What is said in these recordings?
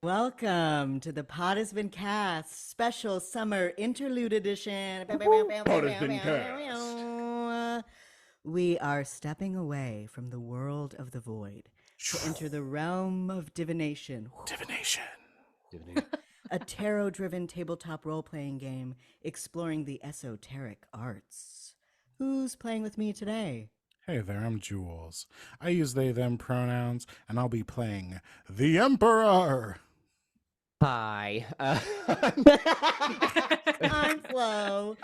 Welcome to the Pod has been cast special summer interlude edition. Woo-hoo. Pod has been cast. We are stepping away from the world of the void to enter the realm of divination. Divination. A tarot-driven tabletop role-playing game exploring the esoteric arts. Who's playing with me today? Hey there, I'm Joolz. I use they, them pronouns, and I'll be playing the Emperor. Hi. I'm Flo.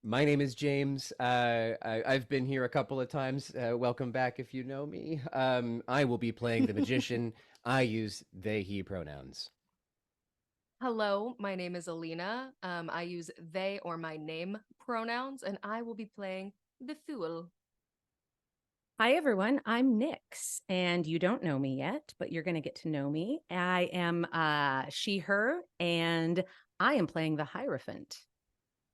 My name is James. I've been here a couple of times. Welcome back if you know me. I will be playing the magician. I use they, he pronouns. Hello, my name is Alina. I use they or my name pronouns, and I will be playing the fool. Hi, everyone. I'm Nyx, and you don't know me yet, but you're going to get to know me. I am she, her, and I am playing the Hierophant.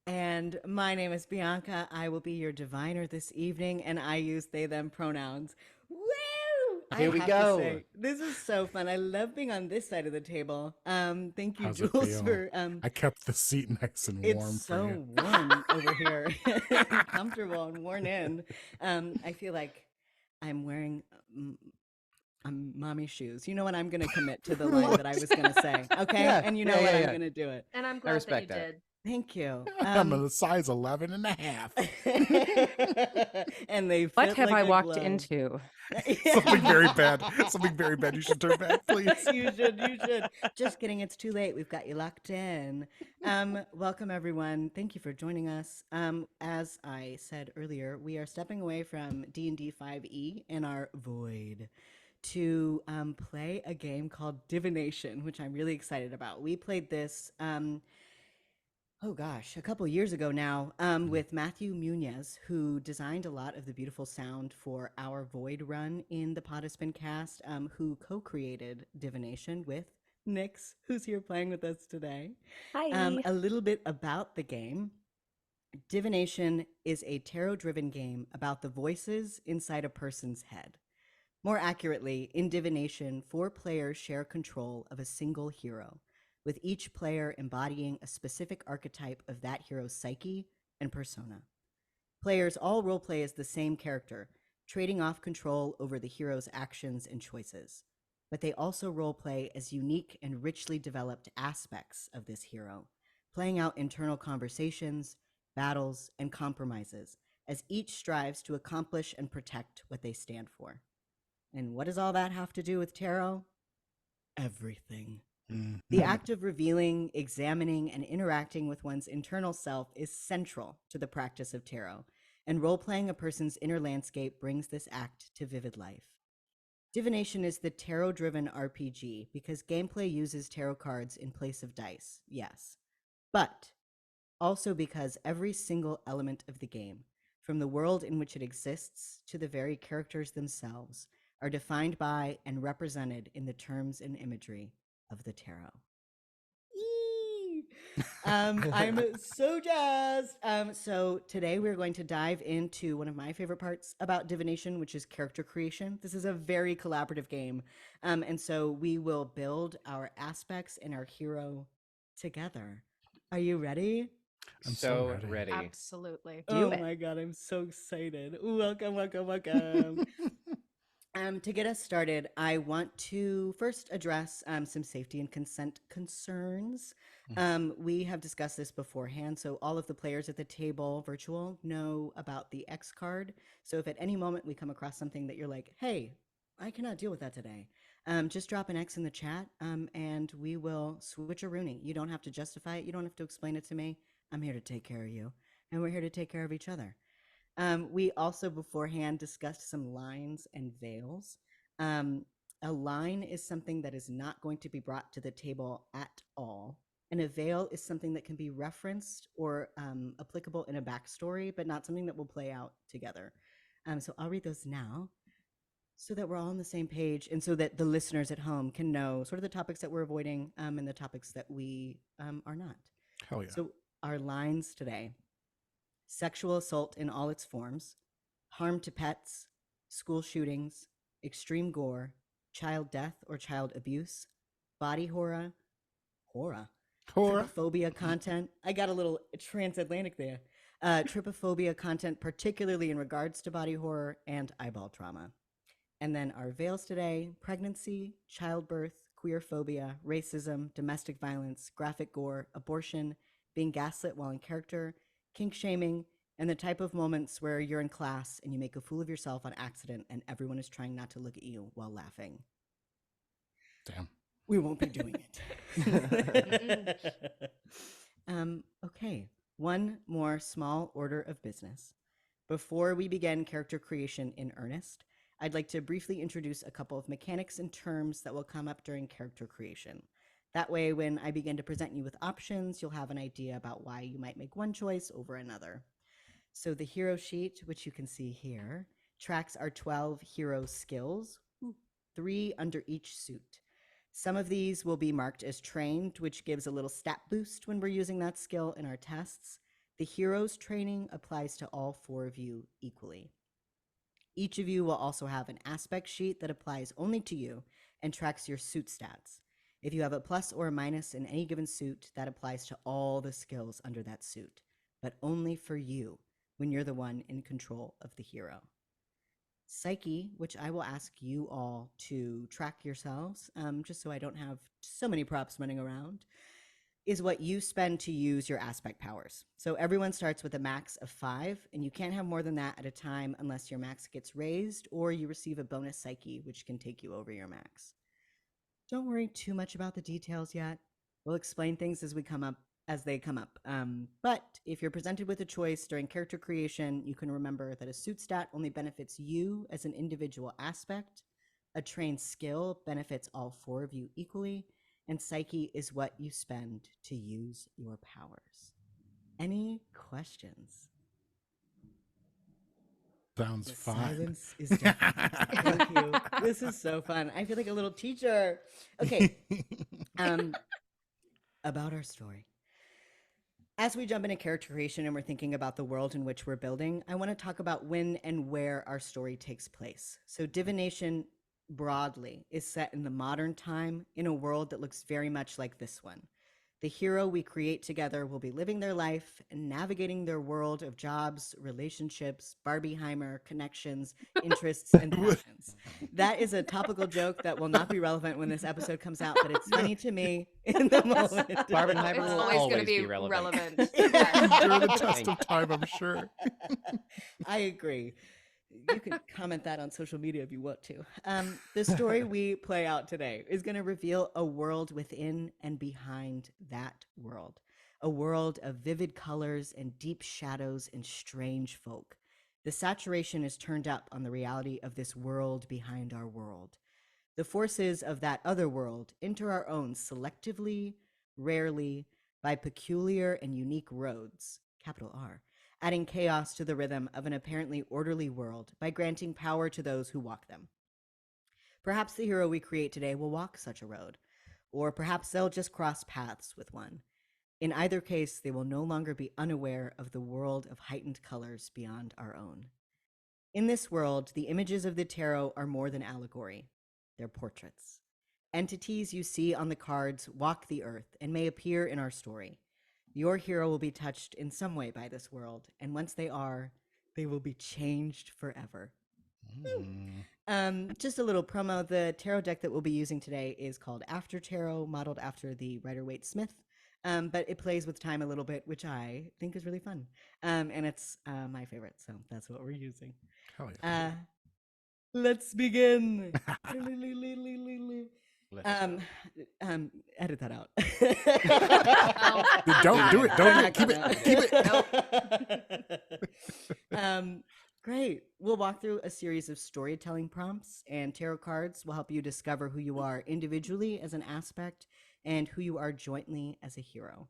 And my name is Bianca. I will be your diviner this evening, and I use they, them pronouns. Woo! Here we go. Say, this is so fun. I love being on this side of the table. Thank you, How's it Joolz, feel? for I kept the seat nice and warm it's for so you. warm over here. Comfortable and worn in. I feel like I'm wearing mommy shoes. You know what? I'm going to commit to the line that I was going to say. Okay. Yeah, And you know yeah, what? yeah, I'm yeah. going to do it. And I'm glad that you respect that. did. Thank you. I'm a size 11 and a half. And they What fit have like I a walked glove. into? Something very bad. Something very bad. You should turn back, please. You should. Just kidding. It's too late. We've got you locked in. Welcome, everyone. Thank you for joining us. As I said earlier, we are stepping away from D&D 5e in our void to play a game called Divination, which I'm really excited about. We played this oh gosh, a couple years ago now, with Matthew Munez, who designed a lot of the beautiful sound for our Void run in the Pod has been cast, who co-created Divination with Nyx, who's here playing with us today. Hi. A little bit about the game. Divination is a tarot-driven game about the voices inside a person's head. More accurately, in Divination, 4 players share control of a single hero, with each player embodying a specific archetype of that hero's psyche and persona. Players all roleplay as the same character, trading off control over the hero's actions and choices. But they also roleplay as unique and richly developed aspects of this hero, playing out internal conversations, battles, and compromises, as each strives to accomplish and protect what they stand for. And what does all that have to do with tarot? Everything. The act of revealing, examining, and interacting with one's internal self is central to the practice of tarot, and role-playing a person's inner landscape brings this act to vivid life. Divination is the tarot-driven RPG because gameplay uses tarot cards in place of dice, yes, but also because every single element of the game, from the world in which it exists to the very characters themselves, are defined by and represented in the terms and imagery of the tarot. I'm so jazzed. So today we're going to dive into one of my favorite parts about Divination, which is character creation. This is a very collaborative game. And so we will build our aspects and our hero together. Are you ready? I'm so ready. Absolutely. Do Oh it. my God, I'm so excited. Welcome, welcome, welcome. To get us started, I want to first address some safety and consent concerns. We have discussed this beforehand, so all of the players at the table, virtual, know about the X card. So if at any moment we come across something that you're like, hey, I cannot deal with that today, just drop an X in the chat, and we will switch a Rooney. You don't have to justify it. You don't have to explain it to me. I'm here to take care of you, and we're here to take care of each other. We also beforehand discussed some lines and veils. A line is something that is not going to be brought to the table at all. And a veil is something that can be referenced or applicable in a backstory, but not something that will play out together. So I'll read those now so that we're all on the same page and so that the listeners at home can know sort of the topics that we're avoiding and the topics that we are not. Hell yeah. So our lines today: sexual assault in all its forms, harm to pets, school shootings, extreme gore, child death or child abuse, body horror, horror, Horror. trypophobia content. I got a little transatlantic there. Trypophobia content, particularly in regards to body horror and eyeball trauma. And then our veils today: pregnancy, childbirth, queer phobia, racism, domestic violence, graphic gore, abortion, being gaslit while in character, kink shaming, and the type of moments where you're in class and you make a fool of yourself on accident and everyone is trying not to look at you while laughing. Damn. We won't be doing it. Okay, one more small order of business. Before we begin character creation in earnest, I'd like to briefly introduce a couple of mechanics and terms that will come up during character creation. That way, when I begin to present you with options, you'll have an idea about why you might make one choice over another. So the hero sheet, which you can see here, tracks our 12 hero skills, 3 under each suit. Some of these will be marked as trained, which gives a little stat boost when we're using that skill in our tests. The hero's training applies to all 4 of you equally. Each of you will also have an aspect sheet that applies only to you and tracks your suit stats. If you have a plus or a minus in any given suit, that applies to all the skills under that suit, but only for you when you're the one in control of the hero. Psyche, which I will ask you all to track yourselves, just so I don't have so many props running around, is what you spend to use your aspect powers. So everyone starts with a max of 5, and you can't have more than that at a time unless your max gets raised or you receive a bonus psyche, which can take you over your max. Don't worry too much about the details yet. We'll explain things as they come up. But if you're presented with a choice during character creation, you can remember that a suit stat only benefits you as an individual aspect. A trained skill benefits all 4 of you equally, and psyche is what you spend to use your powers. Any questions? Sounds The fine. silence is deafening. Thank you. This is so fun. I feel like a little teacher. Okay. About our story. As we jump into character creation and we're thinking about the world in which we're building, I want to talk about when and where our story takes place. So Divination broadly is set in the modern time in a world that looks very much like this one. The hero we create together will be living their life and navigating their world of jobs, relationships, Barbieheimer, connections, interests, and passions. That is a topical joke that will not be relevant when this episode comes out, but it's funny to me in the moment. Barbenheimer It's will always going always to be be relevant. Endure the test Thank of time, I'm sure. I agree. You can comment that on social media if you want to. The story we play out today is going to reveal a world within and behind that world. A world of vivid colors and deep shadows and strange folk. The saturation is turned up on the reality of this world behind our world. The forces of that other world enter our own selectively, rarely, by peculiar and unique roads, capital R, adding chaos to the rhythm of an apparently orderly world by granting power to those who walk them. Perhaps the hero we create today will walk such a road, or perhaps they'll just cross paths with one. In either case, they will no longer be unaware of the world of heightened colors beyond our own. In this world, the images of the tarot are more than allegory. They're portraits. Entities you see on the cards walk the earth and may appear in our story. Your hero will be touched in some way by this world, and once they are, they will be changed forever. Just a little promo. The tarot deck that we'll be using today is called After Tarot, modeled after the Rider-Waite Smith, but it plays with time a little bit, which I think is really fun, and it's my favorite, so that's what we're using. Hell yeah. Let's begin. Edit that out. Don't do it. Don't keep it. Keep it. Great. We'll walk through a series of storytelling prompts, and tarot cards will help you discover who you are individually as an aspect and who you are jointly as a hero.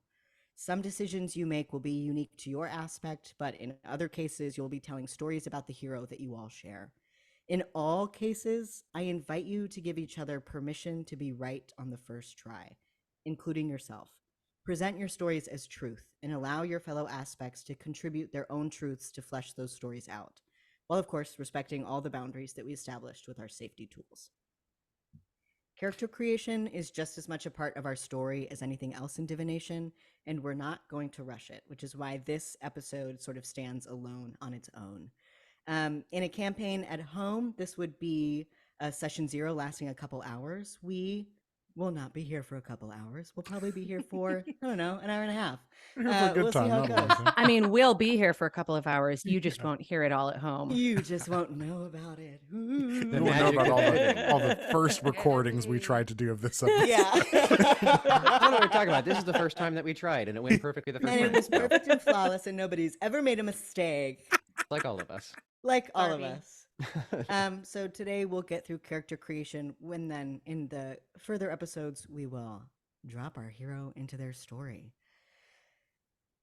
Some decisions you make will be unique to your aspect, but in other cases, you'll be telling stories about the hero that you all share. In all cases, I invite you to give each other permission to be right on the first try, including yourself. Present your stories as truth and allow your fellow aspects to contribute their own truths to flesh those stories out, while of course respecting all the boundaries that we established with our safety tools. Character creation is just as much a part of our story as anything else in Divination, and we're not going to rush it, which is why this episode sort of stands alone on its own. In a campaign at home, this would be a session 0 lasting a couple hours. We will not be here for a couple hours. We'll probably be here for, I don't know, an hour and a half. We're here for a good We'll see time, how it not goes. long. I mean, we'll be here for a couple of hours. You just won't hear it all at home. You just won't know about it. The You won't know magic about of all editing. all the first recordings we tried to do of this episode. Yeah. I don't know what we're talking about. This is the first time that we tried, and it went perfectly the first And time. it was So, perfect and flawless, and nobody's ever made a mistake, like all of us. like all of Barbie. us. So today we'll get through character creation. When then in the further episodes, we will drop our hero into their story.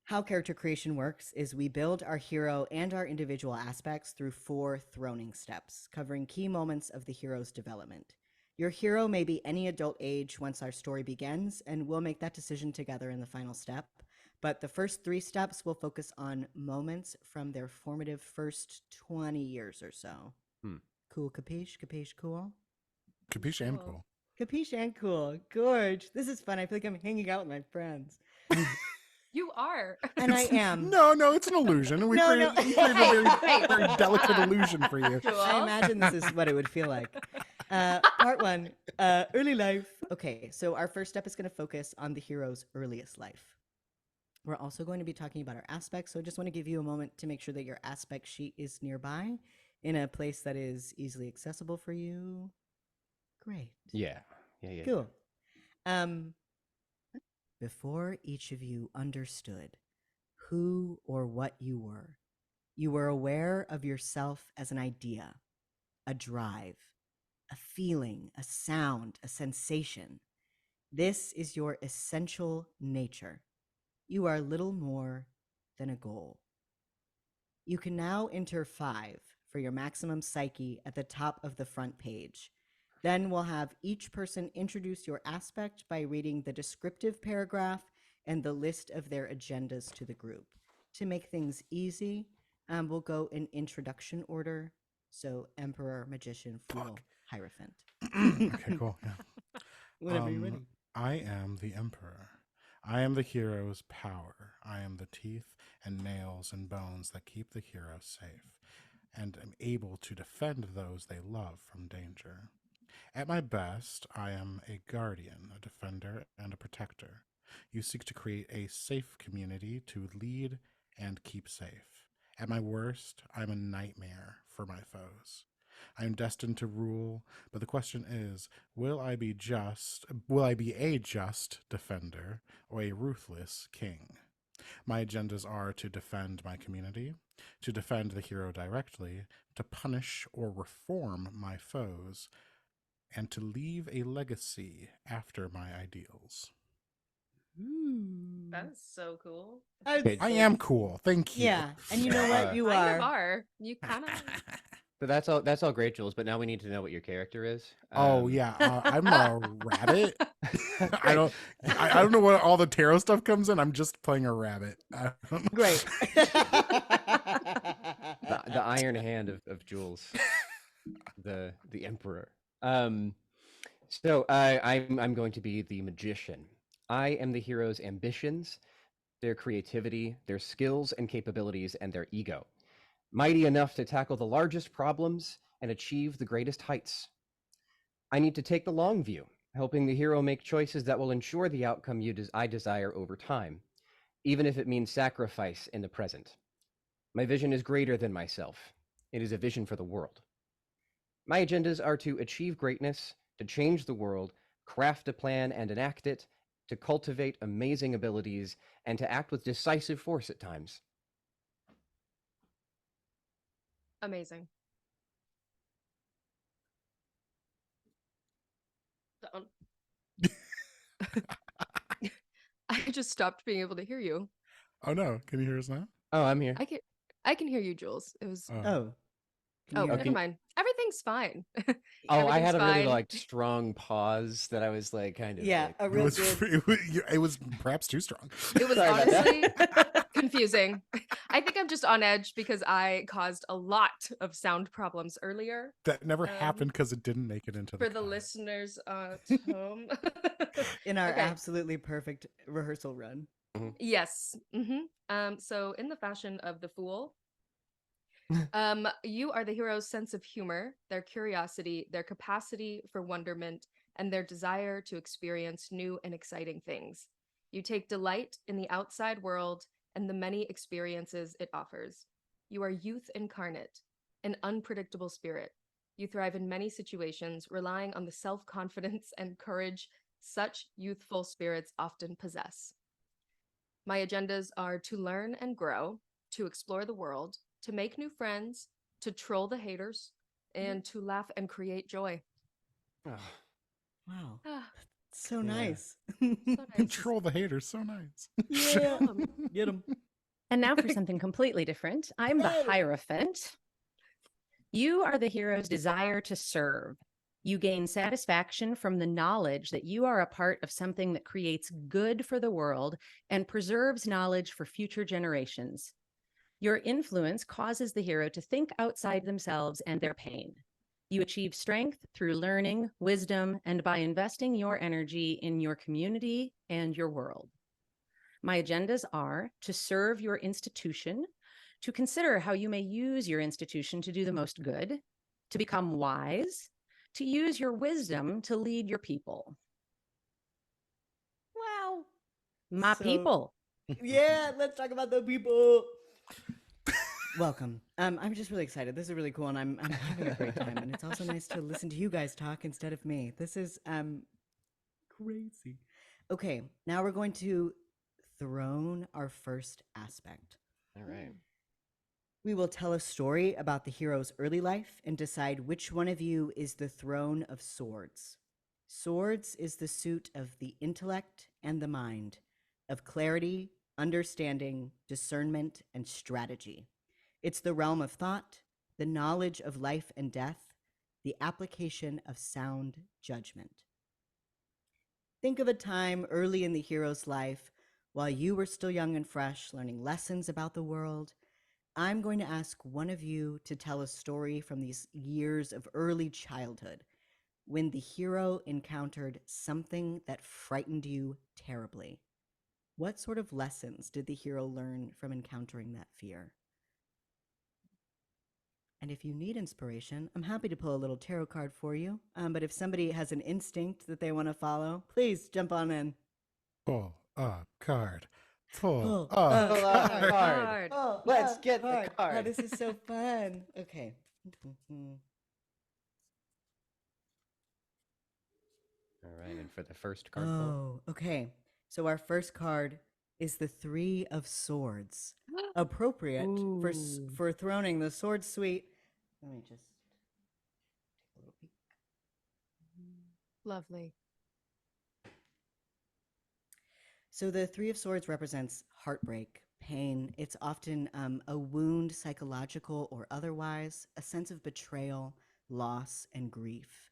How character creation works is we build our hero and our individual aspects through 4 throning steps, covering key moments of the hero's development. Your hero may be any adult age once our story begins, and we'll make that decision together in the final step. But the first 3 steps will focus on moments from their formative first 20 years or so. Hmm. Cool, capiche? Capiche, cool? Capiche and Cool. cool. Capiche and cool. Gorge. This is fun. I feel like I'm hanging out with my friends. You are. And I am. No, it's an illusion. We No, created, no. we created a Hey. very delicate illusion for you. Cool. I imagine this is what it would feel like. Part 1, early life. Okay, so our first step is going to focus on the hero's earliest life. We're also going to be talking about our aspects, so I just want to give you a moment to make sure that your aspect sheet is nearby in a place that is easily accessible for you. Great. Yeah. Cool. Before each of you understood who or what you were aware of yourself as an idea, a drive, a feeling, a sound, a sensation. This is your essential nature. You are little more than a goal. You can now enter 5 for your maximum psyche at the top of the front page. Then we'll have each person introduce your aspect by reading the descriptive paragraph and the list of their agendas to the group. To make things easy, we'll go in introduction order. So Emperor, Magician, Fool, Hierophant. Okay, cool. Yeah. Whenever you're ready. I am the Emperor. I am the hero's power. I am the teeth and nails and bones that keep the hero safe, and am able to defend those they love from danger. At my best, I am a guardian, a defender, and a protector. You seek to create a safe community to lead and keep safe. At my worst, I'm a nightmare for my foes. I am destined to rule, but the question is, will I be a just defender or a ruthless king? My agendas are to defend my community, to defend the hero directly, to punish or reform my foes, and to leave a legacy after my ideals. That's so cool. Okay, I am cool. Thank you. Yeah, and you know what? You Kind of are. are. You kind of. So that's all great, Jules. But now we need to know what your character is. Oh yeah, I'm a rabbit. I don't know what all the tarot stuff comes in. I'm just playing a rabbit. I don't know. Great. The iron hand of Jules, the emperor. So I'm going to be the magician. I am the hero's ambitions, their creativity, their skills and capabilities, and their ego. Mighty enough to tackle the largest problems and achieve the greatest heights. I need to take the long view, helping the hero make choices that will ensure the outcome I desire over time, even if it means sacrifice in the present. My vision is greater than myself. It is a vision for the world. My agendas are to achieve greatness, to change the world, craft a plan and enact it, to cultivate amazing abilities, and to act with decisive force at times. Amazing. Don't. I just stopped being able to hear you. Oh no, can you hear us now? Oh, I'm here. I can hear you, Jules. It was. Oh. Can Oh, you hear never me? mind. Everything everything's fine. Oh, I Everything's had a really fine. like strong pause that I was like kind of Yeah, like, a It real was, good. it was perhaps too strong. It was Sorry about that. honestly confusing. I think I'm just on edge because I caused a lot of sound problems earlier. That never Um, happened because it didn't make it into the For the cut. listeners at home. In our Okay. absolutely perfect rehearsal run. Yes. So in the fashion of the fool, you are the hero's sense of humor, their curiosity, their capacity for wonderment, and their desire to experience new and exciting things. You take delight in the outside world and the many experiences it offers. You are youth incarnate, an unpredictable spirit. You thrive in many situations, relying on the self confidence and courage such youthful spirits often possess. My agendas are to learn and grow, to explore the world, to make new friends, to troll the haters, and to laugh and create joy. oh, Wow. Ah, So Yeah. nice. so nice. Control the haters, so nice. Yeah. Um, Get him. And now for something completely different. I'm the Hey. Hierophant. You are the hero's desire to serve. You gain satisfaction from the knowledge that you are a part of something that creates good for the world and preserves knowledge for future generations. Your influence causes the hero to think outside themselves and their pain. You achieve strength through learning, wisdom, and by investing your energy in your community and your world. My agendas are to serve your institution, to consider how you may use your institution to do the most good, to become wise, to use your wisdom to lead your people. Wow. My So- people. Yeah, let's talk about the people. Welcome. I'm just really excited. This is really cool, and I'm having a great time. And it's also nice to listen to you guys talk instead of me. This is crazy. Okay, now we're going to throne our first aspect. all right. We will tell a story about the hero's early life and decide which one of you is the throne of swords. Swords is the suit of the intellect and the mind, of clarity, understanding, discernment, and strategy. It's the realm of thought, the knowledge of life and death, the application of sound judgment. Think of a time early in the hero's life while you were still young and fresh, learning lessons about the world. I'm going to ask one of you to tell a story from these years of early childhood when the hero encountered something that frightened you terribly. What sort of lessons did the hero learn from encountering that fear? And if you need inspiration, I'm happy to pull a little tarot card for you. But if somebody has an instinct that they want to follow, please jump on in. Pull a card. Pull Pull a a card. card. Oh, Let's get the Oh, card. this is so fun. Okay. All right, and for the first card pull. Oh, okay. So our first card is the Three of Swords, appropriate Ooh. for throning the sword suite. Let me just take a little peek. Lovely. So the Three of Swords represents heartbreak, pain. It's often a wound, psychological or otherwise, a sense of betrayal, loss, and grief.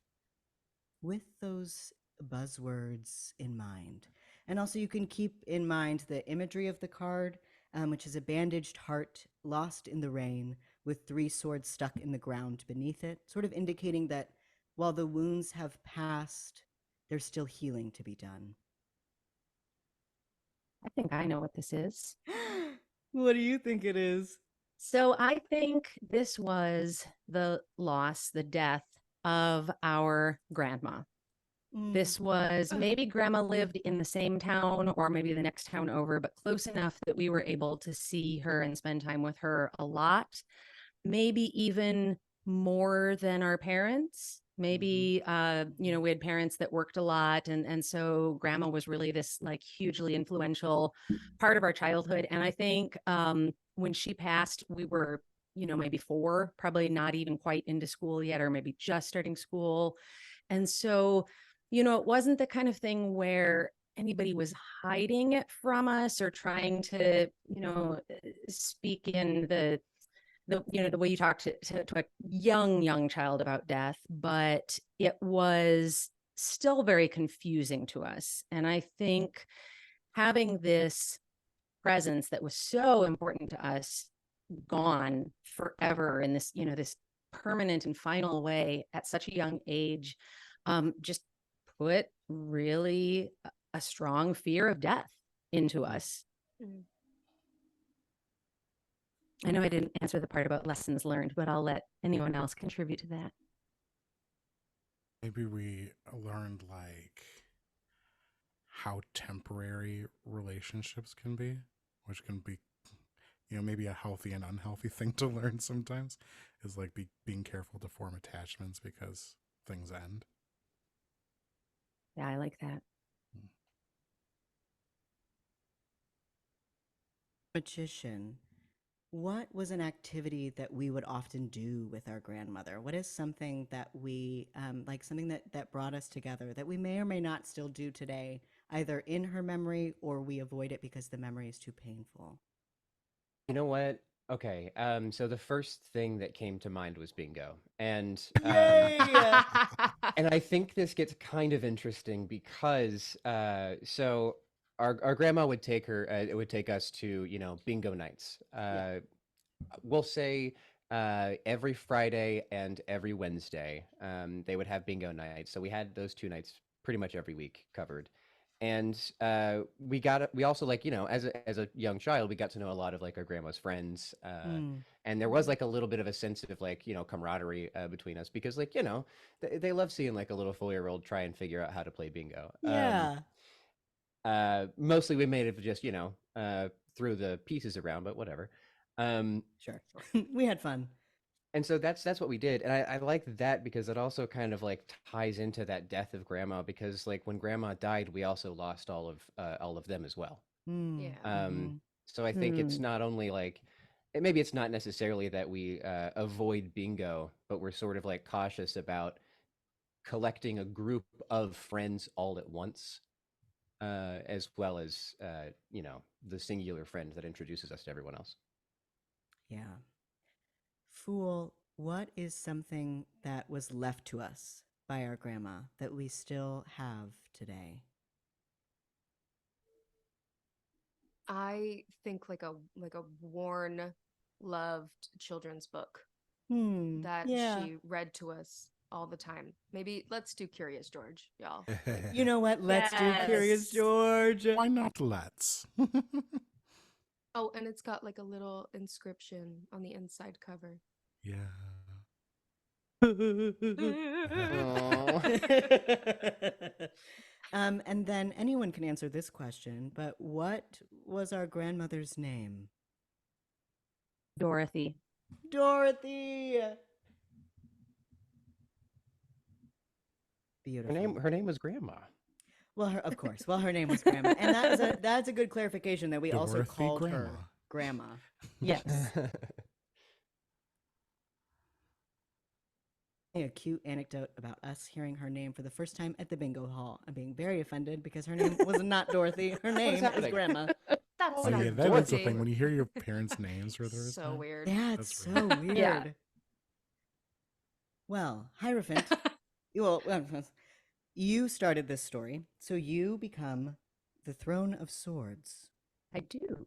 With those buzzwords in mind. And also you can keep in mind the imagery of the card, which is a bandaged heart lost in the rain with three swords stuck in the ground beneath it, sort of indicating that while the wounds have passed, there's still healing to be done. I think I know what this is. What do you think it is? So I think this was the loss, the death of our grandma. This was maybe grandma lived in the same town or maybe the next town over, but close enough that we were able to see her and spend time with her a lot, maybe even more than our parents. Maybe, we had parents that worked a lot. And so grandma was really this like hugely influential part of our childhood. And I think when she passed, we were, maybe 4, probably not even quite into school yet, or maybe just starting school. And so, it wasn't the kind of thing where anybody was hiding it from us or trying to, speak in the way you talk to a young child about death, but it was still very confusing to us. And I think having this presence that was so important to us gone forever in this, this permanent and final way at such a young age, just put really a strong fear of death into us. Mm. I know I didn't answer the part about lessons learned, but I'll let anyone else contribute to that. Maybe we learned like how temporary relationships can be, which can be, maybe a healthy and unhealthy thing to learn sometimes, is like being careful to form attachments because things end. Yeah, I like that. Magician, what was an activity that we would often do with our grandmother? What is something that we, like something that brought us together that we may or may not still do today, either in her memory or we avoid it because the memory is too painful? You know what? Okay. So the first thing that came to mind was bingo. And Yay! and I think this gets kind of interesting because so our grandma would take her it would take us to, bingo nights. We'll say every Friday and every Wednesday, they would have bingo nights. So we had those 2 nights pretty much every week covered. And we also, like, as a young child, we got to know a lot of like our grandma's friends. And there was like a little bit of a sense of like, camaraderie between us because, like, they love seeing like a little 4-year-old try and figure out how to play bingo. Yeah. Mostly we made it just, threw the pieces around, but whatever. Sure. We had fun. And so that's what we did. And I like that because it also kind of like ties into that death of grandma, because like when grandma died, we also lost all of them as well. Yeah. So I think it's not only like, maybe it's not necessarily that we avoid bingo, but we're sort of like cautious about collecting a group of friends all at once, as well as the singular friend that introduces us to everyone else. Yeah. Fool, what is something that was left to us by our grandma that we still have today? I think like a worn, loved children's book that Yeah. she read to us all the time. Maybe let's do Curious George, y'all. You know what? Let's do Curious Yes. George. Why not let's? Oh, and it's got like a little inscription on the inside cover. Yeah. And then anyone can answer this question, but what was our grandmother's name? Dorothy. Dorothy. Beautiful. Her name was Grandma. Well, of course. Well, her name was Grandma, and that's a good clarification that we also Dorothy called Grandma. her Grandma. Yes. A cute anecdote about us hearing her name for the first time at the bingo hall. I'm being very offended because her name was not Dorothy. Her name is happening? Grandma. That's Oh not yeah, that is the Dorothy. thing. When you hear your parents' names for the first So time. weird. Yeah, it's That's so weird. Yeah. Well, Hierophant, you started this story, so you become the Throne of Swords. I do.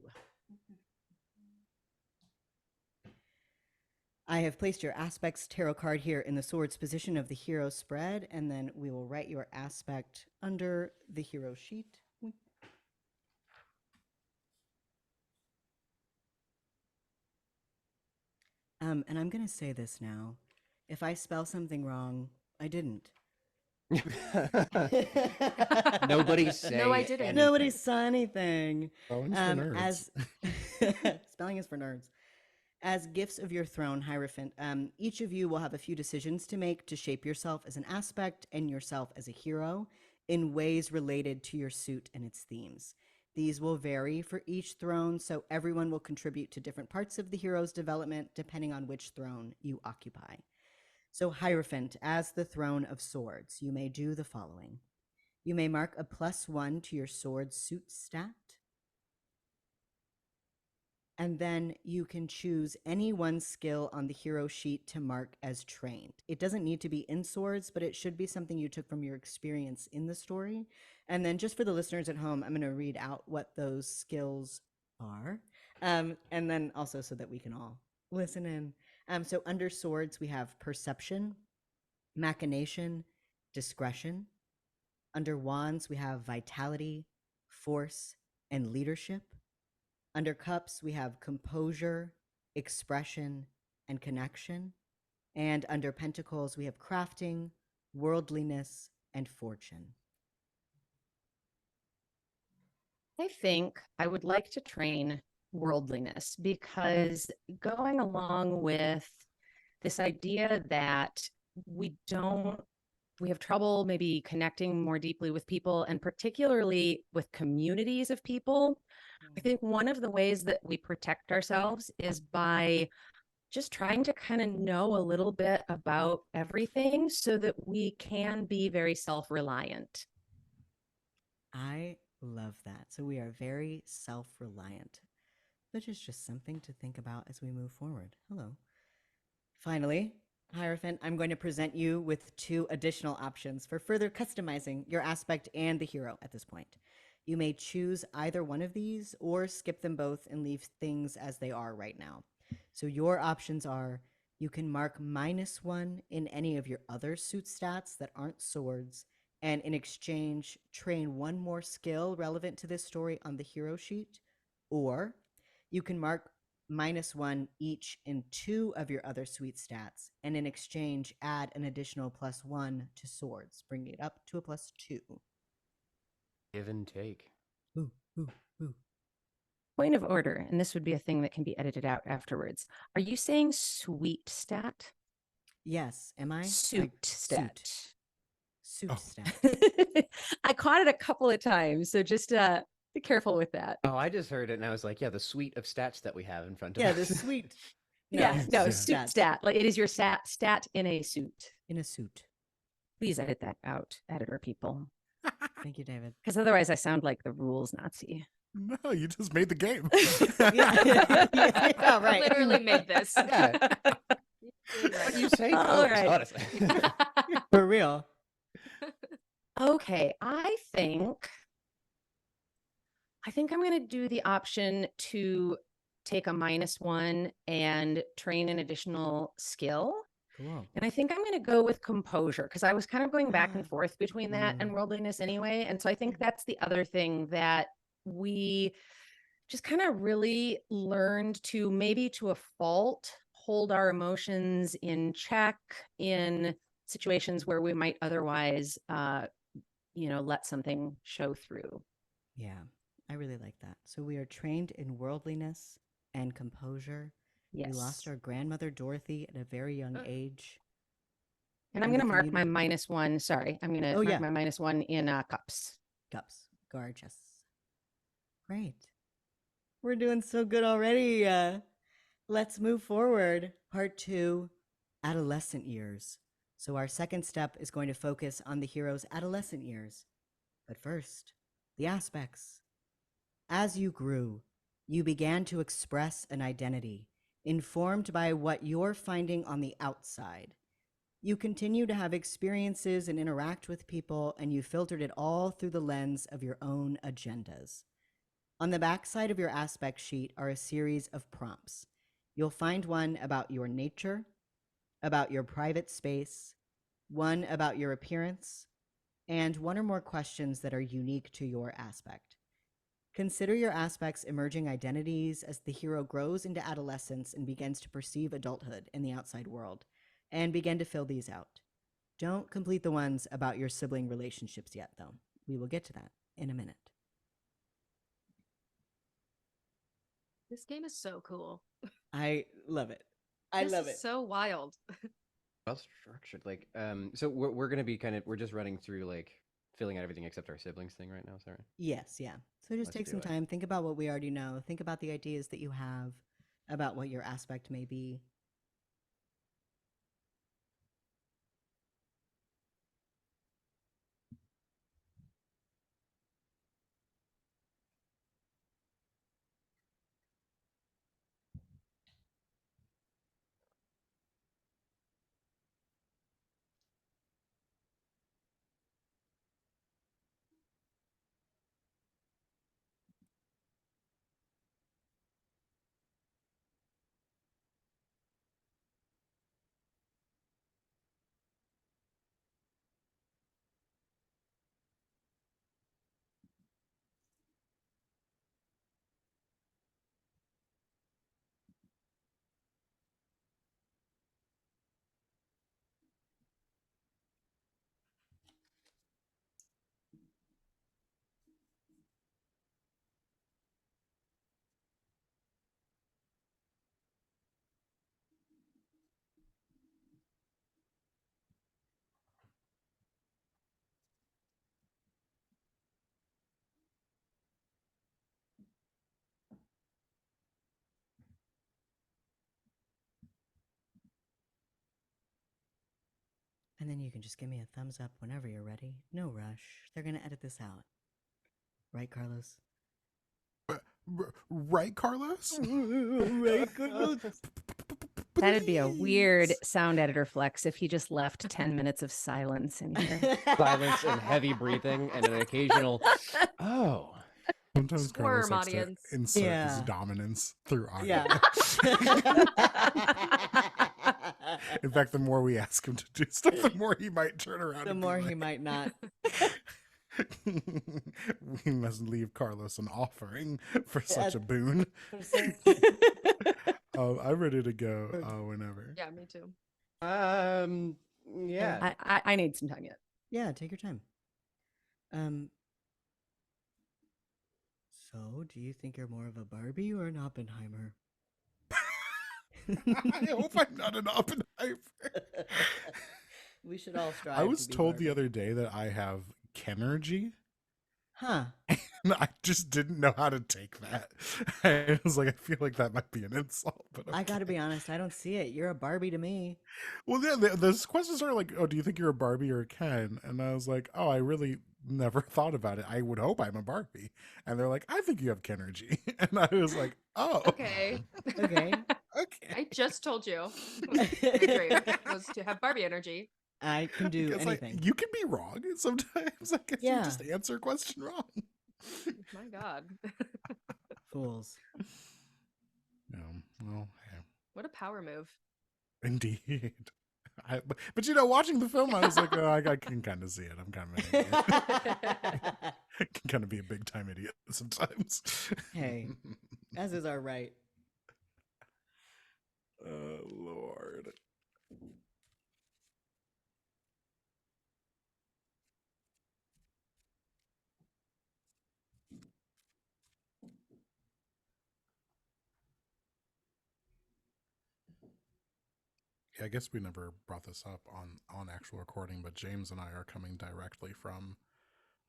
I have placed your aspects tarot card here in the swords position of the hero spread, and then we will write your aspect under the hero sheet. And I'm going to say this now. If I spell something wrong, I didn't. Nobody say No, I didn't. anything. Nobody saw anything. Spelling's for nerds. Spelling is for nerds. As gifts of your throne, Hierophant, each of you will have a few decisions to make to shape yourself as an aspect and yourself as a hero in ways related to your suit and its themes. These will vary for each throne, so everyone will contribute to different parts of the hero's development depending on which throne you occupy. So, Hierophant, as the Throne of Swords, you may do the following. You may mark a +1 to your sword suit stat. And then you can choose any one skill on the hero sheet to mark as trained. It doesn't need to be in swords, but it should be something you took from your experience in the story. And then just for the listeners at home, I'm going to read out what those skills are. And then also so that we can all listen in. So under swords, we have perception, machination, discretion. Under wands, we have vitality, force, and leadership. Under cups, we have composure, expression, and connection. And under pentacles, we have crafting, worldliness, and fortune. I think I would like to train worldliness because going along with this idea that we have trouble maybe connecting more deeply with people and particularly with communities of people. I think one of the ways that we protect ourselves is by just trying to kind of know a little bit about everything so that we can be very self-reliant. I love that. So we are very self-reliant, which is just something to think about as we move forward. Hello. Finally, Hierophant, I'm going to present you with 2 additional options for further customizing your aspect and the hero at this point. You may choose either one of these or skip them both and leave things as they are right now. So your options are you can mark -1 in any of your other suit stats that aren't swords, and in exchange, train 1 more skill relevant to this story on the hero sheet, or you can mark -1 each in 2 of your other suite stats, and in exchange, add an additional +1 to swords, bringing it up to a +2. Give and take. Ooh, ooh, ooh. Point of order, and this would be a thing that can be edited out afterwards. Are you saying sweet stat? Yes, am I? Suit stat. Suit Oh. stat. I caught it a couple of times, so just be careful with that. Oh, I just heard it and I was like, yeah, the suite of stats that we have in front of Yeah, us. the suite. No, Yeah. suit stats. stat. Like it is your stat in a suit. In a suit. Please edit that out, editor people, Thank you, David. because otherwise I sound like the rules Nazi. No, you just made the game. Yeah, right. Literally made this. Yeah. What you say All goes, right. honestly. For real. Okay, I think I'm going to do the option to take a -1 and train an additional skill. Cool. And I think I'm going to go with composure because I was kind of going back and forth between that and Mm. worldliness anyway. And so I think that's the other thing that we just kind of really learned to, maybe to a fault, hold our emotions in check in situations where we might otherwise, let something show through. Yeah, I really like that. So we are trained in worldliness and composure. Yes. We lost our grandmother Dorothy at a very young age. And I'm in going the to mark my community- -1. Sorry, I'm going to Oh, mark yeah. my -1 in cups. Cups. Gorgeous. Great. We're doing so good already. Let's move forward. Part 2, adolescent years. So our second step is going to focus on the hero's adolescent years. But first, the aspects. As you grew, you began to express an identity, informed by what you're finding on the outside. You continue to have experiences and interact with people, and you filtered it all through the lens of your own agendas. On the backside of your aspect sheet are a series of prompts. You'll find one about your nature, about your private space, one about your appearance, and 1 or more questions that are unique to your aspect. Consider your aspect's emerging identities as the hero grows into adolescence and begins to perceive adulthood in the outside world, and begin to fill these out. Don't complete the ones about your sibling relationships yet, though. We will get to that in a minute. This game is so cool. I love it. I This love is it. so wild. Well structured. Like, so we're gonna be we're just running through like filling out everything except our siblings thing right now. Sorry. Yes, yeah. So just Let's take do some it. time, think about what we already know, think about the ideas that you have about what your aspect may be. And then you can just give me a thumbs up whenever you're ready. No rush. They're going to edit this out. Right, Carlos? Right, Carlos? Right, Carlos? That'd be a weird Please. sound editor flex if he just left 10 minutes of silence in here. Silence and heavy breathing and an occasional, oh. Sometimes Carlos Squirm, likes to audience. insert his Yeah. dominance through audio. Yeah. In fact, the more we ask him to do stuff, the more he might turn around. The and be more he like, might not. We must leave Carlos an offering for such a boon. I'm ready to go whenever. Yeah, me too. Yeah. I need some time yet. Yeah, take your time. So, do you think you're more of a Barbie or an Oppenheimer? I hope I'm not an Oppenheimer. We should all strive. I was to be told the Barbie. other day that I have Kenergy. Huh. And I just didn't know how to take that. I was like, I feel like that might be an insult. But I gotta okay. be honest, I don't see it. You're a Barbie to me. Well, yeah, those questions are like, oh, do you think you're a Barbie or a Ken? And I was like, oh, I really never thought about it. I would hope I'm a Barbie. And they're like, I think you have Kenergy. And I was like, oh, Okay. Okay. okay. I just told you. My dream was to have Barbie energy. I can do Because, like, anything. you can be wrong sometimes. I guess Yeah. you just answer a question wrong. My God. Fools. Well, hey. What a power move. Indeed. But you know, watching the film, I was like, oh, I can kind of see it. I'm kind of an idiot. I can kind of be a big time idiot sometimes. Hey. As is our right. Oh, Lord. Yeah, I guess we never brought this up on actual recording, but James and I are coming directly from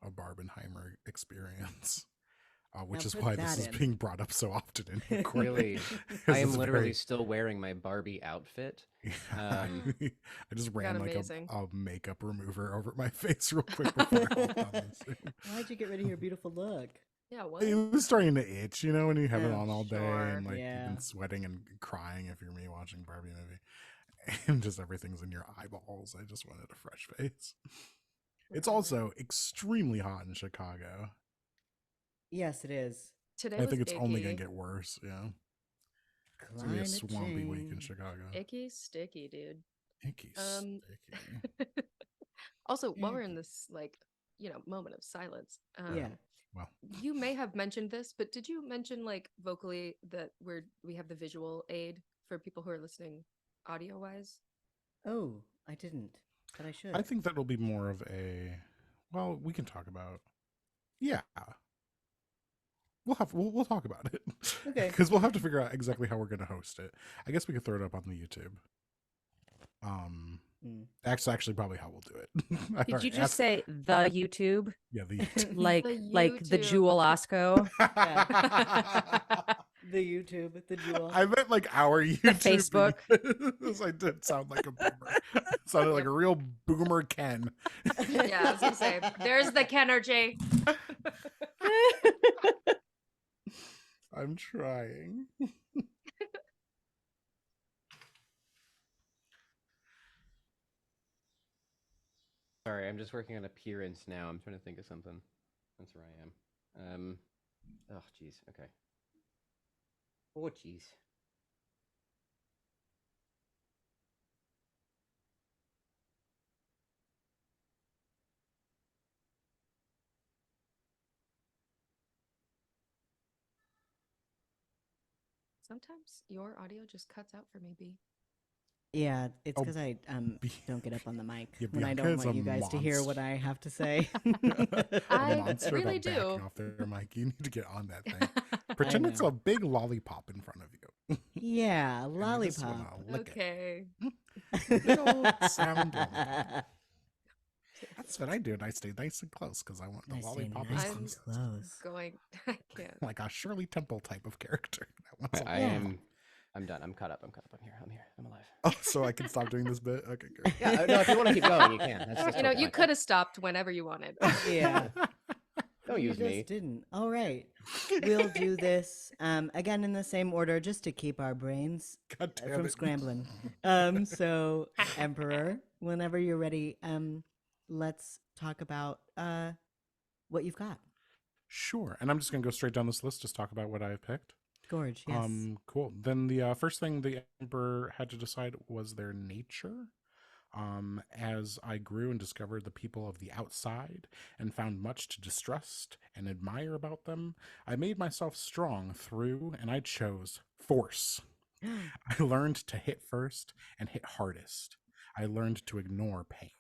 a Barbenheimer experience, which Now is put why this that is in. being brought up so often in recording. Really, This I am is literally very- still wearing my Barbie outfit. I just ran like amazing. a makeup remover over my face real quick before I hopped on this thing. Why'd you get rid of your beautiful look? Yeah, what? It was starting to itch, you know, when you have it Oh, on all day sure. and like you've Yeah. been sweating and crying if you're me watching Barbie movie. And just everything's in your eyeballs. I just wanted a fresh face. It's also extremely hot in Chicago. Yes, it is. Today I was think it's only gonna icky. get worse. Yeah, it's gonna be a Climate swampy week in change. Chicago. Icky, sticky, dude. Icky, Um, sticky. Also, while we're in this, like, moment of silence, Yeah. Well, you may have mentioned this, but did you mention, like, vocally that we have the visual aid for people who are listening audio wise? Oh, I didn't, but I should. I think that'll be more of a. Well, we can talk about. Yeah, we'll talk about it. Okay. Because we'll have to figure out exactly how we're gonna host it. I guess we could throw it up on the YouTube. Mm. Actually, probably how we'll do it. Did you just say the YouTube? Yeah, the YouTube. Like the YouTube. Jewel Osco? The YouTube, the jewel. I meant like our YouTube. Facebook. Because I did sound like a boomer. It sounded like a real boomer Ken. Yeah, I was gonna say, there's the Kenergy. I'm trying. Sorry, I'm just working on appearance now. I'm trying to think of something. That's where I am. Oh, jeez. Okay. Oh, jeez. Sometimes your audio just cuts out for me, B. Yeah, it's Oh, because I Be- don't get up on the mic Yeah, when I Bianca don't is want a you guys to hear what I have to say. A I monster really about do. backing off their mic. You need to get on that thing. Pretend it's know. a big lollipop in front of you. Yeah, And you just wanna lollipop. lick Okay. it. Little sound lollipop. That's what I do, and I stay nice and close because I want the I stay lollipop nice as I'm and close. close. Going. I can't. Like a Shirley Temple type of character. That wants a I Yeah. am I'm done. I'm caught up. I'm here. I'm alive. Oh, so I can stop doing this bit? Okay, great. Yeah, no, if you want to keep going, you can. That's You know, totally you fine. could have stopped whenever you wanted. Yeah. Don't You use just me. didn't. All right. We'll do this again in the same order just to keep our brains God damn from it. scrambling. So Emperor, whenever you're ready, let's talk about what you've got. Sure. And I'm just going to go straight down this list, just talk about what I've picked. Gorge, yes. Cool. Then the first thing the Emperor had to decide was their nature. As I grew and discovered the people of the outside and found much to distrust and admire about them, I made myself strong through, and I chose force. I learned to hit first and hit hardest. I learned to ignore pain.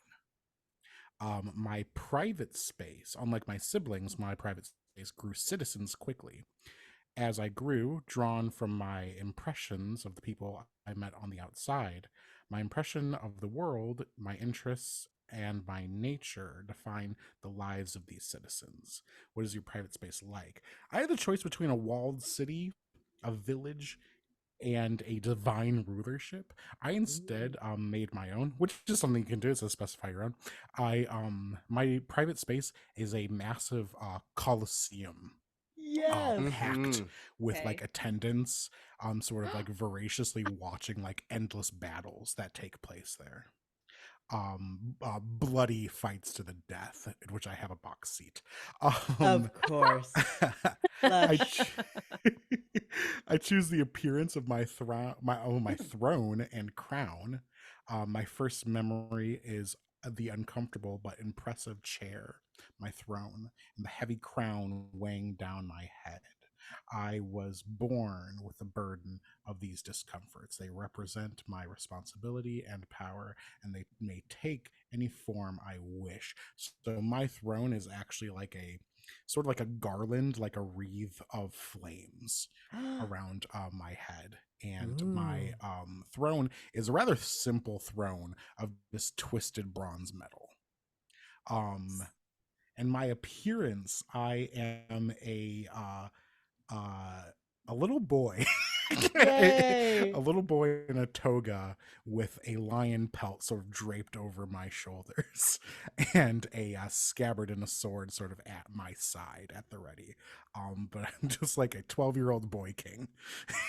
My private space, unlike my siblings, my private space grew citizens quickly. As I grew, drawn from my impressions of the people I met on the outside, my impression of the world, my interests, and my nature define the lives of these citizens. What is your private space like? I had the choice between a walled city, a village, and a divine rulership. I instead made my own, which is something you can do, so specify your own. My private space is a massive coliseum, Yes. packed with Okay. like attendants, sort of like voraciously watching like endless battles that take place there. Bloody fights to the death, in which I have a box seat. Of course. I, Lush. I choose the appearance of my throne and crown. My first memory is the uncomfortable but impressive chair, my throne, and the heavy crown weighing down my head. I was born with the burden of these discomforts. They represent my responsibility and power, and they may take any form I wish. So my throne is actually like a sort of like a garland, like a wreath of flames around my head. And my throne is a rather simple throne of this twisted bronze metal. And my appearance, I am uh, a little boy, Yay! a little boy in a toga with a lion pelt sort of draped over my shoulders, and a scabbard and a sword sort of at my side at the ready. But I'm just like a 12-year-old boy king.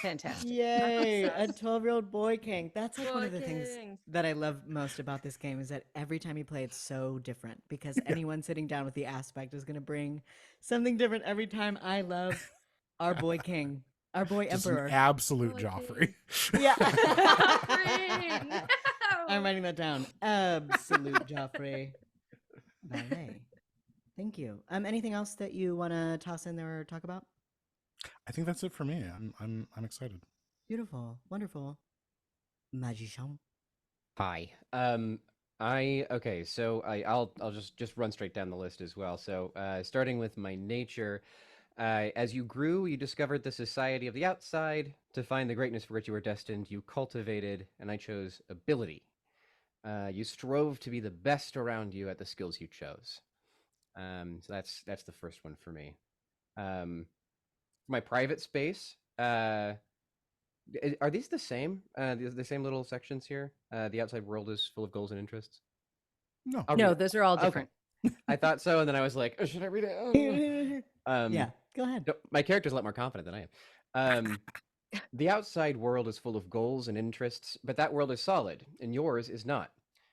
Fantastic. Yay! A Obsessed. 12-year-old boy king. That's like one Boy of the things king. that I love most about this game is that every time you play it's so different because anyone sitting down with the aspect is going to bring something different every time. I love our boy king, our boy Just an emperor. absolute Boy Joffrey. Yeah. Joffrey, no! I'm writing that down. Absolute Joffrey. Ballet. Thank you. Anything else that you want to toss in there or talk about? I think that's it for me. I'm excited. Beautiful. Wonderful. Magician. Hi. I'll just run straight down the list as well. So, starting with my nature, as you grew, you discovered the society of the outside. To find the greatness for which you were destined, you cultivated, and I chose ability. You strove to be the best around you at the skills you chose. So that's the first one for me. My private space. Are these the same? The same little sections here? The outside world is full of goals and interests. No. I'll No, read it. those are all Okay. different. I thought so, and then I was like, oh, should I read it? Yeah, go ahead. No, my character's a lot more confident than I am. The outside world is full of goals and interests, but that world is solid, and yours is not.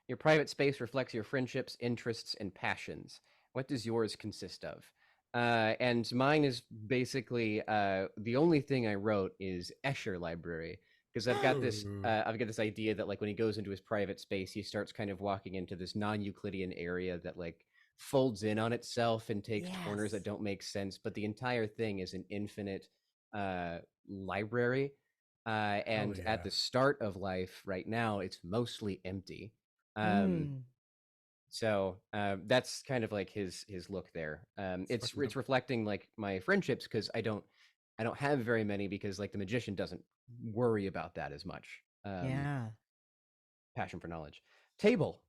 Your private space reflects your friendships, interests, and passions. What does yours consist of? And mine is basically the only thing I wrote is Escher Library, because I've got this idea that like when he goes into his private space, he starts kind of walking into this non-Euclidean area that like folds in on itself and takes corners that Yes. don't make sense, but the entire thing is an infinite library. And yeah. at the start of life right now, it's mostly empty. Mm. So that's kind of like his look there. It's fucking dope. reflecting like my friendships because I don't have very many because like the magician doesn't worry about that as much. Yeah. Passion for knowledge. Table.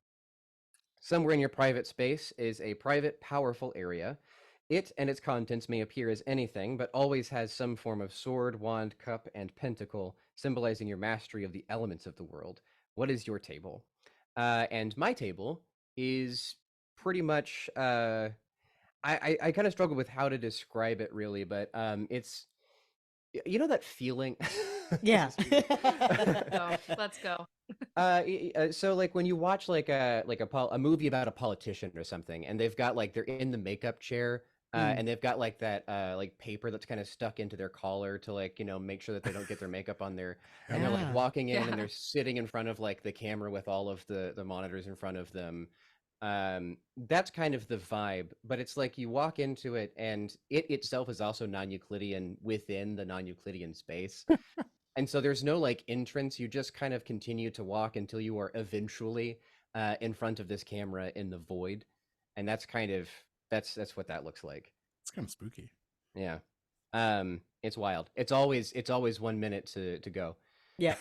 Somewhere in your private space is a private, powerful area. It and its contents may appear as anything, but always has some form of sword, wand, cup, and pentacle, symbolizing your mastery of the elements of the world. What is your table? And my table is pretty much. I kind of struggle with how to describe it, really, but it's you know that feeling. Yeah. Let's go. So like when you watch a movie about a politician or something, and they've got like they're in the makeup chair, and they've got like that like paper that's kind of stuck into their collar to like make sure that they don't get their makeup on there, and they're like Yeah. walking in and Yeah. they're sitting in front of like the camera with all of the monitors in front of them. That's kind of the vibe, but it's like you walk into it and it itself is also non-Euclidean within the non-Euclidean space. And so there's no like entrance. You just kind of continue to walk until you are eventually in front of this camera in the void, and that's kind of that's what that looks like. It's kind of spooky. Yeah, it's wild. It's always 1 minute to go. Yeah.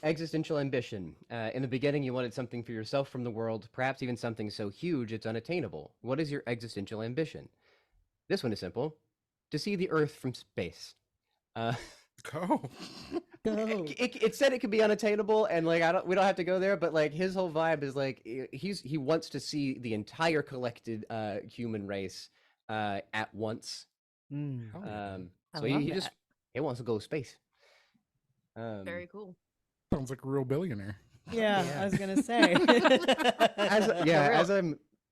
Existential ambition. In the beginning, you wanted something for yourself from the world, perhaps even something so huge it's unattainable. What is your existential ambition? This one is simple: to see the Earth from space. Go. Go. It said it could be unattainable, and like we don't have to go there, but like his whole vibe is like he wants to see the entire collected human race at once. Mm. Hell yeah. I So love he that. just he wants to go to space. Very cool. Sounds like a real billionaire. Yeah, Yeah. I was gonna say.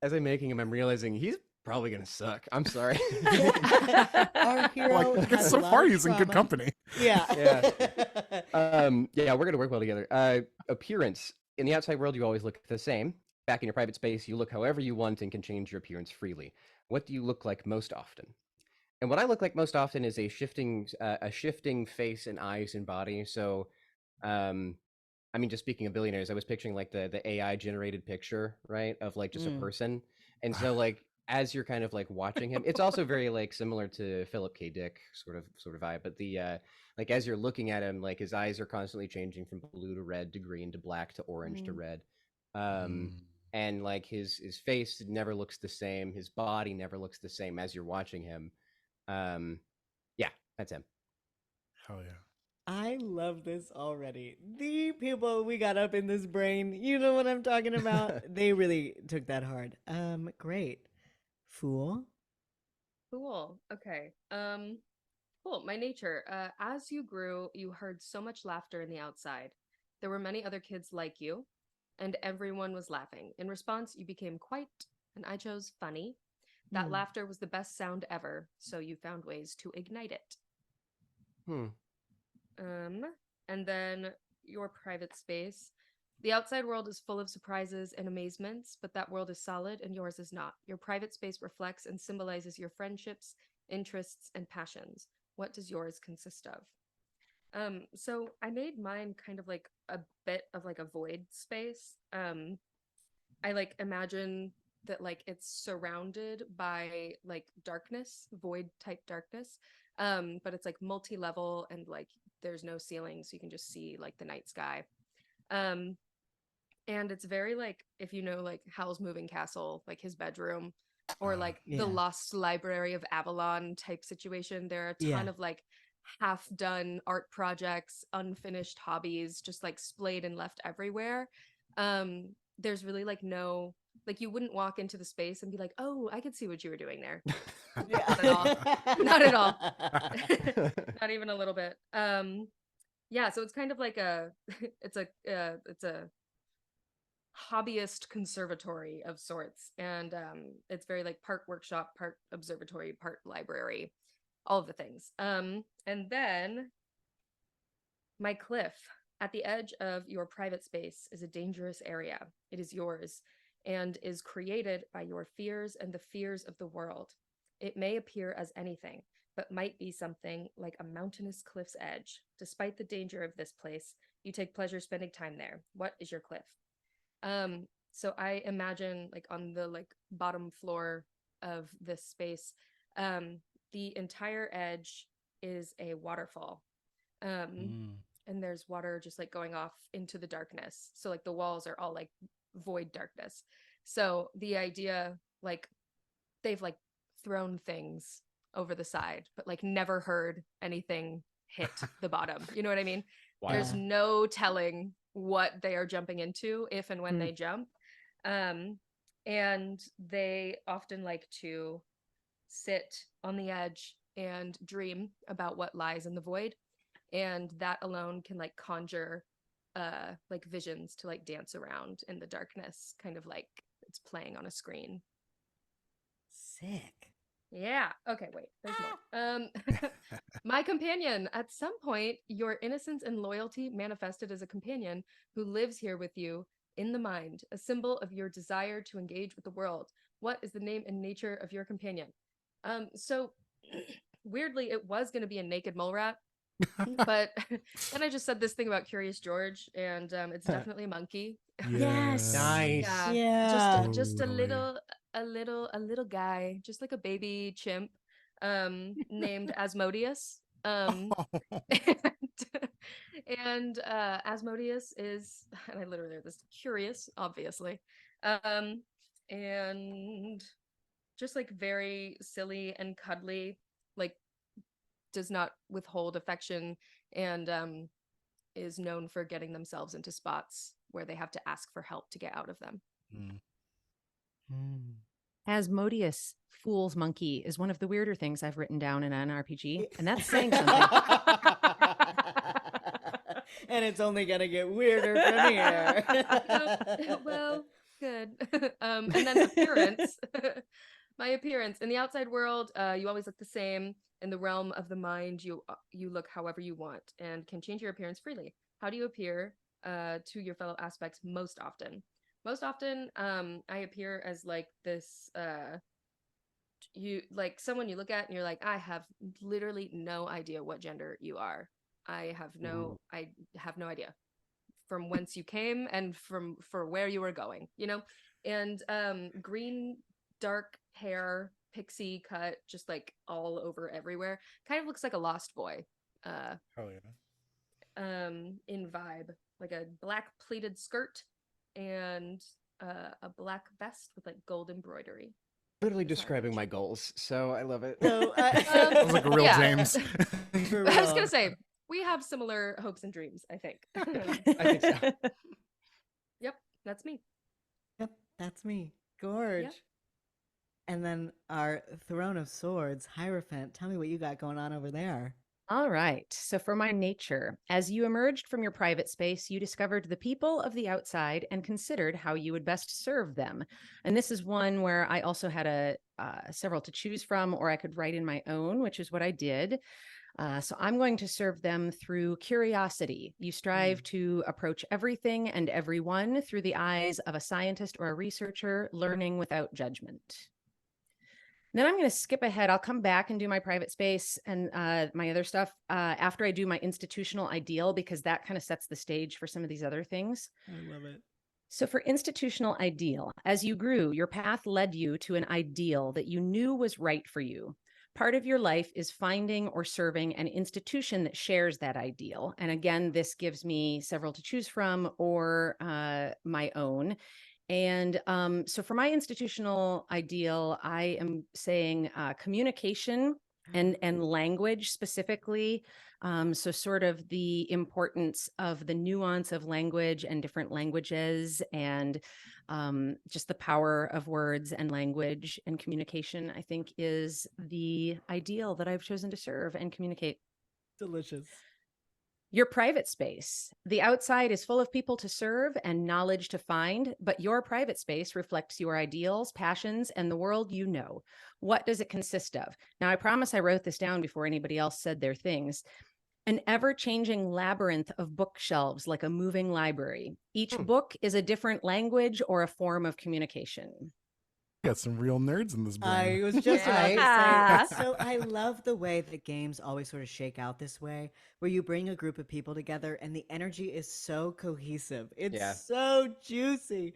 As I'm making him, I'm realizing he's probably gonna suck. I'm sorry. Our hero Like, has so a lot far of he's in good trauma. company. Yeah. Yeah, we're gonna work well together. Appearance. In the outside world, you always look the same. Back in your private space, you look however you want and can change your appearance freely. What do you look like most often? And what I look like most often is a shifting face and eyes and body. So, I mean, just speaking of billionaires, I was picturing like the AI generated picture, right, of like just a Mm. person. And so like as you're kind of like watching him, it's also very like similar to Philip K. Dick sort of vibe. But the like as you're looking at him, like his eyes are constantly changing from blue to red to green to black to orange to Mm. red. Mm. And like his face never looks the same. His body never looks the same as you're watching him. Yeah, that's him. Hell yeah. I love this already. The people we got up in this brain, you know what I'm talking about. They really took that hard. Great. Fool. Cool. Okay. Cool. My nature. As you grew, you heard so much laughter in the outside. There were many other kids like you, and everyone was laughing. In response, you became quite, and I chose funny. That Hmm. laughter was the best sound ever, so you found ways to ignite it. Hmm. And then your private space. The outside world is full of surprises and amazements, but that world is solid and yours is not. Your private space reflects and symbolizes your friendships, interests, and passions. What does yours consist of? So I made mine kind of like a bit of like a void space. I like imagine that like it's surrounded by like darkness, void type darkness. But it's like multi-level and like there's no ceiling, so you can just see like the night sky. Um, and it's very like if you know like Howl's Moving Castle, like his bedroom, or like Yeah. the Lost Library of Avalon type situation. There are a ton Yeah. of like half done art projects, unfinished hobbies, just like splayed and left everywhere. There's really like no like you wouldn't walk into the space and be like, oh, I could see what you were doing there. Not at all. Not at all. Not even a little bit. Yeah, so it's kind of like a it's a hobbyist conservatory of sorts, and it's very like part workshop, part observatory, part library, all of the things. And then my cliff at the edge of your private space is a dangerous area. It is yours and is created by your fears and the fears of the world. It may appear as anything, but might be something like a mountainous cliff's edge. Despite the danger of this place, you take pleasure spending time there. What is your cliff? So I imagine like on the like bottom floor of this space, the entire edge is a waterfall. Mm. And there's water just like going off into the darkness. So like the walls are all like void darkness. So the idea like they've like thrown things over the side, but like never heard anything hit the bottom. You know what I mean? There's Yeah. no telling what they are jumping into if and when they jump. And they often like to sit on the edge and dream about what lies in the void. And that alone can like conjure like visions to like dance around in the darkness, kind of like it's playing on a screen. Sick. Yeah. Okay, wait. There's more. My companion. At some point, your innocence and loyalty manifested as a companion who lives here with you in the mind, a symbol of your desire to engage with the world. What is the name and nature of your companion? So weirdly, it was going to be a naked mole rat, but then I just said this thing about Curious George, and it's definitely a monkey. Yes. Nice. Yeah, Yeah. just a Totally. little guy, just like a baby chimp, named Asmodeus. And Asmodeus is, and I literally wrote this, curious, obviously, and just like very silly and cuddly, like does not withhold affection, and is known for getting themselves into spots where they have to ask for help to get out of them. Asmodeus, Fool's Monkey, is one of the weirder things I've written down in an RPG, and that's saying something. And it's only gonna get weirder from here. Well, good. And then appearance. My appearance in the outside world, you always look the same. In the realm of the mind, you look however you want and can change your appearance freely. How do you appear to your fellow aspects most often? Most often, I appear as like this you like someone you look at and you're like, I have literally no idea what gender you are. I have no idea from whence you came and for where you were going, you know? And green dark hair, pixie cut, just like all over everywhere. Kind of looks like a lost boy. Hell yeah. In vibe, like a black pleated skirt and a black vest with like gold embroidery. Literally describing my goals, so I love it. So, Sounds like a real Yeah. James. for I was real. gonna say we have similar hopes and dreams, I think. I think so. Yep, that's me. Yep, that's me. Gorge. Yep. And then our Throne of Swords, Hierophant. Tell me what you got going on over there. All right. So, for my nature, as you emerged from your private space, you discovered the people of the outside and considered how you would best serve them. And this is one where I also had several to choose from, or I could write in my own, which is what I did. So I'm going to serve them through curiosity. You strive to approach everything and everyone through the eyes of a scientist or a researcher, learning without judgment. Then I'm going to skip ahead. I'll come back and do my private space and my other stuff after I do my institutional ideal, because that kind of sets the stage for some of these other things. I love it. So for institutional ideal, as you grew, your path led you to an ideal that you knew was right for you. Part of your life is finding or serving an institution that shares that ideal. And again, this gives me several to choose from or my own. And so for my institutional ideal, I am saying communication and language specifically. So sort of the importance of the nuance of language and different languages and just the power of words and language and communication, I think is the ideal that I've chosen to serve and communicate. Delicious. Your private space. The outside is full of people to serve and knowledge to find, but your private space reflects your ideals, passions, and the world you know. What does it consist of? Now, I promise I wrote this down before anybody else said their things. An ever-changing labyrinth of bookshelves like a moving library. Each book is a different language or a form of communication. Got some real nerds in this brain. I was just about Yeah. to say, so I love the way that games always sort of shake out this way, where you bring a group of people together and the energy is so cohesive. It's so juicy.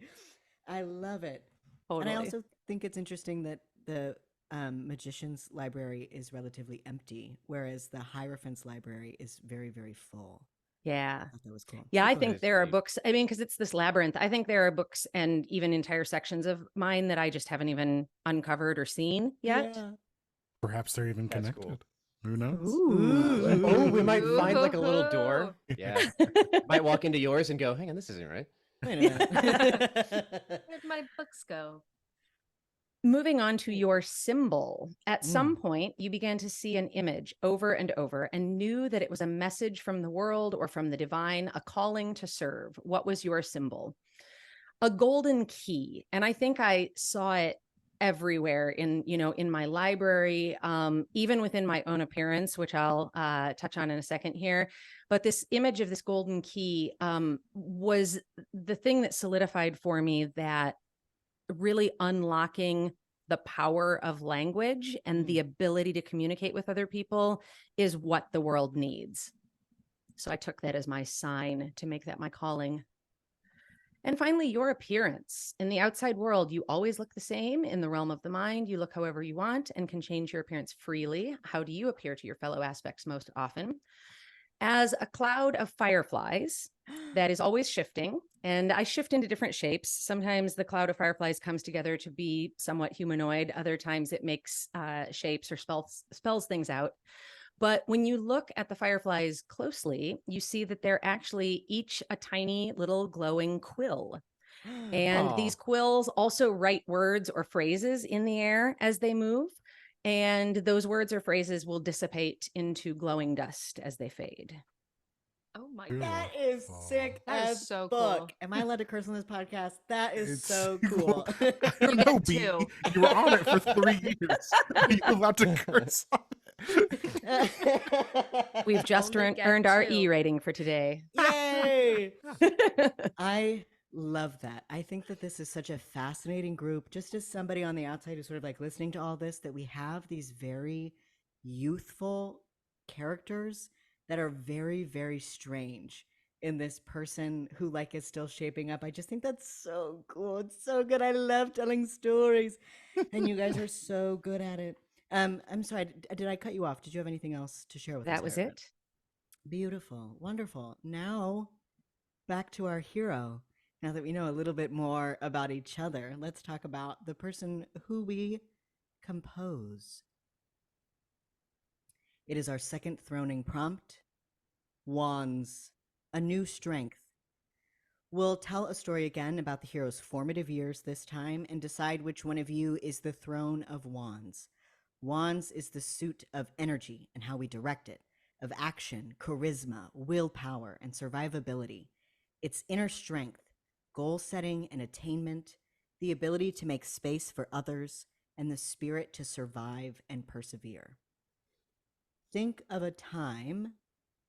I love it. Totally. And I also think it's interesting that the Magician's library is relatively empty, whereas the Hierophant's library is very, very full. Yeah. I thought that was cool. Yeah, I That think is there are neat. books. I mean, because it's this labyrinth. I think there are books and even entire sections of mine that I just haven't even uncovered or seen yet. Yeah. Perhaps they're even That's connected. cool. Who knows? Ooh. Oh, we might Ooh. find like a little door. Yeah. Might walk into yours and go, hang on, this isn't right. Wait a minute. Where'd my books go? Moving on to your symbol. At some Mm. point, you began to see an image over and over and knew that it was a message from the world or from the divine, a calling to serve. What was your symbol? A golden key. And I think I saw it everywhere in my library, even within my own appearance, which I'll touch on in a second here. But this image of this golden key was the thing that solidified for me that really unlocking the power of language and the ability to communicate with other people is what the world needs. So I took that as my sign to make that my calling. And finally, your appearance. In the outside world, you always look the same. In the realm of the mind, you look however you want and can change your appearance freely. How do you appear to your fellow aspects most often? As a cloud of fireflies that is always shifting. And I shift into different shapes. Sometimes the cloud of fireflies comes together to be somewhat humanoid. Other times it makes shapes or spells things out. But when you look at the fireflies closely, you see that they're actually each a tiny little glowing quill. And these quills also write words or phrases in the air as they move. And those words or phrases will dissipate into glowing dust as they fade. Oh my Ooh. god. That is sick That is as so fuck. cool. Am I allowed to curse on this podcast? That is It's so cool. I don't You know, get B. two. You were on it for 3 years. Are you allowed to curse on it? We've just Only get earned our 2. E rating for today. Yay! I love that. I think that this is such a fascinating group. Just as somebody on the outside who's sort of like listening to all this, that we have these very youthful characters that are very, very strange in this person who like is still shaping up. I just think that's so cool. It's so good. I love telling stories. And you guys are so good at it. I'm sorry, did I cut you off? Did you have anything else to share with us? That was Erica? it. Beautiful. Wonderful. Now, back to our hero. Now that we know a little bit more about each other, let's talk about the person who we compose. It is our second throning prompt, Wands, a new strength. We'll tell a story again about the hero's formative years this time and decide which one of you is the throne of Wands. Wands is the suit of energy and how we direct it, of action, charisma, willpower, and survivability. It's inner strength, goal setting and attainment, the ability to make space for others, and the spirit to survive and persevere. Think of a time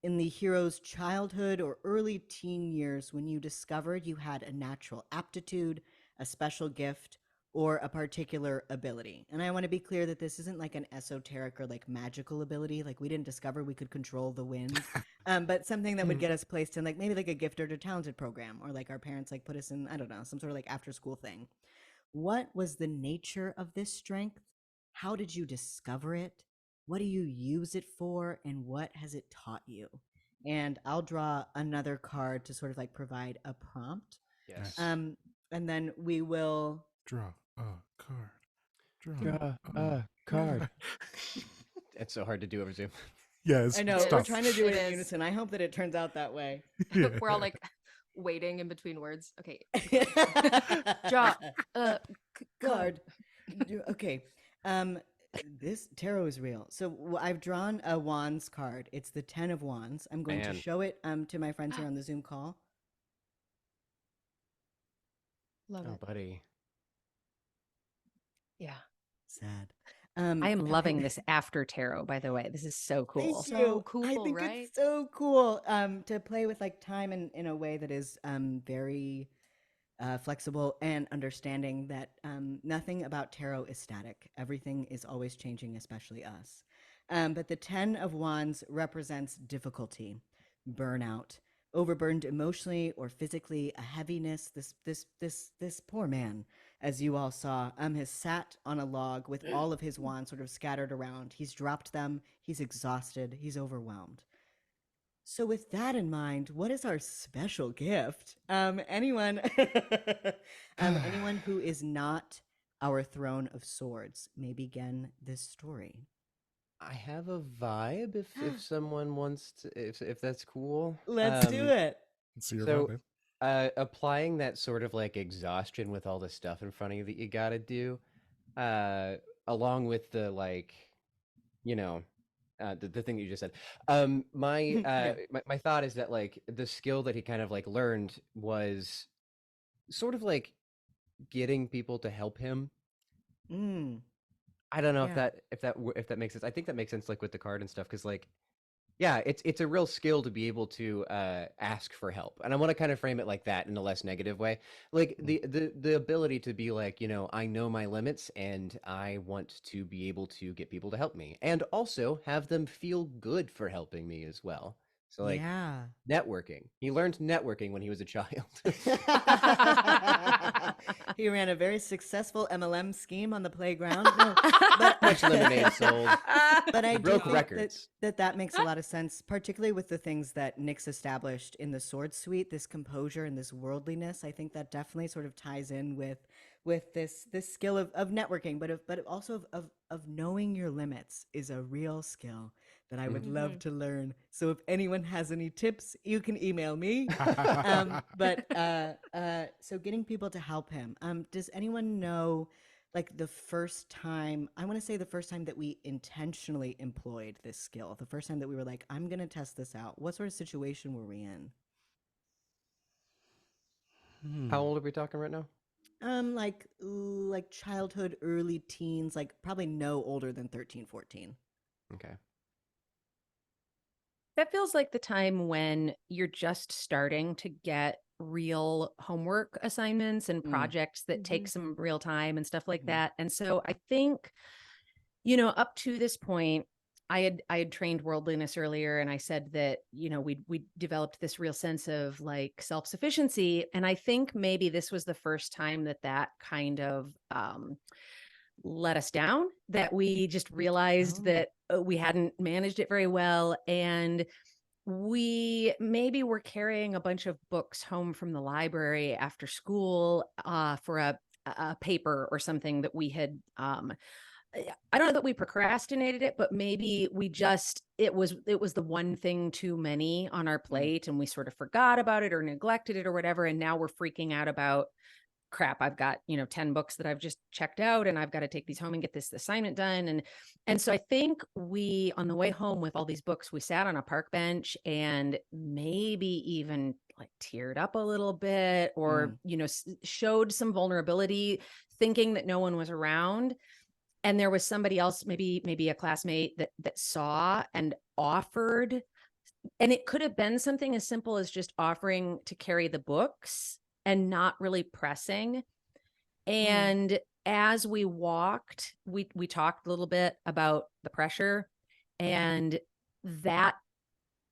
in the hero's childhood or early teen years when you discovered you had a natural aptitude, a special gift, or a particular ability. And I want to be clear that this isn't like an esoteric or like magical ability. Like we didn't discover we could control the wind, but something that would get us placed in like maybe like a gifted or talented program, or like our parents like put us in, I don't know, some sort of like after school thing. What was the nature of this strength? How did you discover it? What do you use it for? And what has it taught you? And I'll draw another card to sort of like provide a prompt. Yes. And then we will Draw a card. Draw a card. It's so hard to do over Zoom. Yes. I know it's we're tough. trying to do it It in is. unison. I hope that it turns out that way. Yeah. We're all like waiting in between words. Okay. Draw a Card. Okay. This tarot is real. So I've drawn a wands card. It's the 10 of wands. I'm going Man. to show it to my friends here on the Zoom call. Love Oh, it. buddy. Yeah. Sad. I am loving this after tarot, by the way. This is so cool. Thank So you. cool, I think right? it's so cool to play with like time in a way that is very flexible and understanding that nothing about tarot is static. Everything is always changing, especially us. But the 10 of wands represents difficulty, burnout, overburdened emotionally or physically, a heaviness. This poor man, as you all saw, has sat on a log with all of his wands sort of scattered around. He's dropped them. He's exhausted. He's overwhelmed. So with that in mind, what is our special gift? Anyone anyone who is not our throne of swords may begin this story. I have a vibe if someone wants to, if that's cool. Let's do it. Let's see your So, vibe, babe. applying that sort of like exhaustion with all the stuff in front of you that you gotta do, along with the like, you know, the thing that you just said. Yeah. My thought is that like the skill that he kind of like learned was sort of like getting people to help him. Mm, I don't know yeah. if that makes sense. I think that makes sense like with the card and stuff because like yeah, it's a real skill to be able to ask for help, and I want to kind of frame it like that in a less negative way, like the ability to be like, you know, I know my limits, and I want to be able to get people to help me, and also have them feel good for helping me as well. So like Yeah. networking, he learned networking when he was a child. He ran a very successful MLM scheme on the playground. No, but Much lemonade sold. but I He do broke think records. that makes a lot of sense, particularly with the things that Nick's established in the sword suite, this composure and this worldliness. I think that definitely sort of ties in with this skill of networking, but also of knowing your limits is a real skill that I would love to learn. So if anyone has any tips, you can email me. So getting people to help him. Does anyone know, like the first time? I want to say the first time that we intentionally employed this skill. The first time that we were like, "I'm gonna test this out." What sort of situation were we in? How old are we talking right now? Like childhood, early teens, like probably no older than 13, 14. Okay. That feels like the time when you're just starting to get real homework assignments and projects that take some real time and stuff like that. And so I think, up to this point, I had trained worldliness earlier, and I said that, we developed this real sense of like self-sufficiency. And I think maybe this was the first time that kind of let us down, that we just realized that we hadn't managed it very well. And we maybe were carrying a bunch of books home from the library after school for a paper or something that we had I don't know that we procrastinated it, but maybe we just it was the one thing too many on our plate, and we sort of forgot about it or neglected it or whatever, and now we're freaking out about crap. I've got 10 books that I've just checked out, and I've got to take these home and get this assignment done. And so I think we, on the way home with all these books, we sat on a park bench and maybe even like teared up a little bit, or showed some vulnerability, thinking that no one was around. And there was somebody else, maybe a classmate that saw and offered. And it could have been something as simple as just offering to carry the books and not really pressing. And as we walked, we talked a little bit about the pressure, and that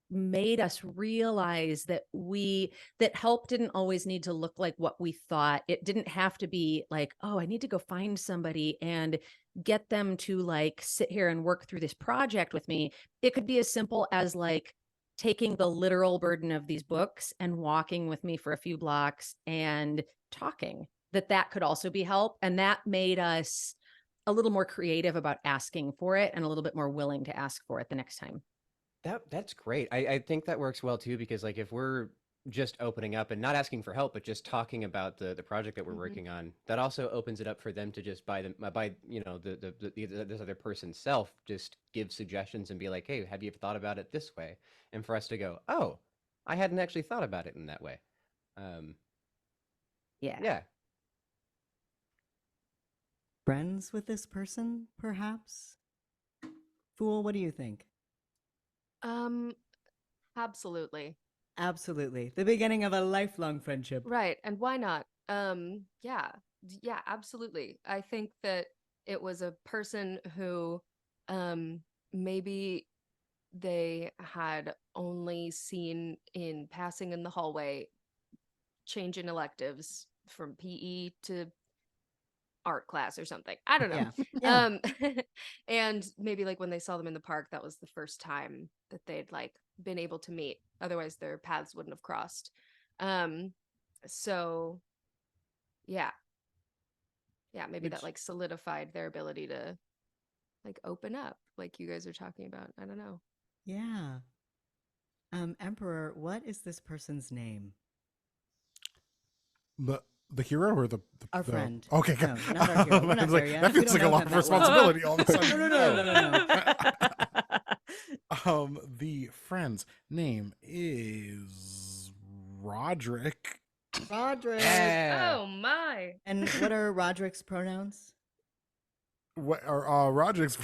made us realize that help didn't always need to look like what we thought. It didn't have to be like, oh, I need to go find somebody and get them to like sit here and work through this project with me. It could be as simple as like taking the literal burden of these books and walking with me for a few blocks and talking. That could also be help. And that made us a little more creative about asking for it, and a little bit more willing to ask for it the next time. That's great. I think that works well too, because like if we're just opening up and not asking for help, but just talking about the project that we're working on, that also opens it up for them to just by this other person's self, just give suggestions and be like, hey, have you ever thought about it this way? And for us to go, oh, I hadn't actually thought about it in that way. Yeah. Friends with this person, perhaps? Fool, what do you think? Absolutely. Absolutely. The beginning of a lifelong friendship. Right. And why not? Yeah. Yeah, absolutely. I think that it was a person who maybe they had only seen in passing in the hallway change in electives from PE to art class or something. I don't know. Yeah. And maybe like when they saw them in the park, that was the first time that they'd like been able to meet. Otherwise their paths wouldn't have crossed. So yeah. Yeah, maybe that like solidified their ability to like open up like you guys are talking about. I don't know. Yeah. Emperor, what is this person's name? The hero or the Our friend. Okay, No, not our hero. We're not there yet. That We feels don't like a know lot him of that well. responsibility all of a sudden. No. The friend's name is Roderick. Roderick. Yeah. Oh my. And what are Roderick's pronouns? What are Roderick's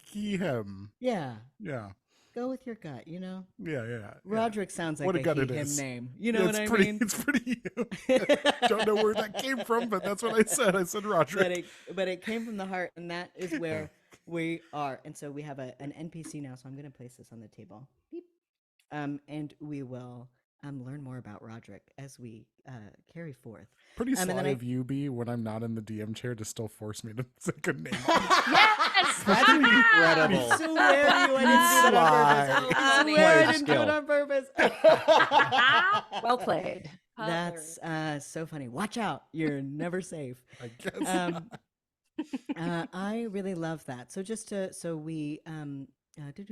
he, him? Yeah. Yeah. Go with your gut, you know? Yeah. Roderick sounds like What a gut he, it him is. name. You know Yeah, what I pretty, mean? It's pretty. Don't know where that came from, but that's what I said. I said Roderick. But it came from the heart, and that is where we are. And so we have an NPC now, so I'm going to place this on the table. Beep. And we will learn more about Roderick as we carry forth. Pretty and then sly of you, B, when I'm not in the DM chair to still force me to say good name. Yes. That's incredible. I swear to you, I didn't do that on purpose. I swear I didn't do it on purpose. Well played. That's so funny. Watch out. You're never safe. I guess. I really love that. So just to, so we, I just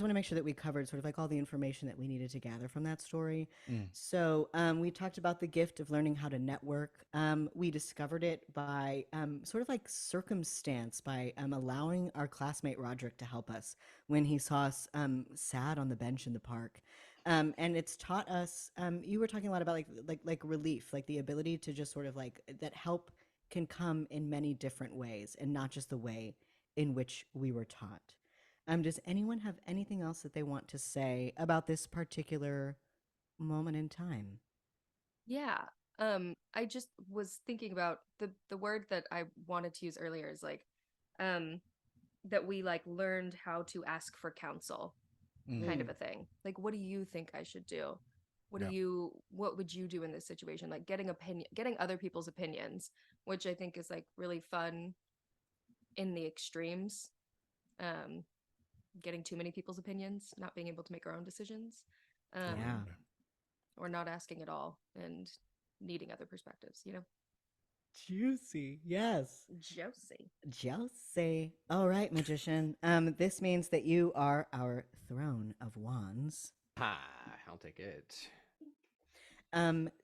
want to make sure that we covered sort of like all the information that we needed to gather from that story. So we talked about the gift of learning how to network. We discovered it by sort of like circumstance, by allowing our classmate Roderick to help us when he saw us sad on the bench in the park. And it's taught us, you were talking a lot about like relief, like the ability to just sort of like that help can come in many different ways and not just the way in which we were taught. Does anyone have anything else that they want to say about this particular moment in time? Yeah. I just was thinking about the word that I wanted to use earlier is like that we like learned how to ask for counsel, kind of a thing. Like, what do you think I should do? What would you do in this situation? Like getting other people's opinions, which I think is like really fun in the extremes. Getting too many people's opinions, not being able to make our own decisions. Or not asking at all and needing other perspectives, you know? Juicy. Yes. Josie. All right, magician. This means that you are our throne of wands. Ha, I'll take it.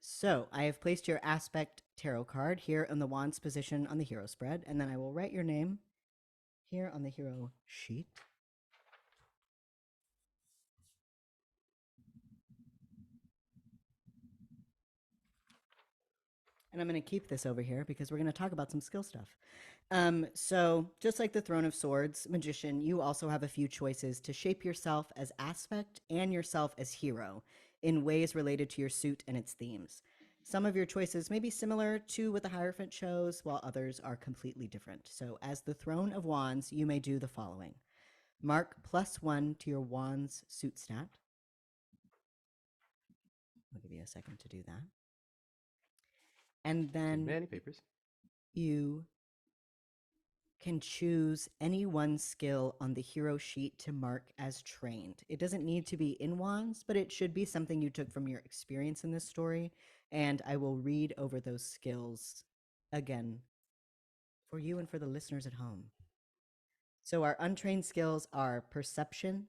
So I have placed your aspect tarot card here in the wands position on the hero spread, and then I will write your name here on the hero sheet. And I'm going to keep this over here because we're going to talk about some skill stuff. So just like the Throne of Swords, Magician, you also have a few choices to shape yourself as aspect and yourself as hero in ways related to your suit and its themes. Some of your choices may be similar to what the Hierophant chose, while others are completely different. So as the Throne of Wands, you may do the following. Mark +1 to your Wands suit stat. I'll give you a second to do that. And then Many papers. you can choose any one skill on the hero sheet to mark as trained. It doesn't need to be in wands, but it should be something you took from your experience in this story. And I will read over those skills again for you and for the listeners at home. So our untrained skills are perception,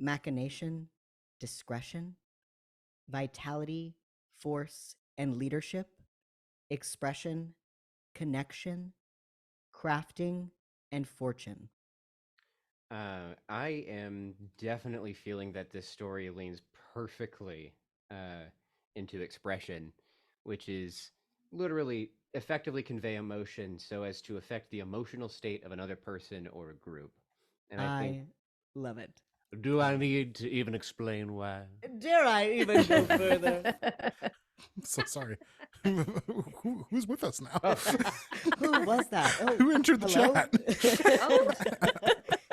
machination, discretion, vitality, force, and leadership, expression, connection, crafting, and fortune. I am definitely feeling that this story leans perfectly into expression, which is literally effectively convey emotion so as to affect the emotional state of another person or a group. And I think, love it. do I need to even explain why? Dare I even go further? I'm so sorry. Who's with us now? Who was that? Oh, Who entered the hello? chat?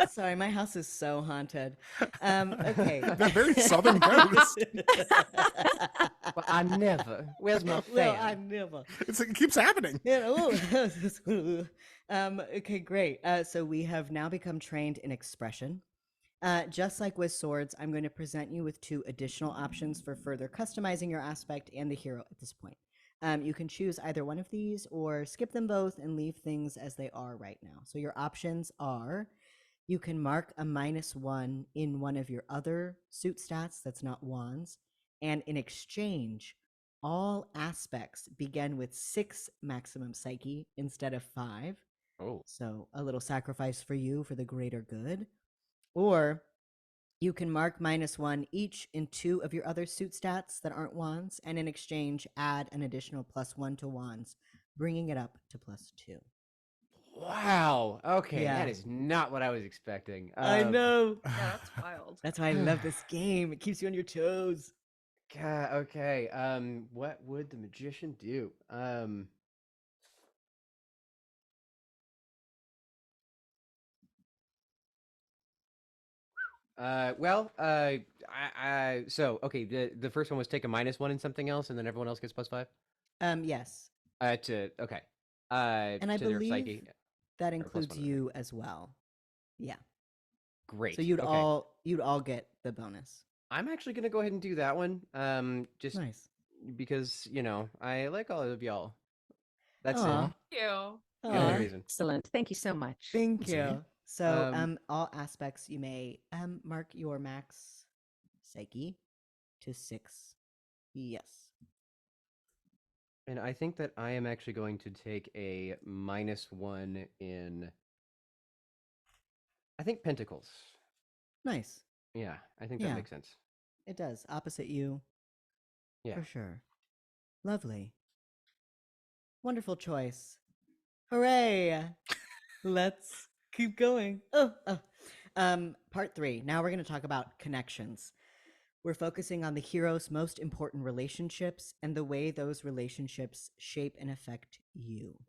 Sorry, my house is so haunted. Okay. They're very southern ghost. Well, I never. Where's my fan? Well, I never. It keeps happening. Yeah, okay, great. So we have now become trained in expression. Just like with swords, I'm going to present you with 2 additional options for further customizing your aspect and the hero at this point. You can choose either one of these or skip them both and leave things as they are right now. So your options are: you can mark a -1 in one of your other suit stats that's not wands, and in exchange, all aspects begin with 6 maximum psyche instead of 5. Oh. So a little sacrifice for you for the greater good. Or you can mark -1 each in 2 of your other suit stats that aren't wands, and in exchange, add an additional +1 to wands, bringing it up to +2. Wow. Okay, Yeah. that is not what I was expecting. I know. Yeah, that's wild. That's why I love this game. It keeps you on your toes. God, okay. What would the magician do? So okay, the first one was take a -1 in something else, and then everyone else gets +5. Yes. Okay. And I to their believe psyche. that or includes +1 to you as well. Yeah. Great. So you'd okay. all get the bonus. I'm actually gonna go ahead and do that one. Just Nice. because I like all of y'all. That's Aw. it. Thank you. The only Aw. reason. Excellent. Thank you so much. Thank See? you. So, Um, all aspects you may mark your max psyche to 6. Yes. And I think that I am actually going to take a -1 in. I think pentacles. Nice. Yeah, I think Yeah. that makes sense. It does. Opposite you. Yeah. For sure. Lovely. Wonderful choice. Hooray! Let's keep going. Part 3. Now we're going to talk about connections. We're focusing on the hero's most important relationships and the way those relationships shape and affect you.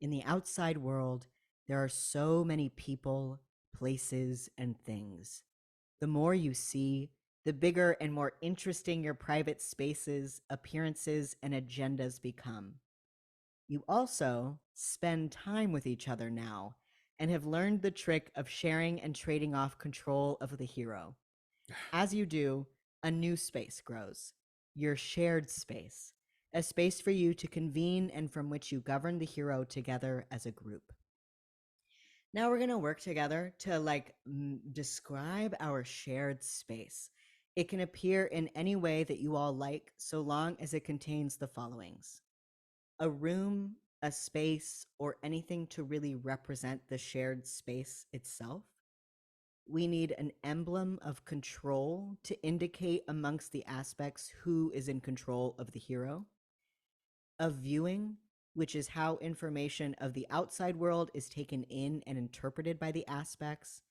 In the outside world, there are so many people, places, and things. The more you see, the bigger and more interesting your private spaces, appearances, and agendas become. You also spend time with each other now and have learned the trick of sharing and trading off control of the hero. As you do, a new space grows, your shared space, a space for you to convene and from which you govern the hero together as a group. Now we're going to work together to describe our shared space. It can appear in any way that you all like, so long as it contains the followings: a room, a space, or anything to really represent the shared space itself. We need an emblem of control to indicate amongst the aspects who is in control of the hero. A viewing, which is how information of the outside world is taken in and interpreted by the aspects.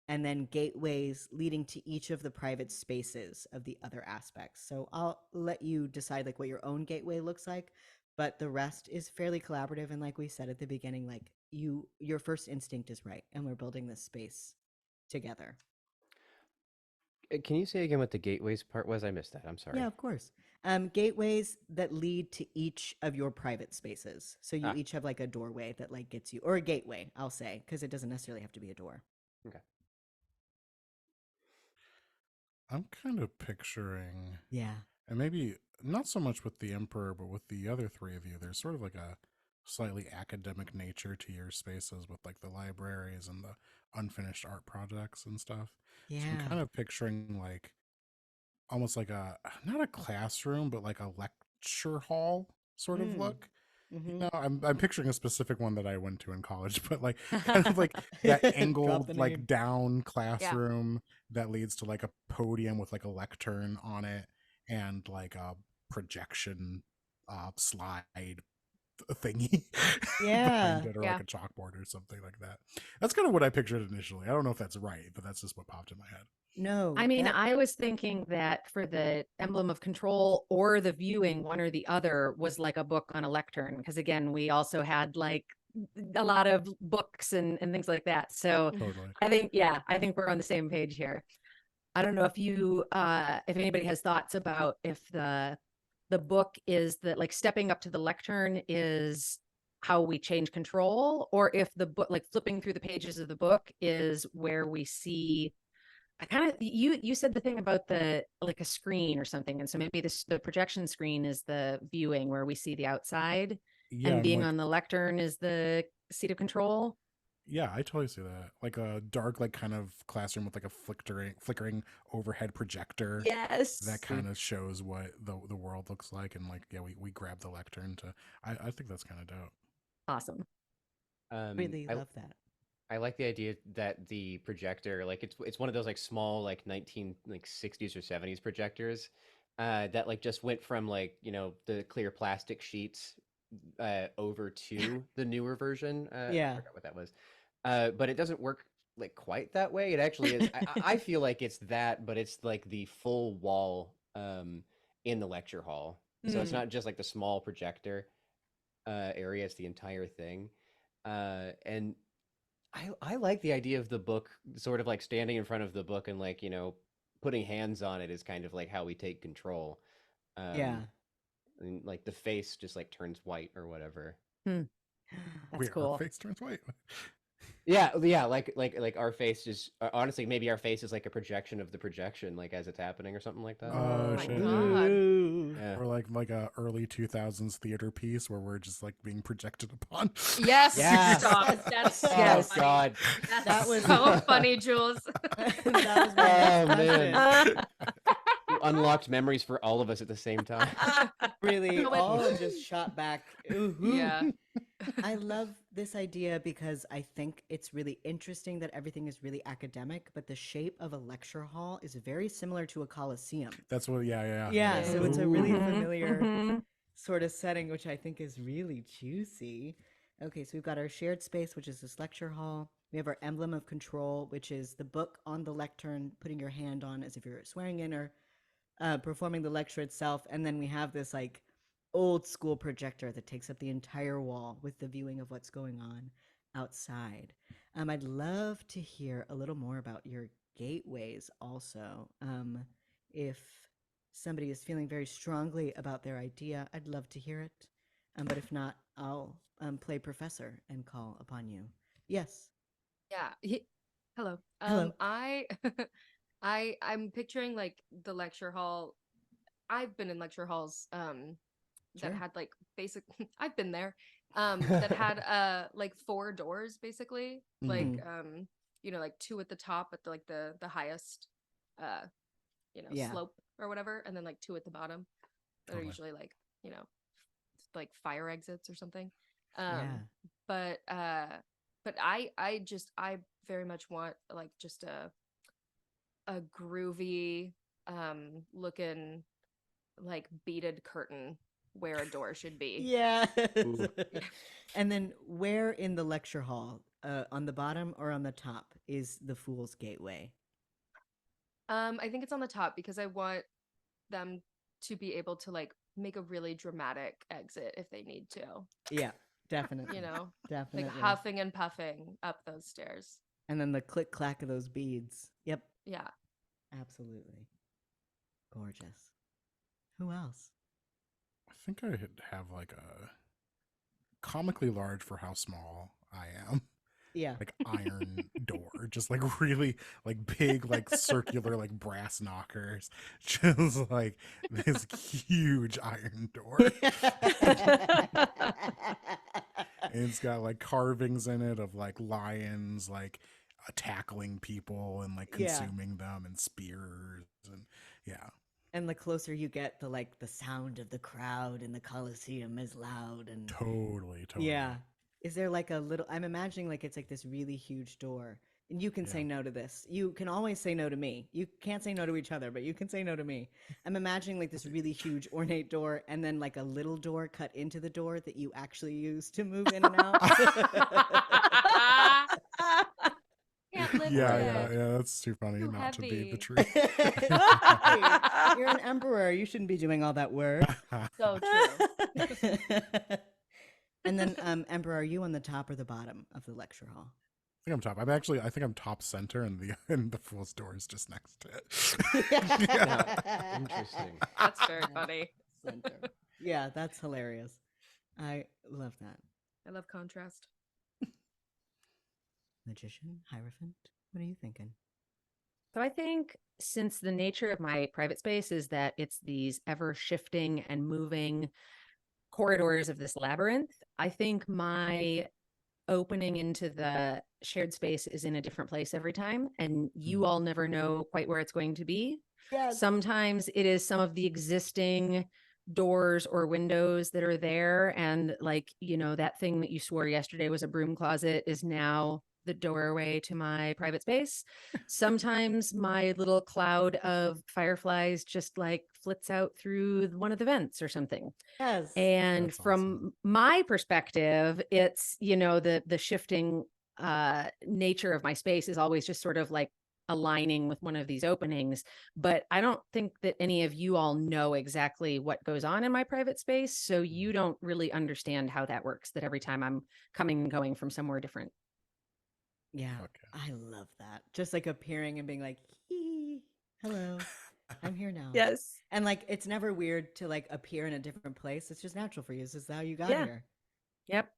And then gateways leading to each of the private spaces of the other aspects. So I'll let you decide what your own gateway looks like, but the rest is fairly collaborative. And like we said at the beginning, your first instinct is right, and we're building this space together. Can you say again what the gateways part was? I missed that. I'm sorry. Yeah, of course. Gateways that lead to each of your private spaces. So you each have a doorway that gets you, or a gateway, I'll say, because it doesn't necessarily have to be a door. Okay. I'm kind of picturing, Yeah. and maybe not so much with the Emperor, but with the other 3 of you, there's sort of a slightly academic nature to your spaces with the libraries and the unfinished art projects and stuff. Yeah. So I'm kind of picturing almost not a classroom, but a lecture hall sort of look. Mm-hmm. I'm picturing a specific one that I went to in college, but kind of that angled down classroom that leads to a podium with a lectern on it and a projection slide thingy behind it, or a chalkboard or something like that. That's kind of what I pictured initially. I don't know if that's right, but that's just what popped in my head. No, I mean, I was thinking that for the emblem of control or the viewing, one or the other was like a book on a lectern. Because again, we also had a lot of books and things like that. So Totally. I think we're on the same page here. I don't know if if anybody has thoughts about if the book is that like stepping up to the lectern is how we change control, or if the book, like flipping through the pages of the book, is where we see. I kind of you said the thing about the like a screen or something, and so maybe the projection screen is the viewing where we see the outside, Yeah, and I'm being like, on the lectern is the seat of control. yeah, I totally see that. Like a dark, like kind of classroom with like a flickering overhead projector Yes. that kind of shows what the world looks like, and like yeah, we grab the lectern to. I think that's kind of dope. Awesome. Really I, love that. I like the idea that the projector, like it's one of those like small like 60s or 70s projectors that like just went from like, you know, the clear plastic sheets over to the newer version. I Yeah. forgot what that was. But it doesn't work like quite that way. It actually is. I feel like it's that, but it's like the full wall in the lecture hall. So it's not just like the small projector area, it's the entire thing. And I like the idea of the book sort of like standing in front of the book and like, you know, putting hands on it is kind of like how we take control. Yeah. And like the face just like turns white or whatever. That's Wait, cool. our face turns white. Yeah, like our face is honestly maybe our face is like a projection of the projection, like as it's happening or something like that. Oh my shit! God. Yeah. Or like a early 2000s theater piece where we're just like being projected upon. Yes. Yeah. Stop. That's so Oh funny. God. That was So funny, Jules. that was my Oh, next man. question. You unlocked memories for all of us at the same time. Really, No, it- all just shot back. Ooh. Yeah. I love this idea because I think it's really interesting that everything is really academic, but the shape of a lecture hall is very similar to a coliseum. That's what. Yeah. Yeah, so it's a really Mhm, familiar mhm. sort of setting, which I think is really juicy. Okay, so we've got our shared space, which is this lecture hall. We have our emblem of control, which is the book on the lectern, putting your hand on as if you're swearing in or performing the lecture itself. And then we have this like old school projector that takes up the entire wall with the viewing of what's going on outside. I'd love to hear a little more about your gateways also. If somebody is feeling very strongly about their idea, I'd love to hear it. But if not, I'll play professor and call upon you. Yes. Yeah. Hello. Hello. I'm picturing like the lecture hall. I've been in lecture halls Sure. that had like basic I've been there. That had like 4 doors basically. Like Mhm. you know, like 2 at the top at the highest you know, Yeah. slope or whatever, and then like 2 at the bottom that are Totally. usually like, you know, like fire exits or something. Yeah. But I very much want like just a groovy looking like beaded curtain where a door should be. Yeah. Ooh. And then where in the lecture hall, on the bottom or on the top, is the Fool's Gateway? I think it's on the top because I want them to be able to like make a really dramatic exit if they need to. Yeah, definitely. You know, Definitely. like huffing and puffing up those stairs. And then the click clack of those beads. Yep, Yeah. absolutely. Gorgeous. Who else? I think I'd have like a comically large for how small I am. Yeah. Like iron door, just like really like big, like circular, like brass knockers, just like this huge iron door. And it's got like carvings in it of like lions, like tackling people and like Yeah. consuming them, and spears, and yeah. And the closer you get, the sound of the crowd in the Coliseum is loud and Totally. yeah. Is there like a little? I'm imagining like it's like this really huge door, and you can say Yeah. no to this. You can always say no to me. You can't say no to each other, but you can say no to me. I'm imagining like this really huge ornate door, and then like a little door cut into the door that you actually use to move in and out. Can't live Yeah, with it. that's too funny Too not to be the heavy. truth. Hey, you're an emperor. You shouldn't be doing all that work. So true. And then, Emperor, are you on the top or the bottom of the lecture hall? I think I'm top. I think I'm top center, and the fool's door is just next to it. Interesting. That's very funny. Center. Yeah, that's hilarious. I love that. I love contrast. Magician, Hierophant, what are you thinking? So I think since the nature of my private space is that it's these ever shifting and moving corridors of this labyrinth, I think my opening into the shared space is in a different place every time, and you all never know quite where it's going to be. Yes. Sometimes it is some of the existing doors or windows that are there, and like, you know, that thing that you swore yesterday was a broom closet is now the doorway to my private space. Sometimes my little cloud of fireflies just like flits out through one of the vents or something. Yes. And That's from awesome. my perspective, it's, you know, the shifting nature of my space is always just sort of like aligning with one of these openings. But I don't think that any of you all know exactly what goes on in my private space. So you don't really understand how that works, that every time I'm coming and going from somewhere different. Yeah, Okay. I love that. Just like appearing and being like, hee, hello, I'm here now. Yes. And like, it's never weird to like appear in a different place. It's just natural for you. This is how you got Yeah. here. Yep.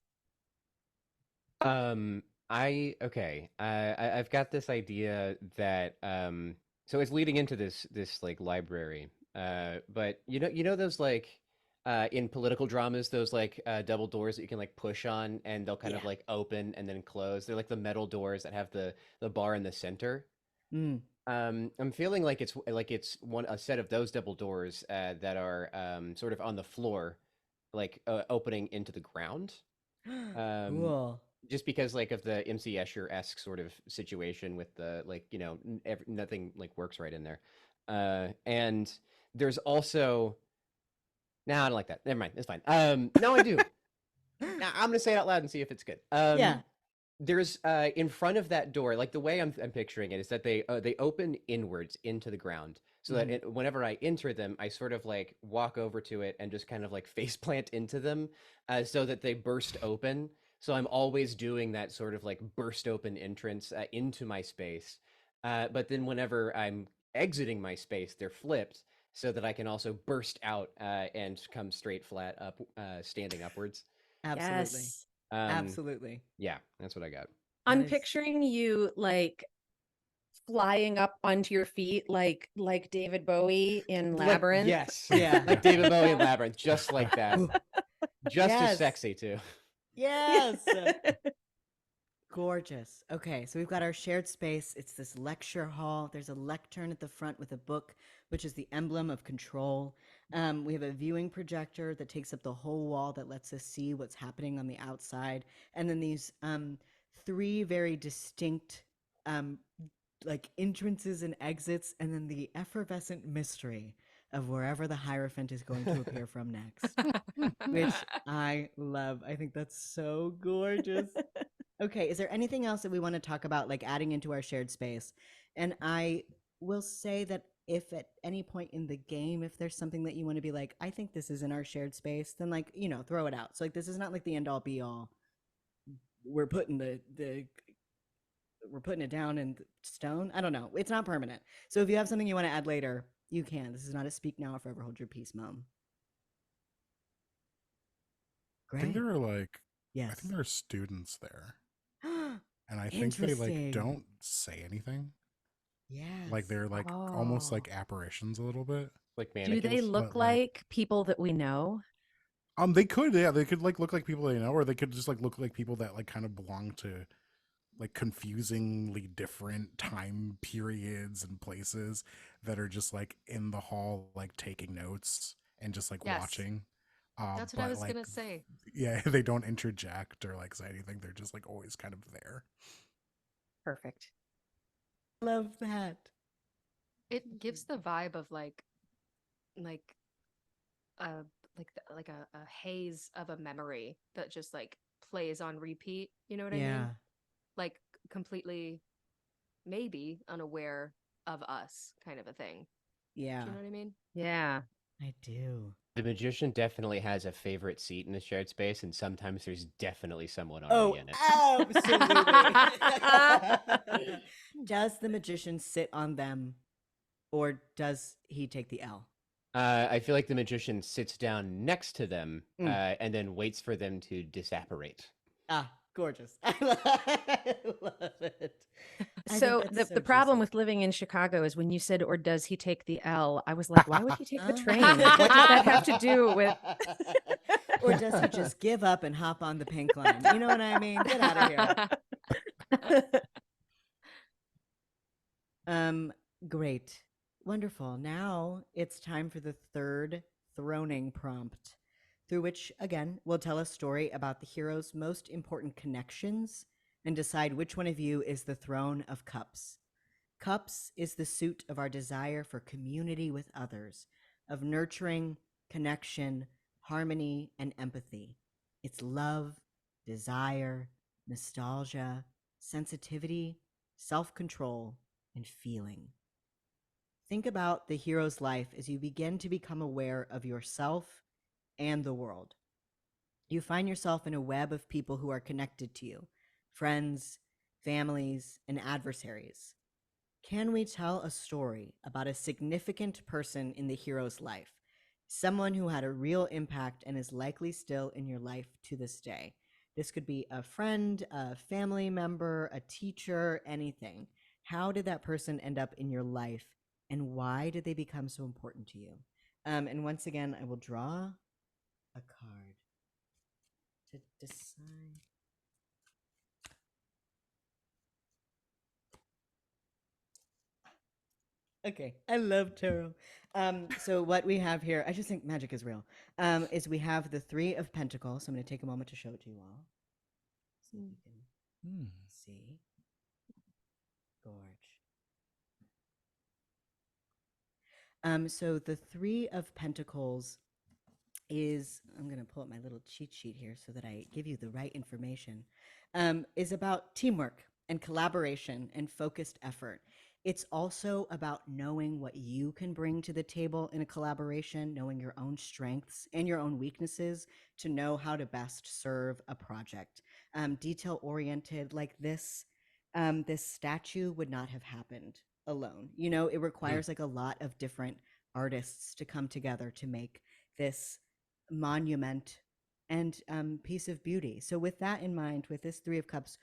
I've got this idea that so it's leading into this like library. But you know those like in political dramas, those like double doors that you can like push on and they'll kind of Yeah. like open and then close. They're like the metal doors that have the bar in the center. Mm. I'm feeling like it's a set of those double doors that are sort of on the floor, like opening into the ground. Cool. Just because like of the MC Escher-esque sort of situation with the like, you know, nothing like works right in there. And there's also I don't like that. Never mind. It's fine. No, I do. Now, I'm gonna say it out loud and see if it's good. Yeah. There's in front of that door, like the way I'm picturing it is that they open inwards into the ground, so that whenever I enter them, I sort of like walk over to it and just kind of like face plant into them, so that they burst open. So I'm always doing that sort of like burst open entrance into my space. But then whenever I'm exiting my space, they're flipped so that I can also burst out and come straight flat up, standing upwards. Absolutely. Yes. Absolutely. Yeah, that's what I got. I'm is- picturing you like flying up onto your feet like David Bowie in Like, Labyrinth. yes. Yeah. Like David Bowie in Labyrinth, just like that. Just Yes. as sexy, too. Yes. Gorgeous. Okay, so we've got our shared space. It's this lecture hall. There's a lectern at the front with a book, which is the emblem of control. We have a viewing projector that takes up the whole wall that lets us see what's happening on the outside. And then these three very distinct like entrances and exits, and then the effervescent mystery of wherever the Hierophant is going to appear from next, which I love. I think that's so gorgeous. Okay, is there anything else that we want to talk about, like adding into our shared space? And I will say that if at any point in the game, if there's something that you want to be like, I think this is in our shared space, then like, you know, throw it out. So like, this is not like the end all be all. We're putting we're putting it down in stone. I don't know. It's not permanent. So if you have something you want to add later, you can. This is not a speak now or forever hold your peace moment. I think Great. there are like Yes. I think there are students there. And I think they like Interesting. don't say anything. Yes. Like they're like almost Oh. like apparitions a little bit. Like Do mannequins. they look but, like- like people that we know? They could, yeah, they could like look like people they know, or they could just like look like people that like kind of belong to like confusingly different time periods and places that are just like in the hall like taking notes and just like Yes. watching. That's what I but, was like, gonna say. Yeah, they don't interject or like say anything. They're just like always kind of there. Perfect. Love that. It gives the vibe of like a a haze of a memory that just like plays on repeat. You know what I Yeah. mean? Like completely, maybe unaware of us, kind of a thing. Yeah. Do you know what I mean? Yeah. I do. The magician definitely has a favorite seat in the shared space, and sometimes there's definitely someone already in it. Absolutely. Does the magician sit on them, or does he take the L? I feel like the magician sits down next to them and then waits for them to disapparate. Ah, gorgeous. I love it. I So think that's the problem juicy. with living in Chicago is when you said, or does he take the L? I was like, why would he take the train? What does that have to do with? Or does he just give up and hop on the pink line? You know what I mean? Get out of here. Great. Wonderful. Now it's time for the third throning prompt, through which, again, we'll tell a story about the hero's most important connections and decide which one of you is the Throne of Cups. Cups is the suit of our desire for community with others, of nurturing, connection, harmony, and empathy. It's love, desire, nostalgia, sensitivity, self-control, and feeling. Think about the hero's life as you begin to become aware of yourself and the world. You find yourself in a web of people who are connected to you, friends, families, and adversaries. Can we tell a story about a significant person in the hero's life, someone who had a real impact and is likely still in your life to this day? This could be a friend, a family member, a teacher, anything. How did that person end up in your life, and why did they become so important to you? And once again, I will draw a card to decide. Okay, I love tarot. So what we have here, I just think magic is real, is we have the Three of Pentacles. So I'm going to take a moment to show it to you all. So you can see. Gorge. So the Three of Pentacles is, I'm going to pull up my little cheat sheet here so that I give you the right information, is about teamwork and collaboration and focused effort. It's also about knowing what you can bring to the table in a collaboration, knowing your own strengths and your own weaknesses to know how to best serve a project. Detail-oriented, like this, this statue would not have happened alone. You know, it requires like a lot of different artists to come together to make this monument and piece of beauty. So with that in mind, with this Three of Cups,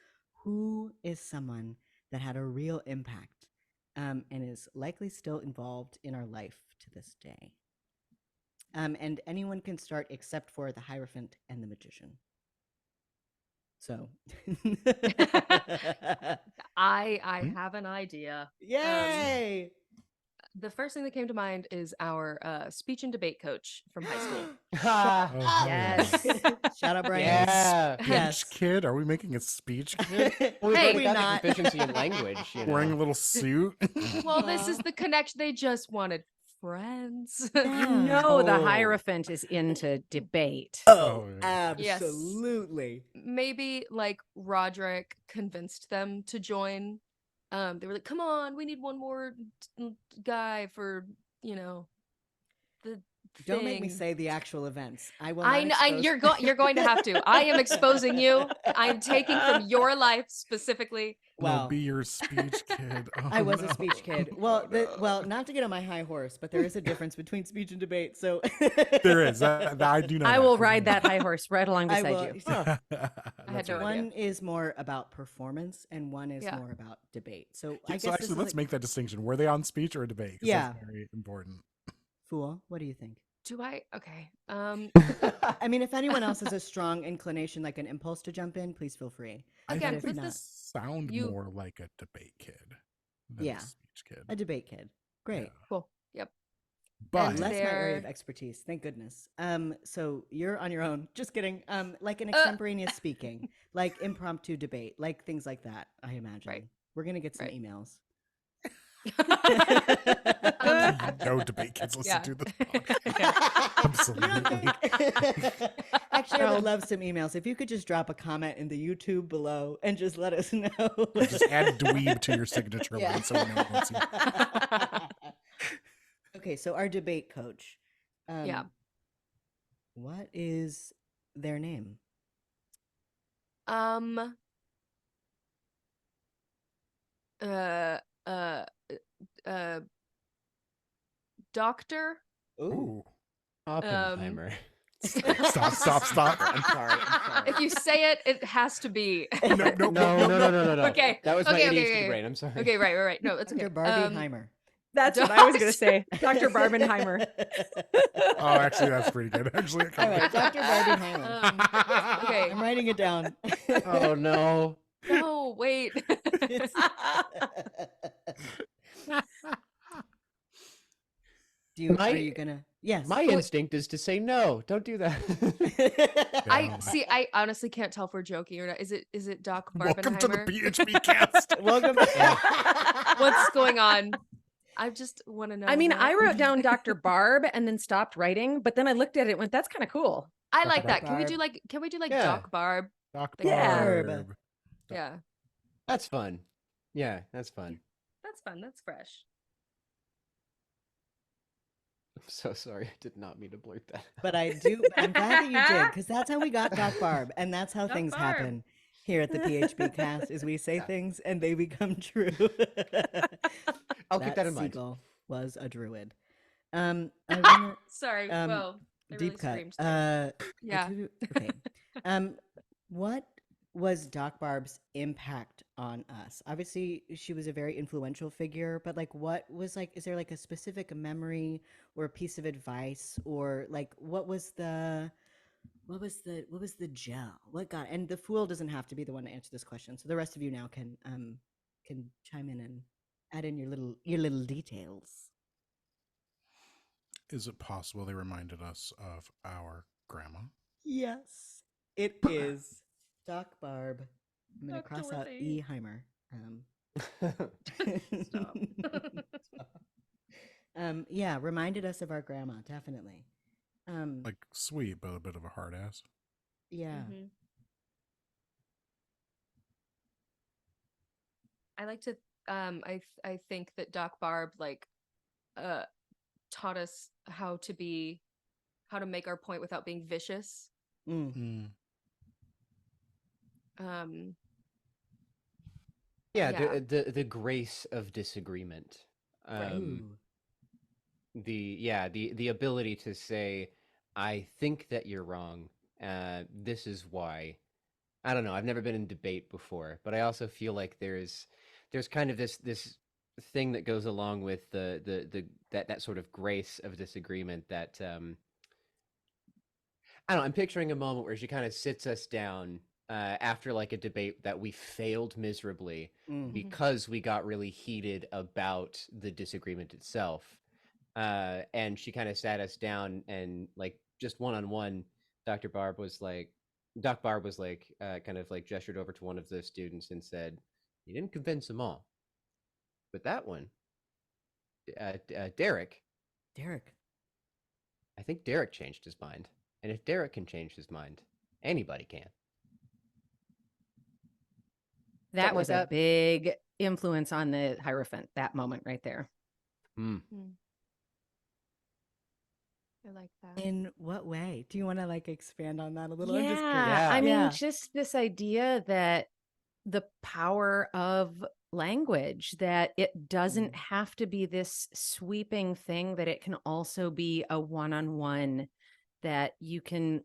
who is someone that had a real impact and is likely still involved in our life to this day? And anyone can start except for the Hierophant and the Magician. So I have an idea. Yay! The first thing that came to mind is our speech and debate coach from high school. Shut Oh, up. Yes. Shout out, Brian. Yeah. Speech Yes. kid? Are we making a speech kid? We've Hey, already we got not. the proficiency in language. You Wearing a know. little suit? Well, this is the connection. They just wanted friends. You know the Oh. Hierophant is into debate. Oh, yeah. Yes. Absolutely. Maybe like Roderick convinced them to join. They were like, "Come on, we need one more guy for, you know, the Don't make me thing." say the actual events. I will. I not know expose- you're going to have to. I am exposing you. I'm taking from your life specifically. Well, No, be your speech kid. Oh, I was no. a speech kid. Well, well, not to get on my high horse, but there is a difference between speech and debate. So There is. I do know. I will ride that high horse right along I beside will. you. Huh. I had no idea. One is more about performance, and one is Yeah. more about debate. So I guess So this actually, is let's like- make that distinction. Were they on speech or debate? 'Cause Yeah. That's very important. Fool. What do you think? Do I? Okay. I mean, if anyone else has a strong inclination, like an impulse to jump in, please feel free. Again, But for if not, this, sound you- more like a debate kid than Yeah. a speech kid. a debate kid. Great. Yeah. cool. Yep. But And Less my area They're- of expertise. Thank goodness. So you're on your own. Just kidding. Like an extemporaneous speaking, like impromptu debate, like things like that. I imagine. We're gonna get some Right. emails. no debate kids listen Yeah. to this podcast. Absolutely. Actually, I would love some emails. If you could just drop a comment in the YouTube below and just let us know. Just add dweeb to your signature Yeah. line so we know it's you. Okay, so our debate coach. Yeah. What is their name? Um. Uh. Uh. Uh. Doctor. Ooh. Oppenheimer. Stop. I'm sorry. If you say it, it has to be. Nope. No. Okay. That was my Okay, ADHD okay. brain. I'm sorry. Okay. Right. No, it's okay. Dr. Barbieheimer. That's what I was going to say. Dr. Barbenheimer. Oh, actually, that's pretty good. Actually, All right, Dr. Barbieheimer. Okay. I'm writing it down. Oh no. No, wait. Are you gonna? Yes. My instinct is to say no. Don't do that. I honestly can't tell if we're joking or not. Is it Doc Barbenheimer? Welcome to the PHB Cast. Welcome. What's going on? I just want to know. I mean, what- I wrote down Dr. Barb and then stopped writing, but then I looked at it and went, that's kind of cool. I like that. Barb. Can we do like Yeah. Doc Barb? Doc Yeah. Barb. Yeah. That's fun. Yeah, that's fun. That's fun. That's fresh. I'm so sorry. I did not mean to blurt that. But I'm glad that you did, because that's how we got Doc Barb, and that's how Doc things Barb. happen here at the PHB Cast. Is we say things and they become true. I'll keep that in mind. Seagull was a druid. I wanna, Sorry. Um, Whoa. I really deep cut. screamed there. Yeah. Okay. What was Doc Barb's impact on us? Obviously, she was a very influential figure, but like, what was like? Is there like a specific memory or a piece of advice, or like, what was the gel? What got? And the fool doesn't have to be the one to answer this question. So the rest of you now can chime in and add in your little details. Is it possible they reminded us of our grandma? Yes, it is Doc Barb. I'm gonna Doc cross out Dorothy. Eheimer. Stop. Yeah, reminded us of our grandma, definitely. Like sweet, but a bit of a hard ass. Yeah. Mhm. I like to I think that Doc Barb taught us how to make our point without being vicious. Mm. Yeah, Yeah. the grace of disagreement. Ooh. The ability to say, I think that you're wrong. This is why. I don't know. I've never been in debate before, but I also feel like there's kind of this thing that goes along with that sort of grace of disagreement that I don't know. I'm picturing a moment where she kind of sits us down after like a debate that we failed miserably Mm. because we got really heated about the disagreement itself. And she kind of sat us down and like just one-on-one, Doc Barb was like, kind of like gestured over to one of the students and said, you didn't convince them all. But that one, Derek, I think Derek changed his mind. And if Derek can change his mind, anybody can. That Something was like a that. big influence on the Hierophant, that moment right there. Hmm. I like that. In what way? Do you want to like expand on that a little? I'm Yeah, just curious. I mean, Yeah. just this idea that the power of language, that it doesn't have to be this sweeping thing, that it can also be a one-on-one, that you can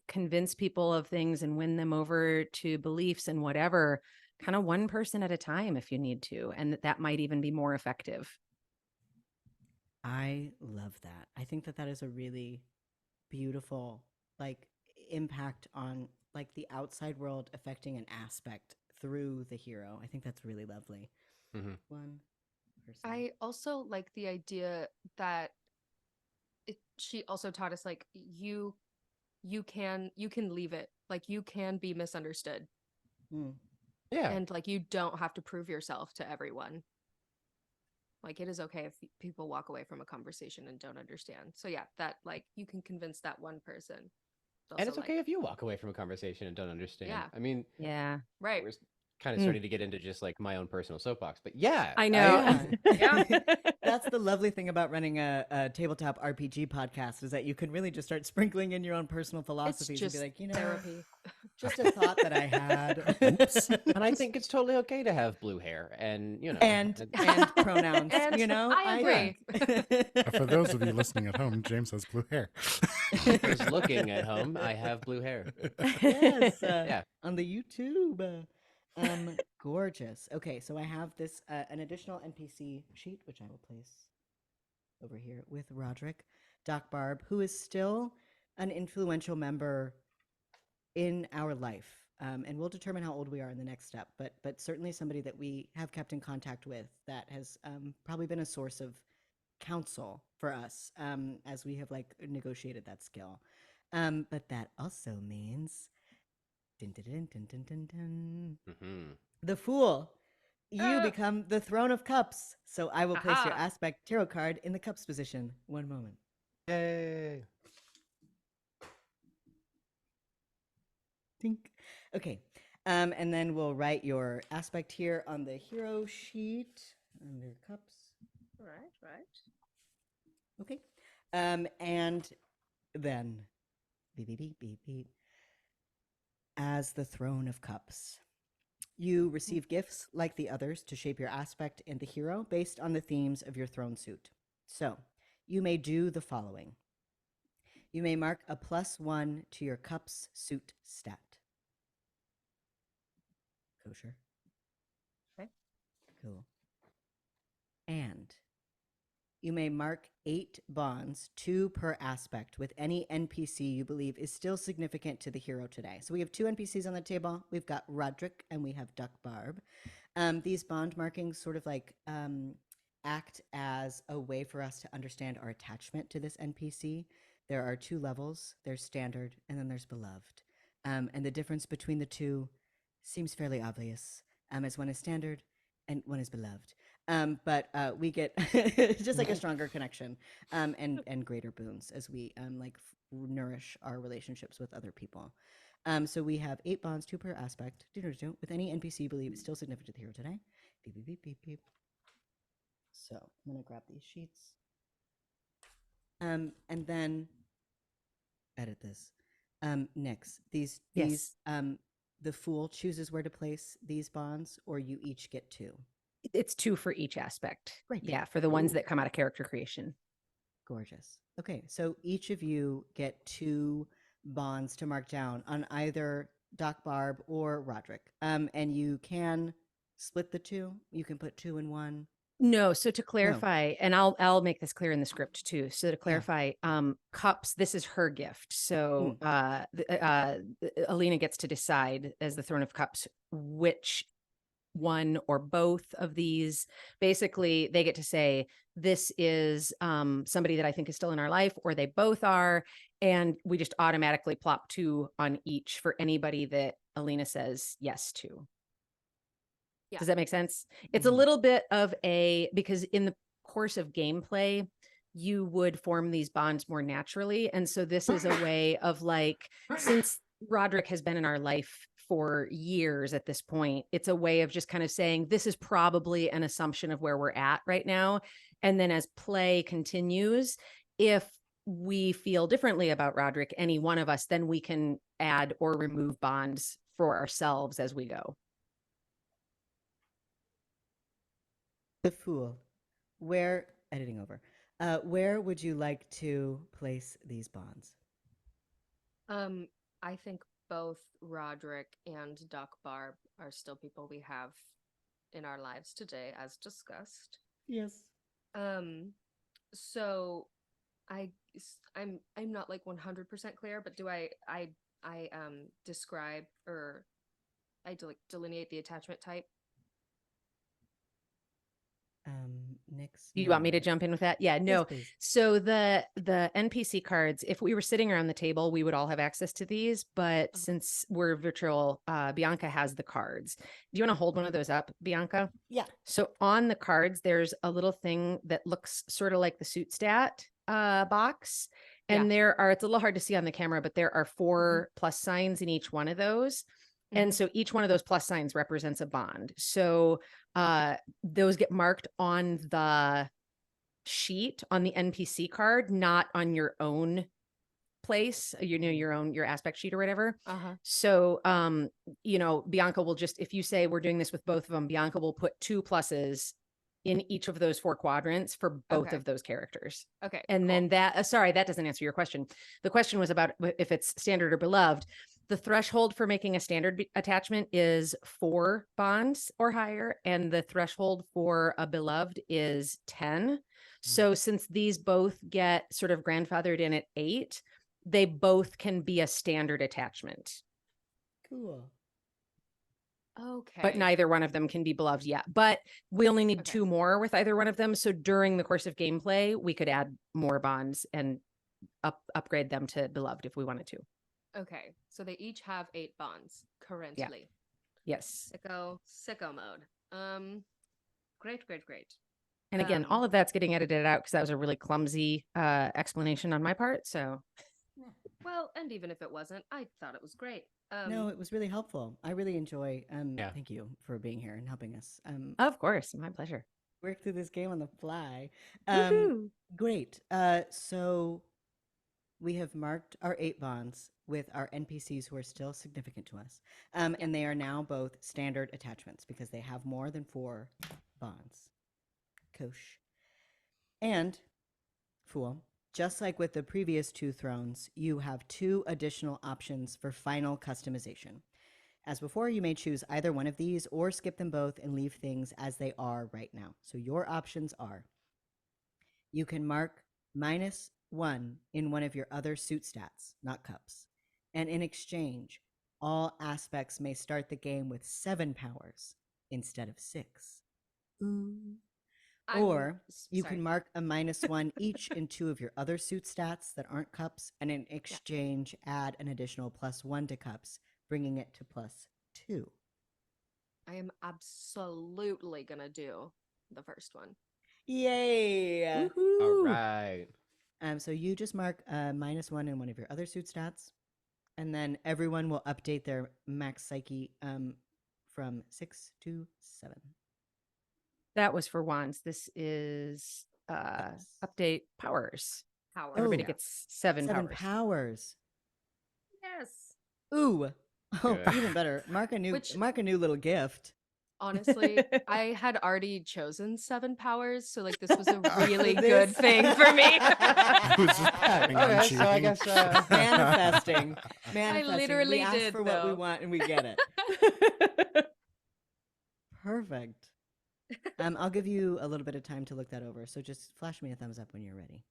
convince people of things and win them over to beliefs and whatever, kind of one person at a time if you need to, and that might even be more effective. I love that. I think that is a really beautiful like impact on like the outside world affecting an aspect through the hero. I think that's really lovely. Mhm. One person. I also like the idea that she also taught us like you can leave it, like you can be misunderstood, Mm. Yeah. and like you don't have to prove yourself to everyone. Like it is okay if people walk away from a conversation and don't understand. So yeah, that like you can convince that one person. And it's also, okay like, if you walk away from a conversation and don't understand. Yeah. I mean, Yeah. right. we're kind of starting to get into just like my own personal soapbox. But yeah, I know. Yeah. That's the lovely thing about running a tabletop RPG podcast is that you can really just start sprinkling in your own personal It's philosophies and just be like, therapy. just a thought that I had. Oops. and I think it's totally okay to have blue hair, and and pronouns, And I agree. For those of you listening at home, James has blue hair. those looking at home, I have blue hair. Yes, Yeah. on the YouTube. Gorgeous. Okay, so I have this an additional NPC sheet, which I will place over here with Roderick, Doc Barb, who is still an influential member in our life. And we'll determine how old we are in the next step, but certainly somebody that we have kept in contact with that has probably been a source of counsel for us as we have like negotiated that skill. But that also means the Fool. You become the Throne of Cups. So I will place your Aha. aspect tarot card in the cups position. One moment. Yay. Dink. Okay. And then we'll write your aspect here on the hero sheet under cups. Right. Okay. And then beep, beep, beep, beep, beep. As the Throne of Cups, you receive gifts like the others to shape your aspect and the hero based on the themes of your throne suit. So you may do the following. You may mark a +1 to your cups suit stat. Kosher. Okay. Cool. And you may mark 8 bonds, 2 per aspect, with any NPC you believe is still significant to the hero today. So we have 2 NPCs on the table. We've got Roderick and we have Duck Barb. These bond markings sort of like act as a way for us to understand our attachment to this NPC. There are 2 levels. There's standard and then there's beloved. And the difference between the two seems fairly obvious, as one is standard and one is beloved. But we get just like a stronger connection and greater boons as we nourish our relationships with other people. So we have 8 bonds, 2 per aspect, with any NPC you believe is still significant to the hero today. Beep, beep, beep, beep, beep. So I'm going to grab these sheets. And then edit this. Nyx, these the Fool chooses where to place these bonds, or you each get 2. It's 2 for each aspect. Great. Yeah, for the ones that come out of character creation. Gorgeous. Okay, so each of you get 2 bonds to mark down on either Doc Barb or Roderick. And you can split the 2. You can put 2 in one. No, so to clarify, and I'll make this clear in the script too. So to clarify, cups, this is her gift. So Alina gets to decide as the Throne of Cups which one or both of these. Basically, they get to say, this is somebody that I think is still in our life, or they both are. And we just automatically plop 2 on each for anybody that Alina says yes to. Yeah. Does that make sense? It's a little bit of because in the course of gameplay, you would form these bonds more naturally. And so this is a way of since Roderick has been in our life for years at this point, it's a way of just kind of saying, this is probably an assumption of where we're at right now. And then as play continues, if we feel differently about Roderick, any one of us, then we can add or remove bonds for ourselves as we go. The Fool. Editing over. Where would you like to place these bonds? I think both Roderick and Doc Barb are still people we have in our lives today, as discussed. Yes. So I'm not like 100% clear, but do I describe or I delineate the attachment type? Nyx. You want me to jump in with that? Yeah, no. Yes, please. So the NPC cards, if we were sitting around the table, we would all have access to these. But since we're virtual, Bianca has the cards. Do you want to hold one of those up, Bianca? Yeah. So on the cards, there's a little thing that looks sort of like the suit stat box. And it's a little hard to see on the camera, but there are 4 plus signs in each one of those. And so each one of those plus signs represents a bond. So those get marked on the sheet on the NPC card, not on your own place, your aspect sheet or whatever. So Bianca will just, if you say we're doing this with both of them, Bianca will put 2 pluses in each of those 4 quadrants for both of those characters. Okay. And then that sorry, that doesn't answer your question. The question was about if it's standard or beloved. The threshold for making a standard attachment is 4 bonds or higher, and the threshold for a beloved is 10. So since these both get sort of grandfathered in at 8, they both can be a standard attachment. Cool. Okay. But neither one of them can be beloved yet. But we only need 2 more with either one of them. So during the course of gameplay, we could add more bonds and upgrade them to beloved if we wanted to. Okay. So they each have 8 bonds currently. Yes. Sicko mode. Great. And again, all of that's getting edited out because that was a really clumsy explanation on my part. So, well, and even if it wasn't, I thought it was great. No, it was really helpful. I really enjoy. Thank you for being here and helping us. Of course, my pleasure. Work through this game on the fly. Great. So we have marked our 8 bonds with our NPCs who are still significant to us, and they are now both standard attachments because they have more than 4 bonds. Kosh. And, Fool, just like with the previous 2 thrones, you have 2 additional options for final customization. As before, you may choose either one of these or skip them both and leave things as they are right now. So your options are: you can mark -1 in one of your other suit stats, not cups. And in exchange, all aspects may start the game with 7 powers instead of 6. Ooh. Or you can mark a -1 each in 2 of your other suit stats that aren't cups, and in exchange, add an additional +1 to cups, bringing it to +2. I am absolutely going to do the first one. Yay! Woo-hoo. All right. So you just mark a -1 in one of your other suit stats, and then everyone will update their max psyche from 6 to 7. That was for wands. This is update powers. Everybody gets 7 powers. Yes. Ooh. Oh, Good. even better. Mark a new little gift. Honestly, I had already chosen 7 powers, so like this was a really good thing for me. Okay, so I guess Manifesting. I literally we ask did, for what we though. want and we get it. Perfect. I'll give you a little bit of time to look that over. So just flash me a thumbs up when you're ready.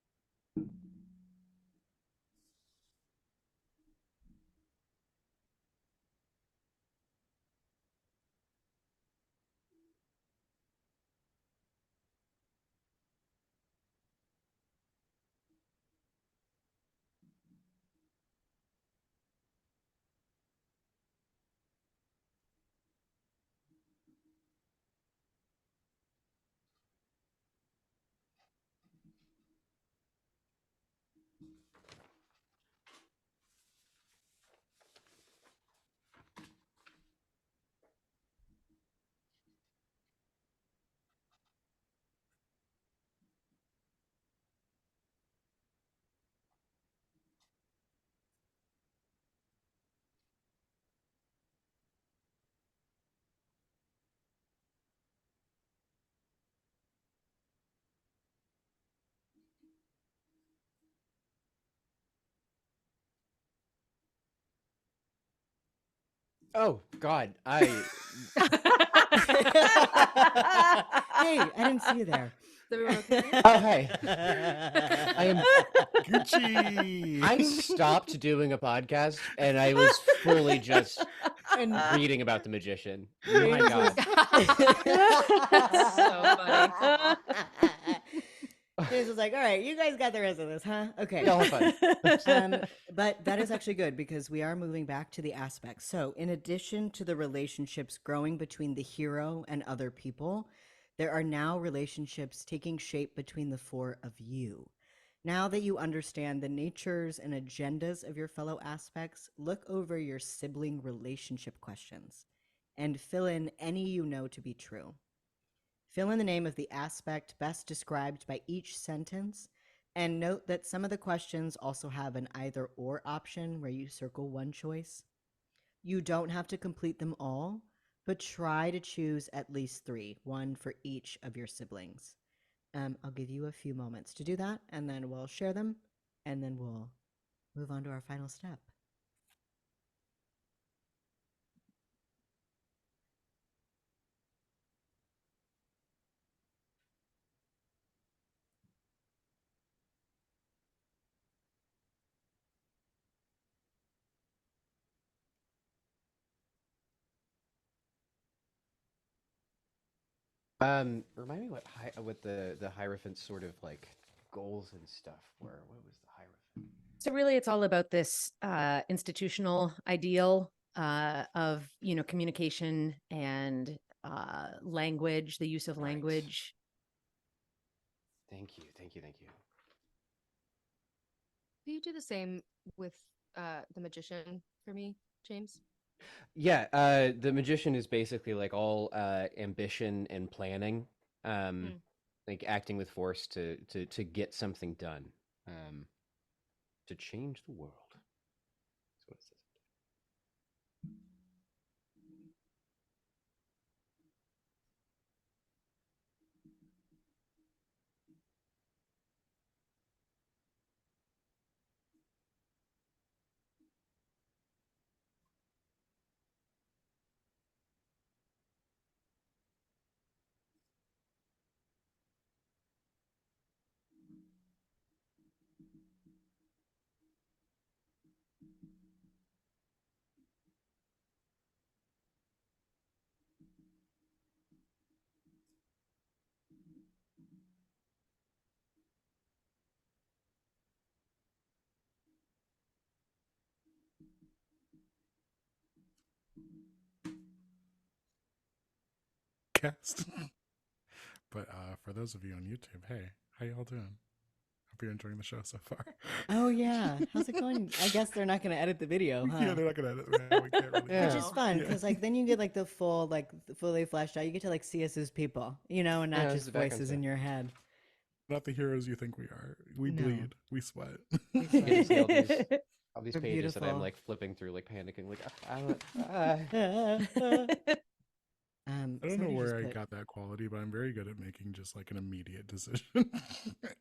Oh God, I Hey, I didn't see you there. Is everyone okay? Oh, hey. I am Gucci. I stopped doing a podcast and I was fully just reading about the magician. My God. So funny. James was like, all right, you guys got the rest of this, huh? Okay. Y'all have fun. But that is actually good because we are moving back to the aspects. So, in addition to the relationships growing between the hero and other people, there are now relationships taking shape between the 4 of you. Now that you understand the natures and agendas of your fellow aspects, look over your sibling relationship questions and fill in any you know to be true. Fill in the name of the aspect best described by each sentence, and note that some of the questions also have an either or option where you circle one choice. You don't have to complete them all, but try to choose at least 3, one for each of your siblings. I'll give you a few moments to do that, and then we'll share them, and then we'll move on to our final step. Remind me what the Hierophant's sort of like goals and stuff were. What was the Hierophant? So really, it's all about this institutional ideal of communication and language, the use of Right. language. Thank you. Do you do the same with the magician for me, James? Yeah, the magician is basically like all ambition and planning, like acting with force to get something done, to change the world. That's what it says. Cast. But for those of you on YouTube, hey, how y'all doing? Hope you're enjoying the show so far. Oh, yeah. How's it going? I guess they're not going to edit the video, huh? Yeah, they're not gonna edit. We can't really. Yeah. Which is fun, Yeah. because then you get the fully fleshed out. You get to see us as people, and not Yeah, this is just the background voices stuff. in your head. Not the heroes you think we are. We No. bleed. We sweat. We You get to see sweat. all these We're pages that I'm beautiful. like flipping through, like panicking, like I don't know Somebody where just I put- got that quality, but I'm very good at making just like an immediate decision.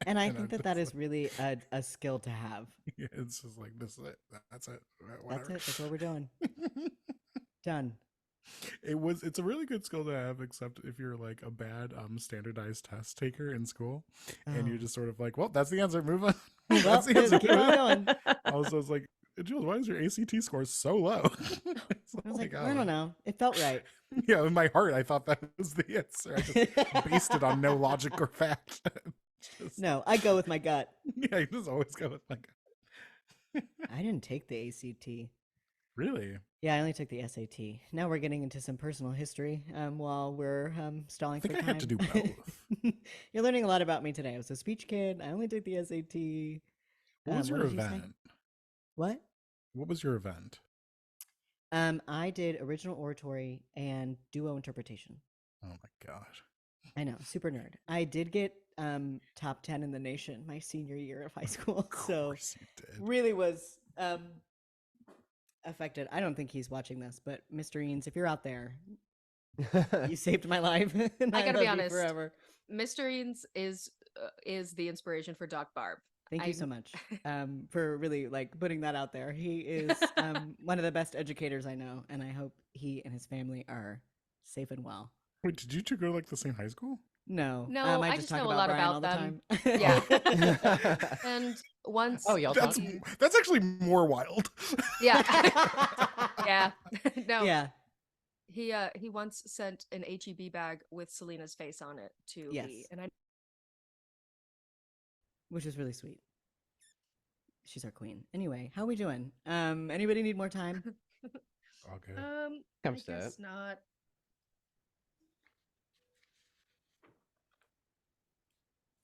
And I I'm think that just is like, really a skill to have. yeah, it's just like this is it. That's it. That's Whatever. it. That's what we're doing. Done. It's a really good skill to have, except if you're like a bad standardized test taker in school, and you're Oh. just sort of like, well, that's the answer. Move on. Well, That's the answer. keep on going. Also, it's like, Jules, why is your ACT score so low? It's I was like, oh, I don't know. It felt right. Yeah, in my heart, I thought that was the answer. I just based it on no logic or fact. Just- No, I go with my gut. Yeah, I just always go with like, I didn't take the ACT. really? Yeah, I only took the SAT. Now we're getting into some personal history while we're stalling I think for I time. have to do both. You're learning a lot about me today. I was a speech kid. I only took the SAT. What was your did you say? event? What? What was your event? I did original oratory and duo interpretation. Oh my gosh. I know, super nerd. I did get top 10 in the nation my senior year of high school. Of So course you did. really was affected. I don't think he's watching this, but Mr. Eanes, if you're out there, you saved my life. And I gotta be love you honest. forever. Mr. Eanes is the inspiration for Doc Barb. Thank you so much for really putting that out there. He is one of the best educators I know, and I hope he and his family are safe and well. Wait, did you two go to like the same high school? No, No, I I just just talk know a about lot Brian about all the them. time. Yeah. And once Oh, y'all talk. That's actually more wild. yeah. Yeah. No. Yeah. He once sent an HEB bag with Selena's face on it to Yes. me, and I Which is really sweet. She's our queen. Anyway, how are we doing? Anybody need more time? Okay. Comes I to guess it. not.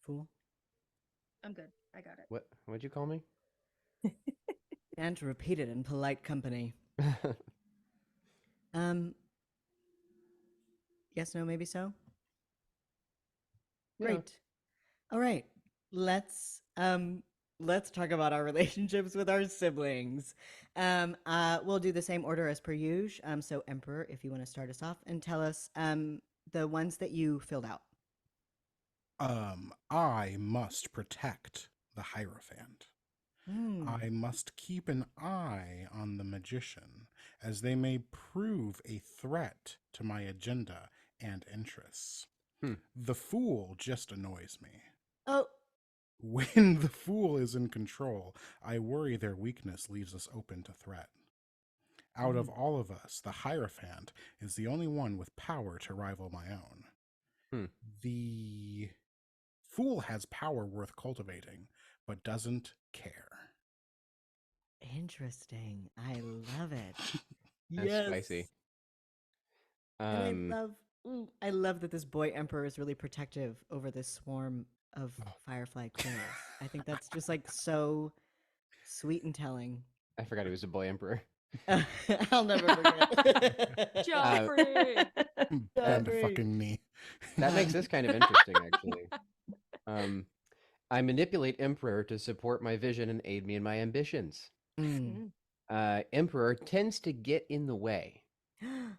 Fool. I'm good. I got it. What'd you call me? And repeat it in polite company. Yes, no, maybe so. Yeah. Great. All right. Let's talk about our relationships with our siblings. We'll do the same order as per usual. So Emperor, if you want to start us off and tell us the ones that you filled out. I must protect the Hierophant. I must keep an eye on the magician, as they may prove a threat to my agenda and interests. The fool just annoys me. Oh, When the fool is in control, I worry their weakness leaves us open to threat. Out of all of us, the Hierophant is the only one with power to rival my own. The fool has power worth cultivating, but doesn't care. interesting. I love it. That's spicy. And I love that this boy emperor is really protective over this swarm of firefly quills. I think that's just like so sweet and telling. I forgot he was a boy emperor. I'll never forget. Joffrey! Bend a fucking knee. That makes this kind of interesting, actually. I manipulate Emperor to support my vision and aid me in my ambitions. Emperor tends to get in the way.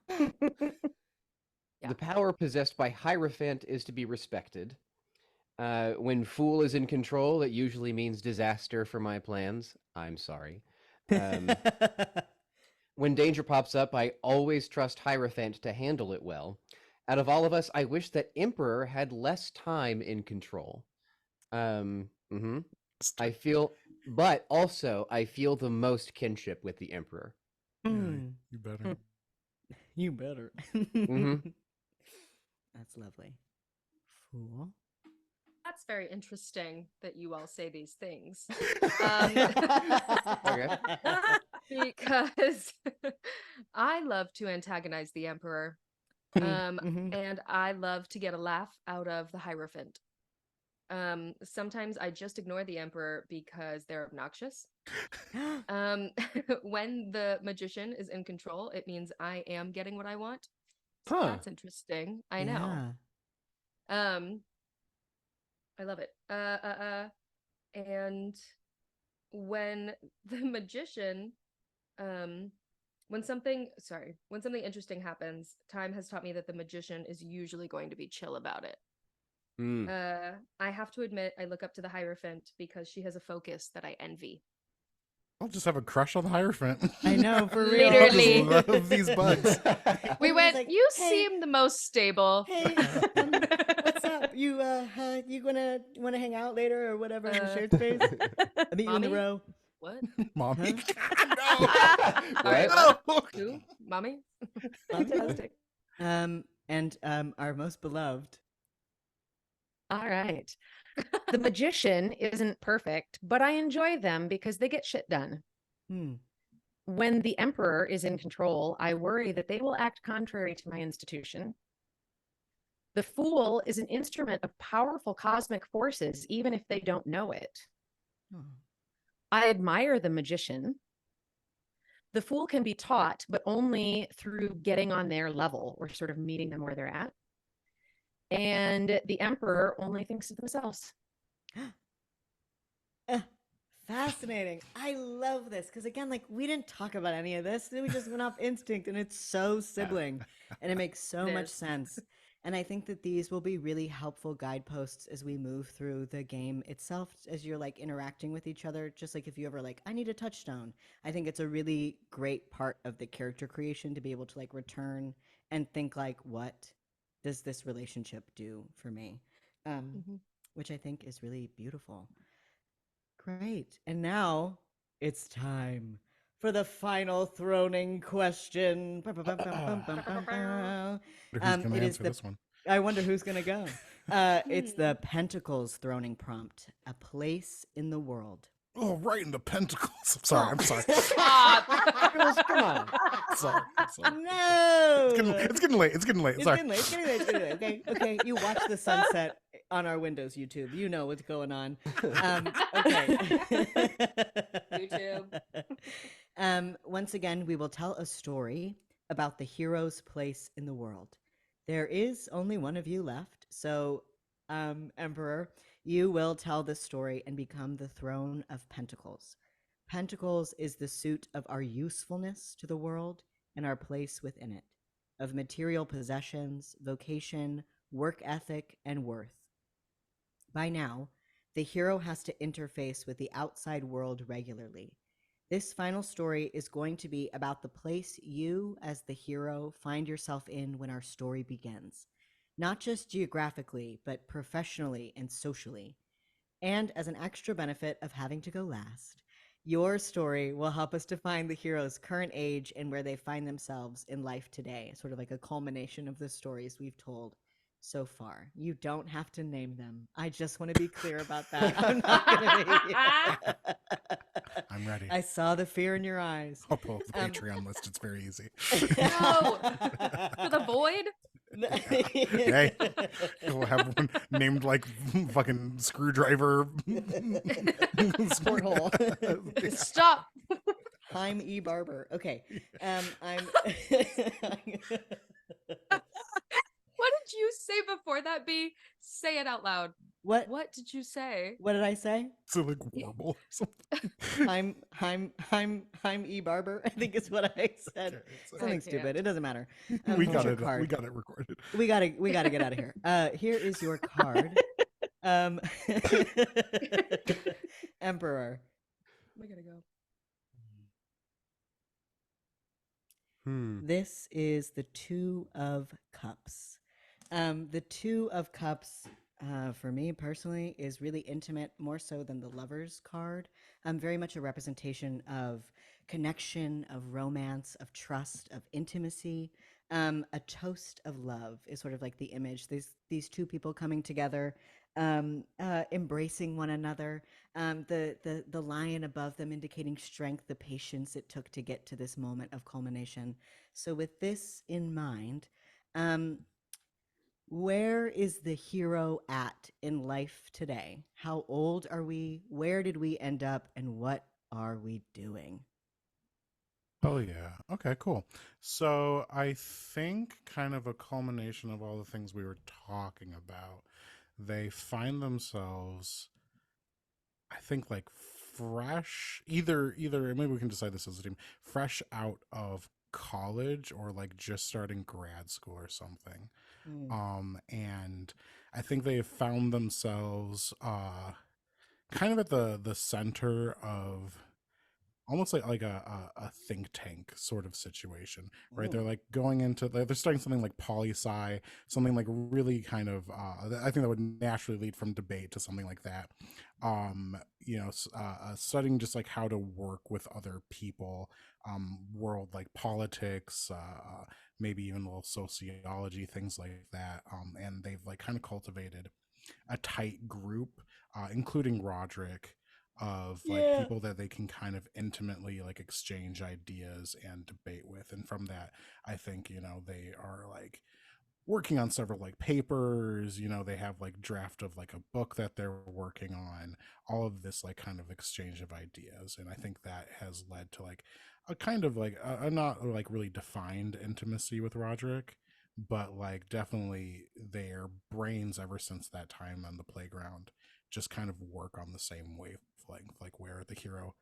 The power possessed by Hierophant is to be respected. When Fool is in control, it usually means disaster for my plans. I'm sorry. When danger pops up, I always trust Hierophant to handle it well. Out of all of us, I wish that Emperor had less time in control. I feel the most kinship with the Emperor. Yeah, you better. You better. That's lovely. Fool. That's very interesting that you all say these things. Okay. Because I love to antagonize the Emperor. And I love to get a laugh out of the Hierophant. Sometimes I just ignore the Emperor because they're obnoxious. When the magician is in control, it means I am getting what I want. So that's interesting. I know. I love it. And when the magician, when something interesting happens, time has taught me that the magician is usually going to be chill about it. I have to admit, I look up to the Hierophant because she has a focus that I envy. I'll just have a crush on the Hierophant. I know, for real. Literally. I just love these bugs. We went, like, you "Hey." seem the most stable. Hey, what's up? You wanna hang out later or whatever in the shared space? I'll meet you in the Mommy? row. What? Mommy. Sorry, No. Who? Mommy? Fantastic. And our most beloved. All right. The magician isn't perfect, but I enjoy them because they get shit done. When the emperor is in control, I worry that they will act contrary to my institution. The fool is an instrument of powerful cosmic forces, even if they don't know it. I admire the magician. The fool can be taught, but only through getting on their level or sort of meeting them where they're at. And the emperor only thinks of themselves. Fascinating. I love this because, again, like, we didn't talk about any of this. We just went off instinct, and it's so sibling, and it makes so much sense. And I think that these will be really helpful guideposts as we move through the game itself, as you're like interacting with each other. Just like if you ever like, I need a touchstone. I think it's a really great part of the character creation to be able to like return and think like, what does this relationship do for me? Which I think is really beautiful. Great. And now it's time for the final throning question. Who's gonna answer this one? I wonder who's going to go. It's the Pentacles throning prompt. A place in the world. Oh, right in the pentacles. I'm sorry. Come on. Sorry. No. It's getting late. Sorry. It's getting late. Okay. You watch the sunset on our Windows YouTube. You know what's going on. Okay. YouTube. Once again, we will tell a story about the hero's place in the world. There is only one of you left, so Emperor, you will tell this story and become the Throne of Pentacles. Pentacles is the suit of our usefulness to the world and our place within it, of material possessions, vocation, work ethic, and worth. By now, the hero has to interface with the outside world regularly. This final story is going to be about the place you, as the hero, find yourself in when our story begins. Not just geographically, but professionally and socially. And as an extra benefit of having to go last, your story will help us define the hero's current age and where they find themselves in life today, sort of like a culmination of the stories we've told so far. You don't have to name them. I just want to be clear about that. I'm not going to. I'm ready. I saw the fear in your eyes. I'll pull up the Patreon list. It's very easy. No. For the void? Hey, we'll have one named like fucking Screwdriver. Porthole. Stop. I'm E. Barber. Okay. I'm. What did you say before that, B? Say it out loud. What? What did you say? What did I say? So like warble or something. I'm E. Barber, I think is what I said. Okay, so- Something I stupid. can't. It doesn't matter. we Here's got your it. card. We got it recorded. We gotta get out of here. Here is your card. Emperor. We gotta go. This is the Two of Cups. The Two of Cups, for me personally, is really intimate, more so than the Lover's card. Very much a representation of connection, of romance, of trust, of intimacy. A toast of love is sort of like the image. These two people coming together, embracing one another. The lion above them indicating strength, the patience it took to get to this moment of culmination. So with this in mind, where is the hero at in life today? How old are we? Where did we end up? And what are we doing? Oh yeah. Okay, cool. So I think kind of a culmination of all the things we were talking about, they find themselves, I think, like fresh, either maybe we can decide this as a team, fresh out of college or like just starting grad school or something. And I think they have found themselves kind of at the center of almost like a think tank sort of situation, right? They're like going into, they're starting something like poli-sci, something like really kind of I think that would naturally lead from debate to something like that. Studying just like how to work with other people, world like politics, maybe even a little sociology, things like that. And they've like kind of cultivated a tight group, including Roderick, of like people that they can kind of intimately like exchange ideas and debate with. And from that, I think, they are like working on several like papers, they have like draft of like a book that they're working on, all of this like kind of exchange of ideas. And I think that has led to like a kind of like a not like really defined intimacy with Roderick, but like definitely their brains ever since that time on the playground just kind of work on the same wavelength, like where the hero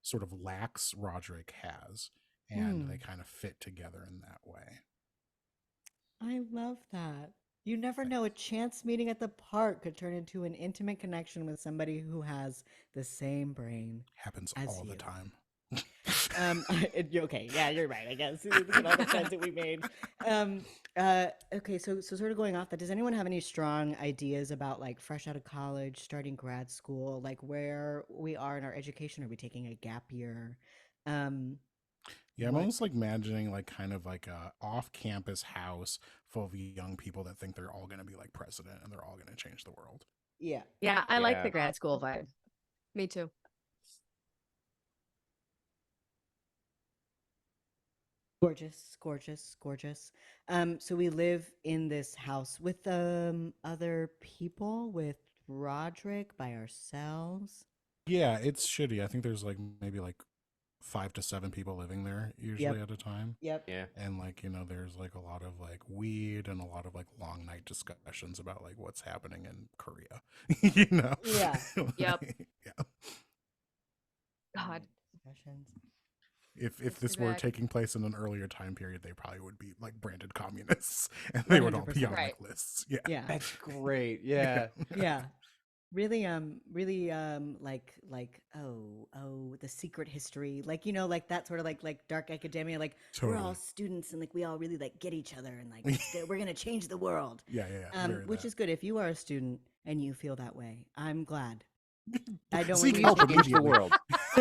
sort of lacks, Roderick has, and they kind of fit together in that way. I love that. You never know, a chance meeting at the park could turn into an intimate connection with somebody who has the same brain. Happens as all you. the time. Okay, yeah, you're right, I guess. Look at all the friends that we made. Okay, so sort of going off that, does anyone have any strong ideas about like fresh out of college, starting grad school, like where we are in our education? Are we taking a gap year? Yeah, I'm almost like imagining like kind of like a off-campus house full of young people that think they're all going to be like president and they're all going to change the world. Yeah. Yeah, I like the grad school vibe. Me too. Gorgeous, gorgeous, gorgeous. So we live in this house with other people, with Roderick, by ourselves. Yeah, it's shitty. I think there's like maybe like 5 to 7 people living there usually at a time. Yep. Yeah. And like, there's like a lot of like weed and a lot of like long night discussions about like what's happening in Korea. Yeah. Yep. Yeah. God. Discussions. If this were Correct. taking place in an earlier time period, they probably would be like branded communists and they would all be 100%. on Right. like lists. Yeah. Yeah. That's great. Yeah. Yeah. Really, like, the secret history, like, like that sort of like dark academia, like we're all Totally. students and like we all really like get each other and like we're gonna change the world. Yeah. Very Which that. is good if you are a student and you feel that way. I'm glad. I don't Seek want you help to Change the immediately. world.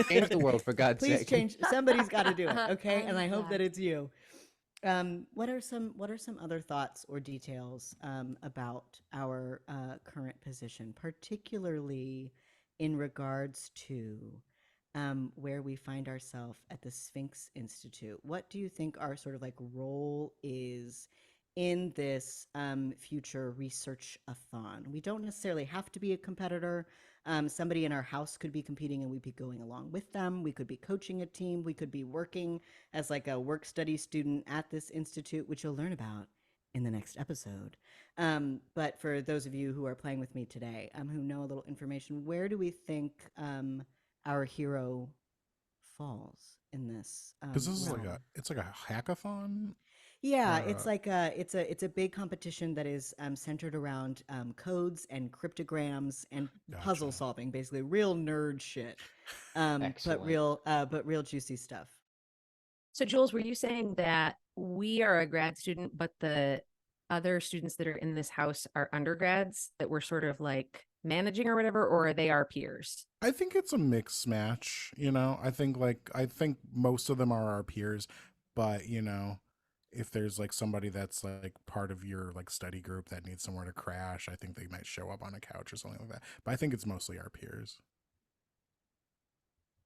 Change the world, for God's Please sake. change. Somebody's got to do it, okay? And I'm I hope that glad. it's you. What are some other thoughts or details about our current position, particularly in regards to where we find ourselves at the Sphinx Institute? What do you think our sort of like role is in this future research-a-thon? We don't necessarily have to be a competitor. Somebody in our house could be competing and we'd be going along with them. We could be coaching a team. We could be working as like a work study student at this institute, which you'll learn about in the next episode. But for those of you who are playing with me today, who know a little information, where do we think our hero falls in this? Because this is like realm? it's like a hackathon. Yeah, or it's like it's a big competition that is centered around codes and cryptograms and puzzle Gotcha. solving, basically real nerd shit, but Excellent. real juicy stuff. So, Jules, were you saying that we are a grad student, but the other students that are in this house are undergrads that we're sort of like managing or whatever, or are they our peers? I think it's a mixed match, I think most of them are our peers, but if there's like somebody that's like part of your like study group that needs somewhere to crash, I think they might show up on a couch or something like that. But I think it's mostly our peers.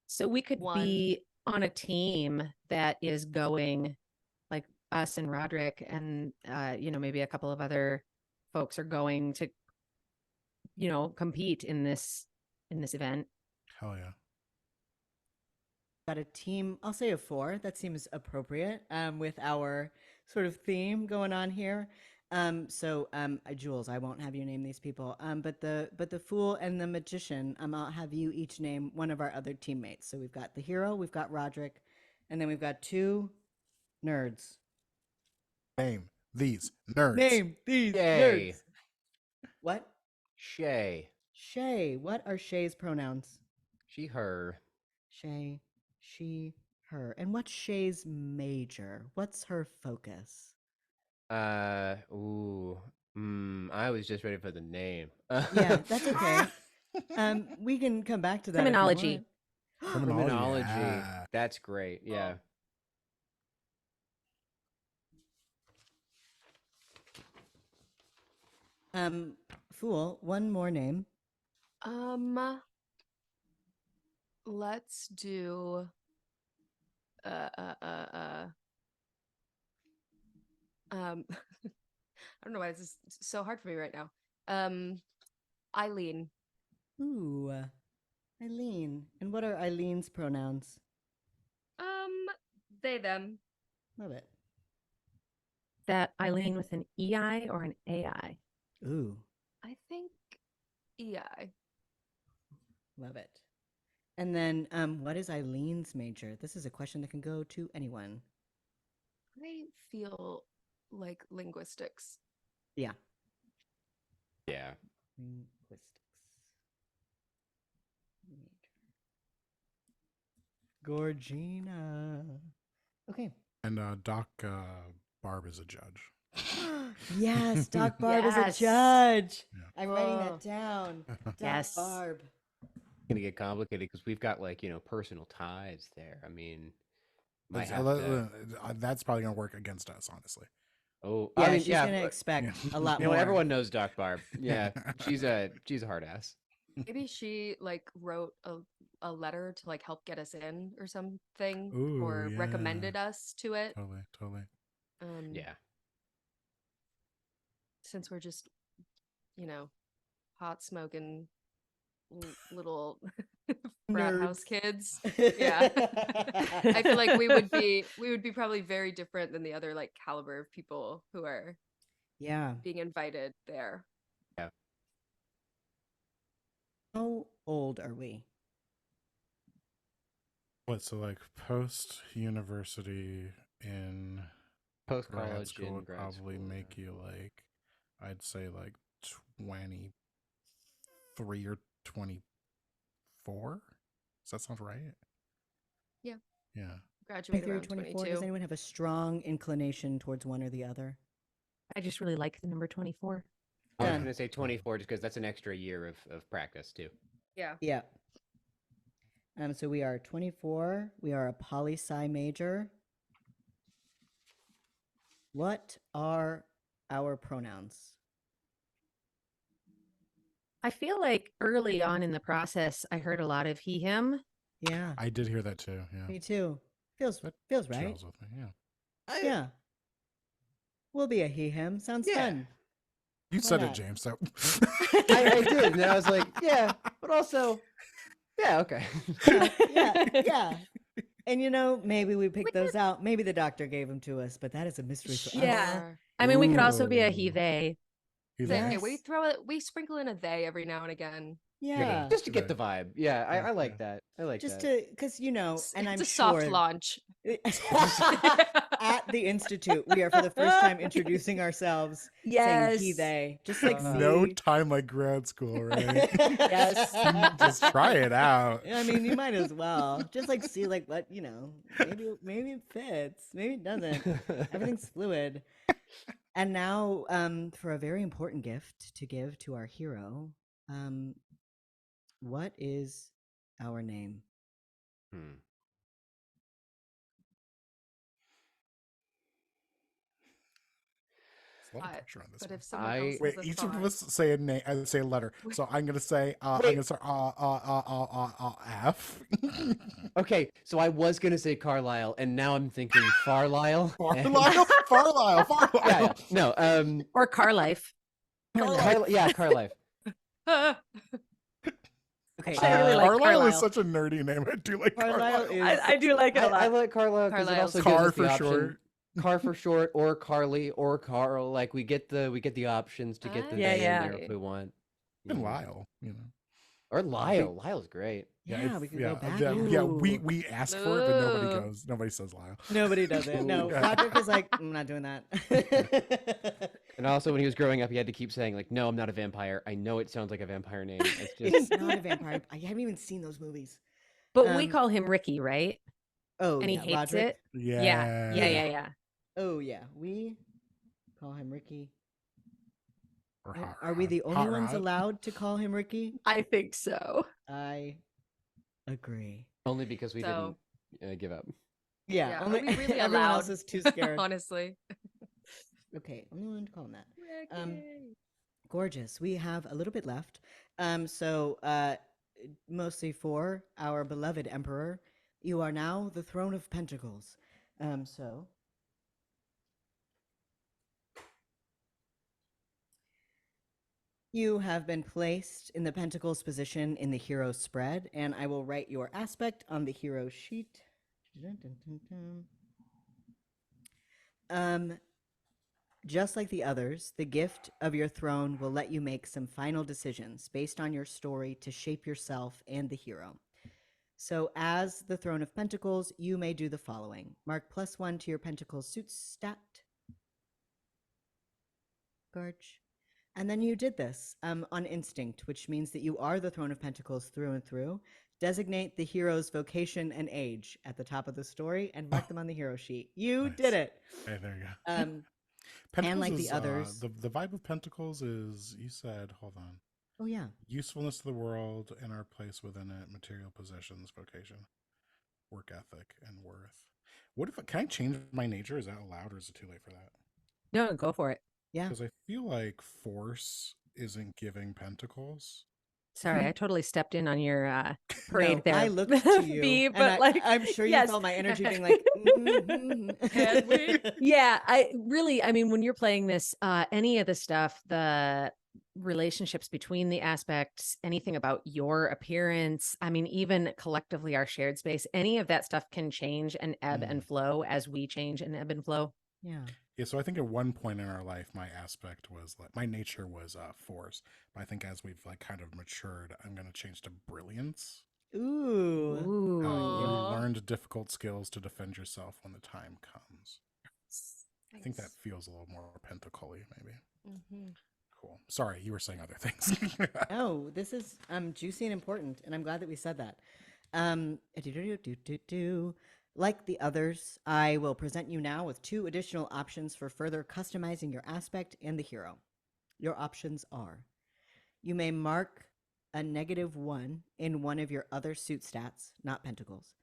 So we could One. be on a team that is going, like us and Roderick and maybe a couple of other folks are going to compete in this event. Hell yeah. Got a team, I'll say of 4. That seems appropriate with our sort of theme going on here. Jules, I won't have you name these people. But the fool and the magician, I'll have you each name one of our other teammates. So we've got the hero, we've got Roderick, and then we've got 2 nerds. Name these nerds. Name these Shay. nerds. What? Shay. Shay. What are Shay's pronouns? She, her. Shay, she, her. And what's Shay's major? What's her focus? I was just ready for the name. Yeah, that's okay. We can come back to that. if you Criminology. want. Criminology. Yeah. That's great. Yeah. Fool, one more name. Let's do I don't know why this is so hard for me right now. Eileen. Ooh, Eileen. And what are Eileen's pronouns? They, them. Love it. That Eileen with an EI or an AI? Ooh, I think EI. love it. And then, what is Eileen's major? This is a question that can go to anyone. I feel like linguistics. Yeah. Yeah. Linguistics. Major. Gorgina. Okay. And Doc Barb is a judge. Yes, Doc Barb is Yes. a judge. Yeah. I'm writing that down. Doc Yes. Barb. Gonna get complicated because we've got like personal ties there. I mean, might That's, have to. that's probably gonna work against us, honestly. Oh, Yeah, I mean, she's yeah. gonna expect yeah. a lot You know, more. everyone knows Doc Barb. Yeah, she's a hard ass. Maybe she like wrote a letter to like help get us in or something, Ooh, or yeah. recommended us to it. Totally. Yeah. Since we're just, hot smoking little frat house Nerds. kids. Yeah. I feel like we would be probably very different than the other like caliber of people who are Yeah. being invited there. Yeah. How old are we? What, so like post university in Post grad college school and would grad probably school. make you like, I'd say like 23 or 24. Does that sound right? Yeah. Yeah. Graduate 23 or around 24? Does 22. anyone have a strong inclination towards one or the other? I just really like the number 24. I was Done. going to say 24 just because that's an extra year of practice too. Yeah. Yeah. So we are 24. We are a poli-sci major. What are our pronouns? I feel like early on in the process, I heard a lot of he, him. Yeah. I did hear that too. Yeah. Me too. Feels That right. gels with me. Yeah. Yeah. We'll be a he, him. Sounds Yeah. fun. You Why said not? it, James. So I did. And I was like, yeah, but also, yeah, okay. Yeah. And maybe we picked those out. Maybe the doctor gave them to us, but that is a mystery for us. Yeah. Sure. I mean, we could also be a Ooh. he, they. Yes. We sprinkle in a they every now and again. Yeah. Just to get the vibe. Yeah, Yeah, I like that. I like Just that. because, It's, and I'm it's a sure. soft launch. At the Institute, we are for the first time introducing ourselves, saying he, they. Just like No see. time like grad school, right? Yes. Just try it out. I mean, you might as well. Just like see like what, maybe it fits, maybe it doesn't. Everything's fluid. And now, for a very important gift to give to our hero, what is our name? There's a lot of pressure on this But one. if someone I- else Wait, has a each thought, of us say a name. Say a letter. So I'm gonna say. I'm Wait. gonna start. F. Okay, so I was gonna say Carlisle, and now I'm thinking Farlisle. Farlisle. Yeah. No. Or car life. Carlisle. Okay, Actually, I really like Carlisle is Carlisle. such a nerdy name. I do like Carlisle Carlisle. is. I do like it a lot. I like Carlisle because it also gives Car us the for option. short. Car for short, or Carly, or Carl. Like we get the options to get the Yeah, they in yeah. there if we want. And Lyle, you know. Or Lyle. Lyle's great. Yeah, we could go back. Yeah, we Ooh. ask for it, but nobody Ooh. goes. Nobody says Lyle. Nobody does it. No, Yeah. Patrick is like, I'm not doing that. And also, when he was growing up, he had to keep saying like, "No, I'm not a vampire." I know it sounds like a vampire name. It's It's just not a vampire. I haven't even seen those movies. But we Um, call him Ricky, right? Oh, And he yeah, hates Roderick. it. Yeah. Yeah. Oh, yeah. We call him Ricky. Or Are we the only Hot ones Rod. allowed to call him Ricky? I think so. I agree. only because we So- didn't give up. Yeah, Yeah, are only we really everyone allowed? else is too scared. honestly. Okay, only one to call him that. Ricky. Gorgeous. We have a little bit left. Mostly for our beloved emperor, you are now the throne of pentacles. You have been placed in the pentacles position in the hero spread, and I will write your aspect on the hero sheet. Just like the others, the gift of your throne will let you make some final decisions based on your story to shape yourself and the hero. So, as the Throne of Pentacles, you may do the following: mark +1 to your Pentacles suit stat. Gorge. And then you did this on instinct, which means that you are the Throne of Pentacles through and through. Designate the hero's vocation and age at the top of the story and mark them on the hero sheet. You Nice. did it. Hey, there you go. And like Pentacles the others. the vibe of Pentacles is, you said, hold on. Oh, yeah. Usefulness to the world and our place within it, material possessions, vocation, work ethic, and worth. What if can I change my nature? Is that allowed, or is it too late for that? No, go for it. Yeah. Because I feel like force isn't giving Pentacles. Sorry, I totally stepped in on your parade No, there. I looked to you, Bee, and but like, I'm sure you yes. felt my energy being like, Can we? Yeah, I mean, when you're playing this, any of the stuff, the relationships between the aspects, anything about your appearance, I mean, even collectively our shared space, any of that stuff can change and ebb and flow as we change and ebb and flow. Yeah. Yeah, so I think at one point in our life, my aspect was like my nature was force. But I think as we've like kind of matured, I'm going to change to brilliance. Ooh. Ooh. You Aw. learned difficult skills to defend yourself when the time comes. I think that Nice. feels a little more pentacle-y, maybe. Mhm. Cool. Sorry, you were saying other things. No, this is juicy and important, and I'm glad that we said that. Like the others, I will present you now with 2 additional options for further customizing your aspect and the hero. Your options are: you may mark a -1 in one of your other suit stats, not pentacles,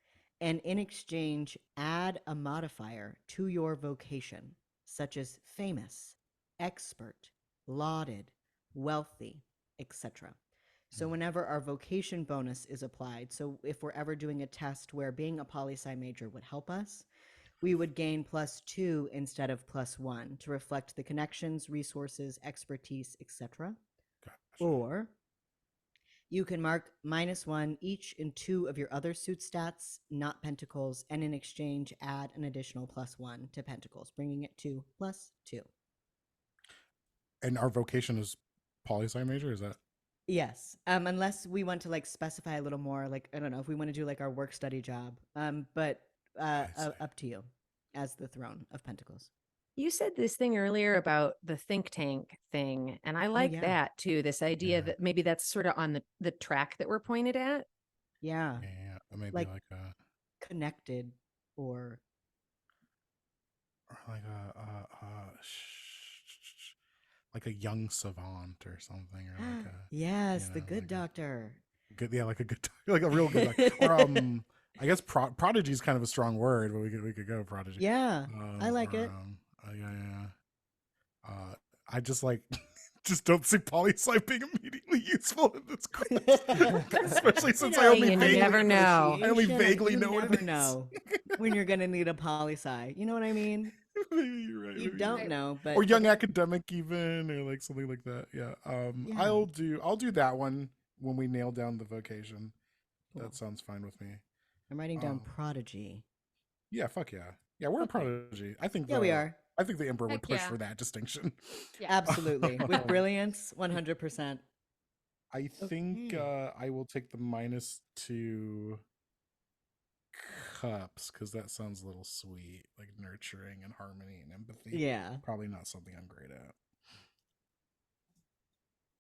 and in exchange, add a modifier to your vocation, such as famous, expert, lauded, wealthy, etc. So whenever our vocation bonus is applied, so if we're ever doing a test where being a poli-sci major would help us, we would gain +2 instead of +1 to reflect the connections, resources, expertise, etc. Gotcha. Or you can mark -1 each in 2 of your other suit stats, not pentacles, and in exchange add an additional +1 to pentacles, bringing it to +2. And our vocation is poli-sci major, is that? Yes, unless we want to like specify a little more, like I don't know if we want to do like our work study job, but I see. up to you as the Throne of Pentacles. You said this thing earlier about the think tank thing, and I like yeah. that too. This idea Yeah. that maybe that's sort of on the track that we're pointed at. Yeah, Yeah, maybe like- like a connected or like a young savant or something, or like a yes, you the know, good like a- doctor. good, yeah, like a good, like a real good, or I guess prodigy is kind of a strong word, but we could go prodigy. Yeah, I like it. Yeah. I just like just don't see poli-sci being immediately useful in this quest, especially since I know, only you vaguely never know. I only Negotiation, vaguely you know what it never is. know when you're gonna need a poli-sci. You know what I mean? Maybe you're right. You maybe don't you're right. know, but Or young academic even, or like something like that. Yeah. Yeah. I'll do that one when we nail down the vocation. Cool. That sounds fine with me. I'm writing down Oh. prodigy. Yeah, fuck yeah. Yeah, we're a Okay. prodigy. I think Yeah, we are. I think the Emperor would Heck push yeah. for that distinction. Yeah. Absolutely. With brilliance, 100%. I think Okay. I will take the -2 cups because that sounds a little sweet, like nurturing and harmony and empathy. Yeah. Probably not something I'm great at.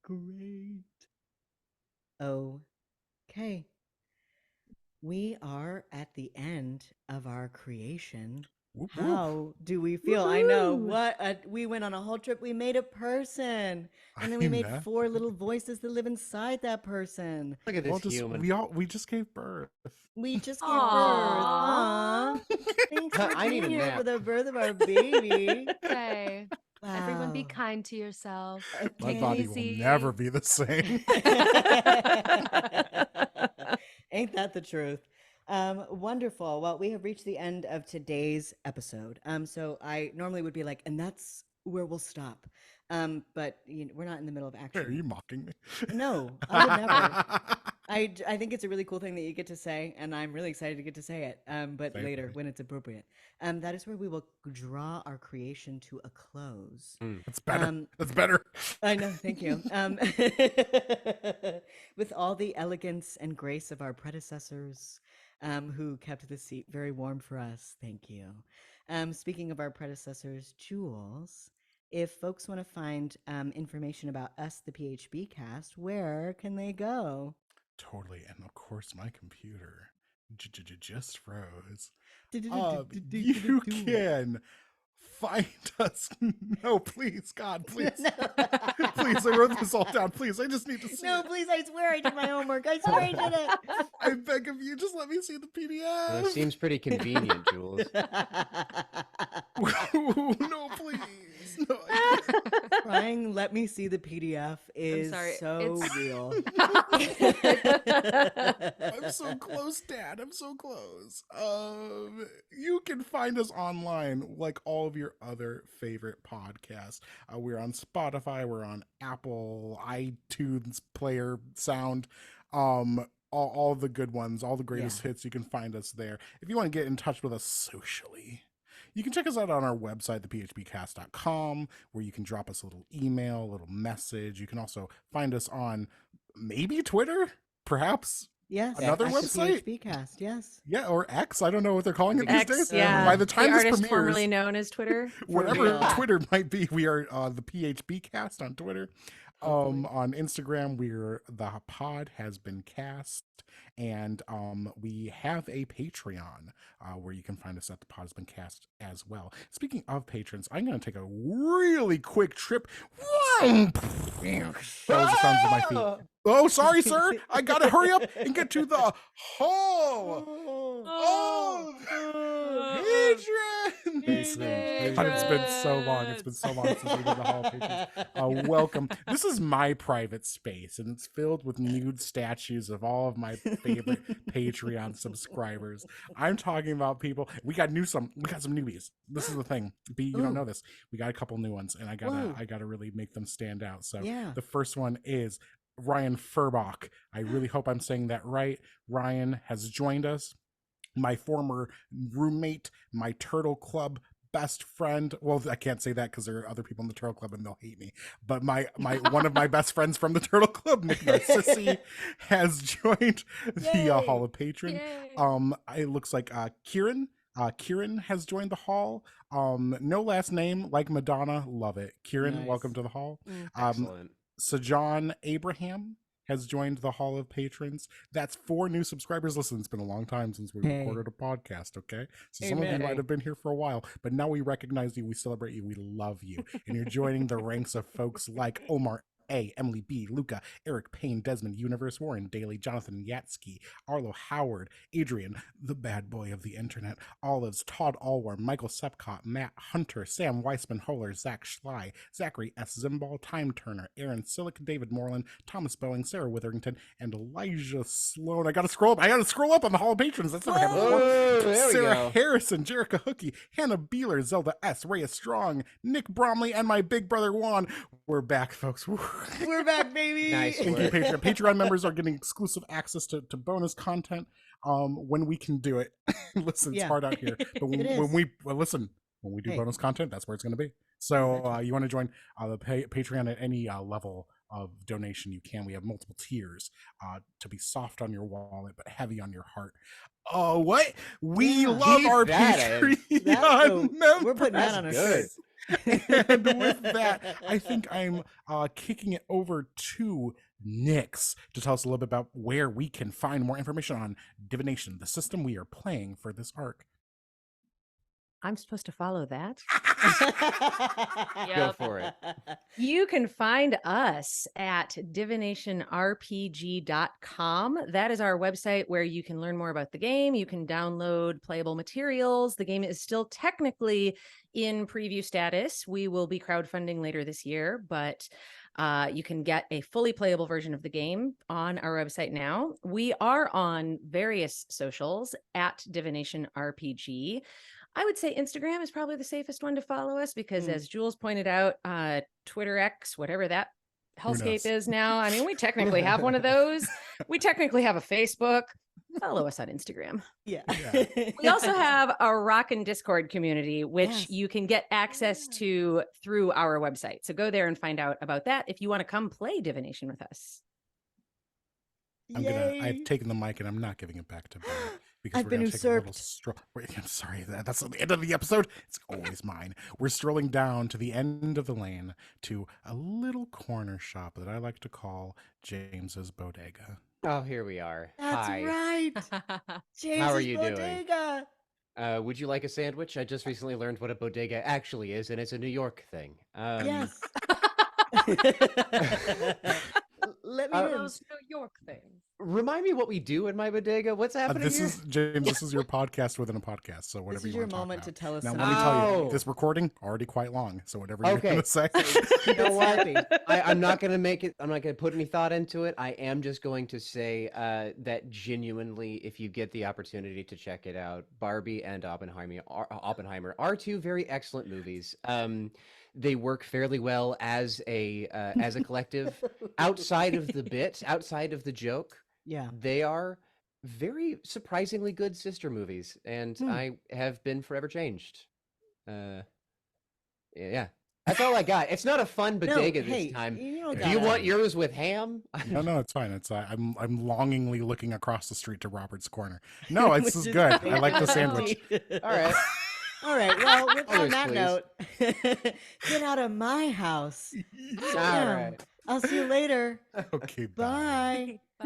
Great. Okay. We are at the end of our creation. Whoop, whoop. How do we feel? I know. Woohoo! We went on a whole trip. We made a person. And then we I made know. 4 little voices that live inside that person. Look at this human. We just gave birth. We just gave birth. Aww. Thanks for I need being a here nap. for the birth of our baby. Okay. Everyone be Wow. kind to yourself. My Okay. body will Easy. never be the same. Ain't that the truth? Wonderful. Well, we have reached the end of today's episode. So I normally would be like, and that's where we'll stop. But we're not in the middle of Are action. you mocking me? No, I would never. I think it's a really cool thing that you get to say, and I'm really excited to get to say it. But Same later here. when it's appropriate. That is where we will draw our creation to a close. That's better. Um, That's better. I know, thank you. With all the elegance and grace of our predecessors, who kept the seat very warm for us, thank you. Speaking of our predecessors, Joolz, if folks want to find information about us, the PHB Cast, where can they go? Totally. And of course, my computer just froze. You can find us. No, please, God, please. Please, I wrote this all down. Please, I just need to see No, it. please, I swear I did my homework. I swear I did it. I beg of you, just let me see the Well, PDF. it seems pretty convenient, Joolz. No, please. No, I crying, let me see the PDF is sorry, so it's- real. I'm so close, Dad. I'm so close. You can find us online like all of your other favorite podcasts. We're on Spotify, we're on Apple, iTunes, Player, Sound, all the good ones, all the greatest hits. You can find us there. If you want to get in touch with us socially, you can check us out on our website, thephbcast.com, where you can drop us a little email, a little message. You can also find us on maybe Twitter, perhaps Yes. another at website. The PHB Cast, yes. Yeah, or X. I don't know what they're calling it these X, days. yeah. By the time the this artist premieres, formerly known as Twitter. whatever real. Twitter might be, we are the PHB Cast on Twitter. Hopefully. On Instagram, we're the pod has been cast, and we have a Patreon where you can find us at the pod has been cast as well. Speaking of patrons, I'm going to take a really quick trip. That was the sounds of my feet. Oh, sorry, sir. I gotta hurry up and get to the hall. Oh, patrons! God, it's been so long. It's been so long since we did the hall of patrons. Welcome. This is my private space, and it's filled with nude statues of all of my favorite Patreon subscribers. I'm talking about people. We got some newbies. This is the thing. B, you don't know this. We got a couple new ones, and I gotta really make them stand out. So the first one is Ryan Furbach. I really hope I'm saying that right. Ryan has joined us. My former roommate, my Turtle Club best friend. Well, I can't say that because there are other people in the Turtle Club and they'll hate me. But my one of my best friends from the Turtle Club, Nick Narcissi, has joined the Hall of Patron. It looks like Kieran. Kieran has joined the hall. No last name, like Madonna. Love it. Kieran, welcome to the hall. Excellent. Sajan Abraham has joined the Hall of Patrons. That's 4 new subscribers. Listen, it's been a long time since we recorded a podcast, okay? So some of you might have been here for a while, but now we recognize you, we celebrate you, we love you. And you're joining the ranks of folks like Omar A, Emily B, Luca, Eric Payne, Desmond, Universe Warren, Daly, Jonathan Yatsky, Arlo Howard, Adrian, the bad boy of the internet, Olives, Todd Allworm, Michael Sepcott, Matt Hunter, Sam Weissman Holler, Zach Schley, Zachary S. Zimbal, Time Turner, Aaron Silic, David Moreland, Thomas Boeing, Sarah Witherington, and Elijah Sloan. I gotta scroll up on the Hall of Patrons. That's never happened before. Sarah Harrison, Jerica Hookie, Hannah Beeler, Zelda S, Rhea Strong, Nick Bromley, and my big brother Juan. We're back, folks. We're back, baby. Nice Thank you, work. Patreon. Patreon members are getting exclusive access to bonus content when we can do it. Listen, it's hard out here. But when we do bonus content, that's where it's going to be. So you want to join the Patreon at any level of donation you can. We have multiple tiers to be soft on your wallet but heavy on your heart. Oh, what? We love Keep our that in. Patreon members. We're putting that on our good. And with that, I think I'm kicking it over to Nyx to tell us a little bit about where we can find more information on Divination, the system we are playing for this arc. I'm supposed to follow that. Go for it. You can find us at divinationrpg.com. That is our website where you can learn more about the game. You can download playable materials. The game is still technically in preview status. We will be crowdfunding later this year, but you can get a fully playable version of the game on our website now. We are on various socials at Divination RPG. I would say Instagram is probably the safest one to follow us because, as Joolz pointed out, Twitter X, whatever that hellscape is now. I mean, we technically have one of those. We technically have a Facebook. Follow us on Instagram. Yeah. We also have a Rockin' Discord community, which you can get access to through our website. So go there and find out about that if you want to come play Divination with us. I've taken the mic and I'm not giving it back to Ben because I've we're been going to take a little usurped. stroll. I'm sorry, that's at the end of the episode. It's always mine. We're strolling down to the end of the lane to a little corner shop that I like to call James's Bodega. Oh, here we are. That's Hi. right. James How are you doing? Bodega. Would you like a sandwich? I just recently learned what a bodega actually is, and it's a New York thing. Yes. Let me All in. those New York things. Remind me what we do in my bodega. What's happening This here? is James. This is your podcast within a podcast. So This whatever is you your want to talk moment to about. tell us. Now some let me tell you, Oh. this recording already quite long. So whatever you're Okay. going to say. You know what? Happy. I'm not going to make it. I'm not going to put any thought into it. I am just going to say that genuinely, if you get the opportunity to check it out, Barbie and Oppenheimer are two very excellent movies. They work fairly well as a collective. Outside of the bit, outside of the joke, Yeah. they are very surprisingly good sister movies, and I have been forever changed. Yeah, that's all I got. It's not a fun bodega hey, this time. you don't Do you gotta- want yours with ham? No, it's fine. It's I'm longingly looking across the street to Robert's Corner. No, Which this is is good. great. I like the sandwich. All right. All right. Well, on Always, that please. note, get out of my house. All Damn. right. I'll see you later. Okay, bye. Bye. Bye.